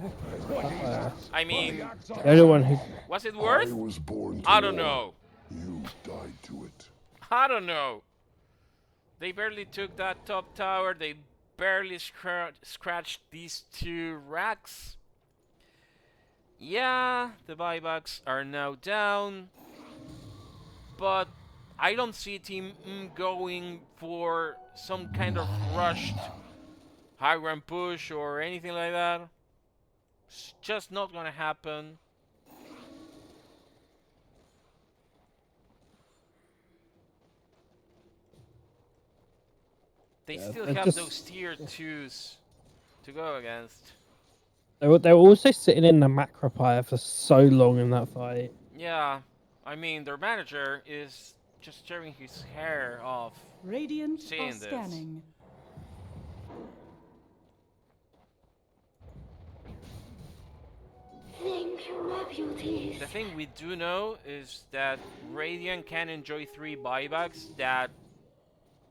I mean, the only one who... was it worth? I was born to I don't war. know. You died to it. I don't know. They barely took that top tower. They barely scratched these 2 racks. Yeah, the buybacks are now down. But I don't see Team going for some kind of rushed high ground push or anything like that. It's just not gonna happen. They still have those tier 2s to go against. They were also sitting in the macro pyre for so long in that fight. Yeah, I mean, their manager is just tearing his hair off. Radiant Seeing are this. scanning. Thank you, my beauties. The thing we do know is that Radiant can enjoy 3 buybacks that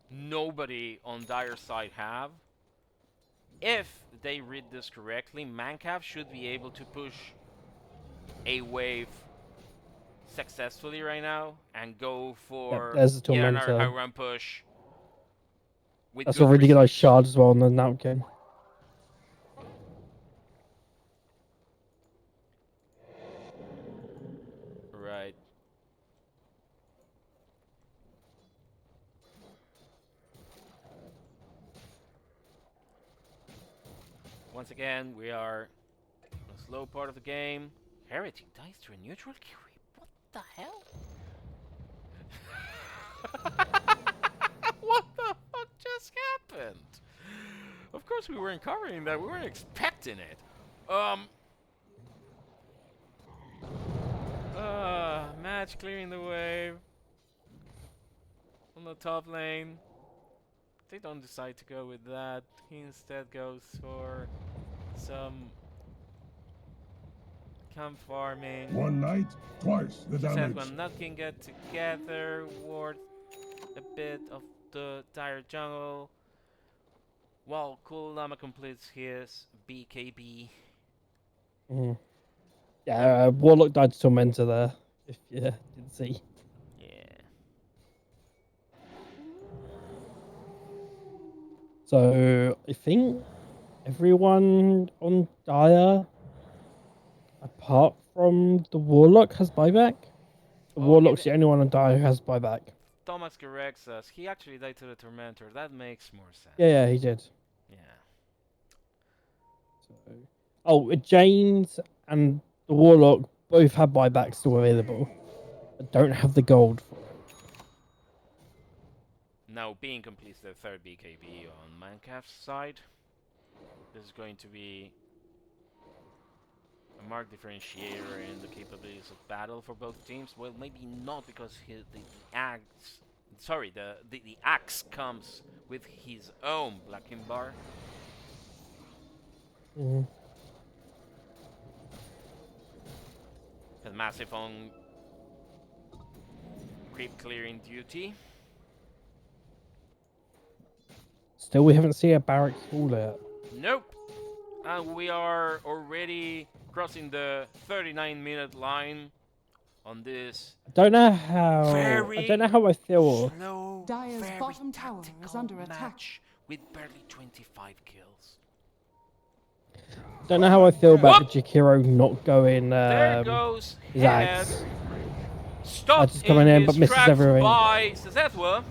nobody on Dire side have. If they read this correctly, Mancav should be able to push a wave successfully right now and go for there's the another Tormentor. high run push. With That's good a really good precision. shard as well on the Nutkin. Right. Once again, we are in a slow part of the game. Heretic dies to a neutral creep. What the hell? What the fuck just happened? Of course we weren't covering that. We weren't expecting it. Match clearing the wave on the top lane. They don't decide to go with that. He instead goes for some camp farming. One night, twice the Just damage. when Nutkin get together, ward a bit of the dire jungle, while Cool Llama completes his BKB. Mm. Yeah, Warlock died to Tormentor there. If you didn't see. Yeah. So I think everyone on Dire, apart from the Warlock, has buyback. The Warlock's the only one on Dire who has buyback. Thomas corrects us. He actually died to the Tormentor. That makes more sense. Yeah, he did. Yeah. So, oh, James and the Warlock both have buybacks still available, but don't have the gold for it. Now, being completes the 3rd BKB on Mancaf's side, this is going to be a marked differentiator in the capabilities of battle for both teams. Well, maybe not, because the axe comes with his own blacking bar. Mm-hmm. Headmassif on creep clearing duty. Still, we haven't seen a barracks wall yet. Nope. And we are already crossing the 39-minute line on this. I don't know how. Very I don't know how I feel. slow, Dire's very bottom tower is tactical under attack. match with barely 25 kills. Don't know how I feel about the Jakiro not going. There goes his Head. axe. stopped just coming in, but his misses tracks everywhere. by szethw.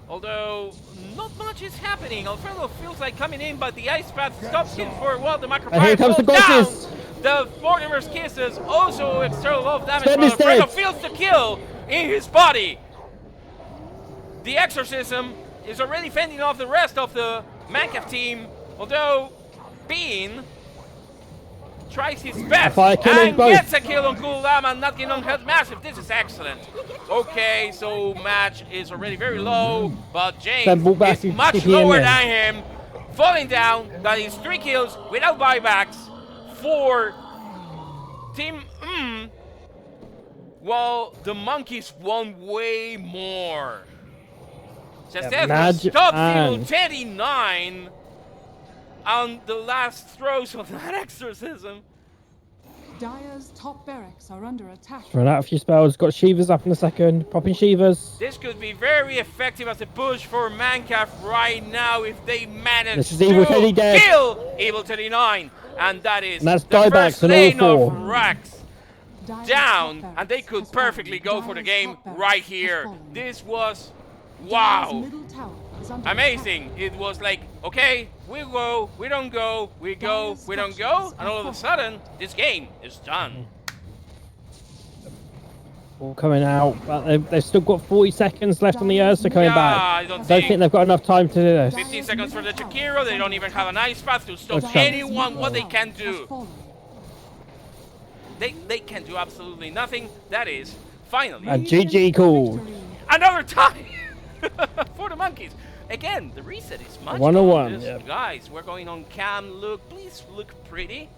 Although not much is happening. Alfredo feels like coming in, but the ice path stops him for a while. The And micropire here comes the falls down. Gosses! The Mortimer's Kisses also exert a lot of damage, Sven but is Alfredo dead. feels the kill in his body. The exorcism is already fending off the rest of the Minecraft team, although Bean tries his best Fire killing and both. gets a kill on Cool Llama and Nutkin on Headmassif. This is excellent. Okay, so match is already very low, but Then ball James back is to much TPM lower in. than him. Falling down, got his 3 kills without buybacks for Team while the monkeys won way more. szethw Nudge stopped and- 39 on the last throws of that exorcism. Dire's top barracks are under attack. Run out a few spells. Got Shivers up in a second. Popping Shivers. This could be very effective as a push for Minecraft right now if they manage This is Evil to Teddy dead. kill Evil 39. And that is And that's the diebacks first on all lane of 4. racks Dire's down, top and they barracks could has fallen. perfectly go for the Dire's game top barracks right has here. fallen. This was, Dire's wow, middle tower is under amazing. It was like, okay, we go, we don't go, we go, Dire's we don't go, structures and all of are a sudden, this game is done. All coming out. But they've still got 40 seconds left on the Ursa coming Yeah, back. I don't Don't think think they've got enough time to do this. 15 seconds for the Chikiro. They don't even have an ice path to stop Good shot. anyone what they can has do. fallen. They can do absolutely nothing. That is, finally, And GG called. Victory. another time for the monkeys. Again, the reset is much 101, better. yeah. Guys, we're going on cam. Look, please look pretty.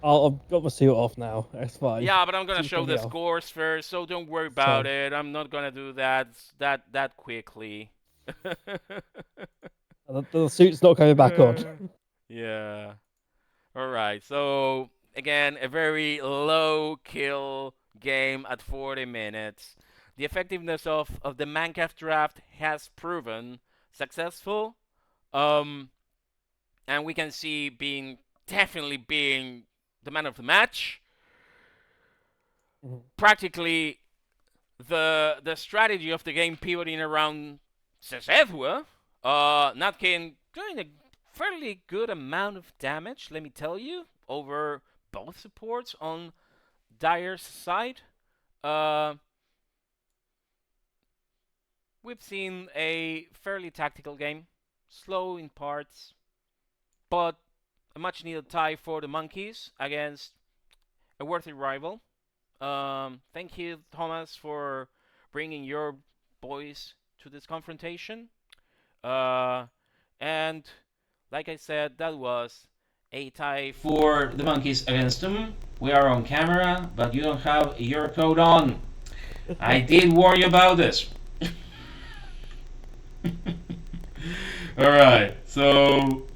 I've got my suit off now. That's fine. Yeah, but I'm gonna Keep show the me off. scores first, so don't worry about it. I'm not gonna do that quickly. The suit's not coming back on. Yeah. All right. So again, a very low kill game at 40 minutes. The effectiveness of the Minecraft draft has proven successful. And we can see definitely being the man of the match. Practically the strategy of the game pivoting around szethw. Nutkin doing a fairly good amount of damage, let me tell you, over both supports on Dire's side. We've seen a fairly tactical game, slow in parts, but a much needed tie for the monkeys against a worthy rival. Thank you, Thomas, for bringing your boys to this confrontation. And like I said, that was a tie For the monkeys against them, we are on camera, but you don't have your code on. I did warn you about this. Alright, so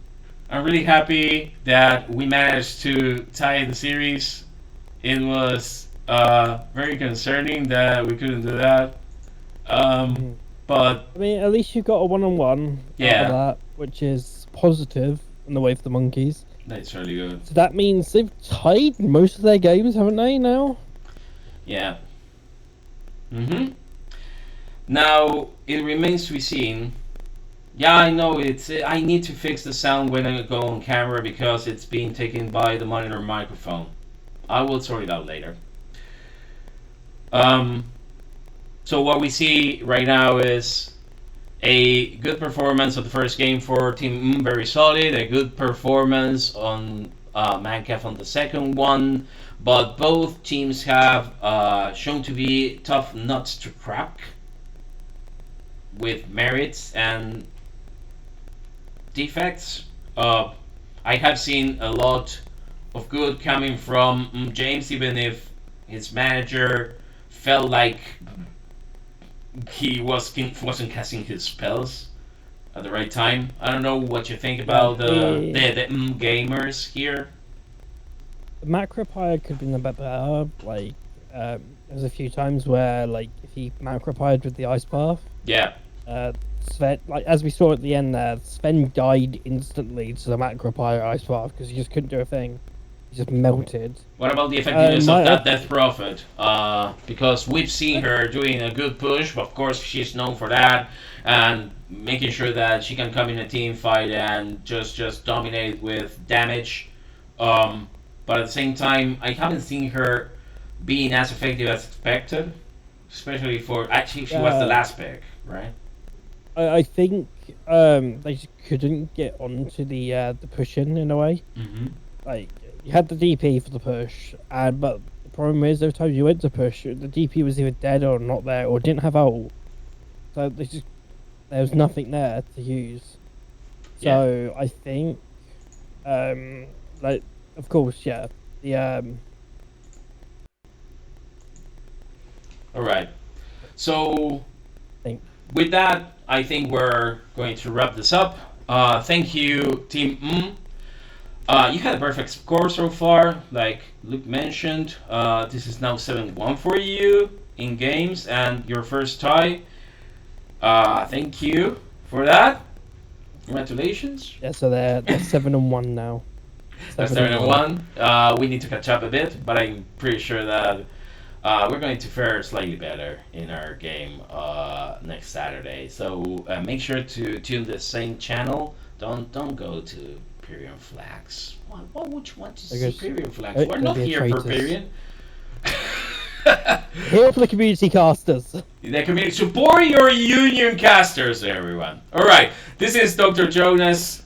I'm really happy that we managed to tie the series. It was very concerning that we couldn't do that. But I mean, at least you got a one-on-one Yeah. out of that, which is positive in the way for the monkeys. that's really good. So that means they've tied most of their games, haven't they, now? Yeah. Now, it remains to be seen. Yeah, I know I need to fix the sound when I go on camera because it's being taken by the monitor microphone. I will sort it out later. So what we see right now is a good performance of the first game for Team very solid. A good performance on Minecraft on the second one. But both teams have shown to be tough nuts to crack, with merits and defects. I have seen a lot of good coming from James, even if his manager felt like he wasn't casting his spells at the right time. I don't know what you think about the gamers here. The macropire could have been a bit better. Like, there's a few times where, like, if he macropired with the ice path, Yeah. Sven, like as we saw at the end there, Sven died instantly to the macropire ice path because he just couldn't do a thing. just melted. What about the effectiveness of my- that Death Prophet? Because we've seen her doing a good push. Of course, she's known for that, and making sure that she can come in a team fight and just dominate with damage. But at the same time, I haven't seen her being as effective as expected, especially for actually she was the last pick, right? I think they just couldn't get onto the push-in in a way. Mm-hmm. Like, you had the DP for the push, but the problem is every time you went to push, the DP was either dead or not there, or didn't have ult. So there was nothing there to use. So I think, like, of course, yeah, the All right. So Thank- with that, I think we're going to wrap this up. Thank you, Team You had a perfect score so far, like Luke mentioned. This is now 7-1 for you in games and your first tie. Thank you for that. Congratulations. yeah. So they're 7-1 now. That's 7-1. We need to catch up a bit, but I'm pretty sure that we're going to fare slightly better in our game next Saturday. So make sure to tune the same channel. Don't go to Pyrian Flags. Why would you want to see Pyrian Flags? We're not here for Pyrian. Here for the community casters. The community, support your union casters, everyone. All right, this is Dr. Jonas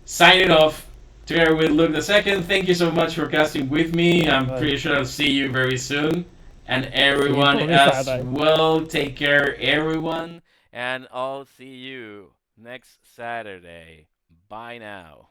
signing off together with Luke II. Thank you so much for casting with me. I'm pretty sure I'll see you very soon. And everyone as well, take care, everyone. And I'll see you next Saturday. Bye now.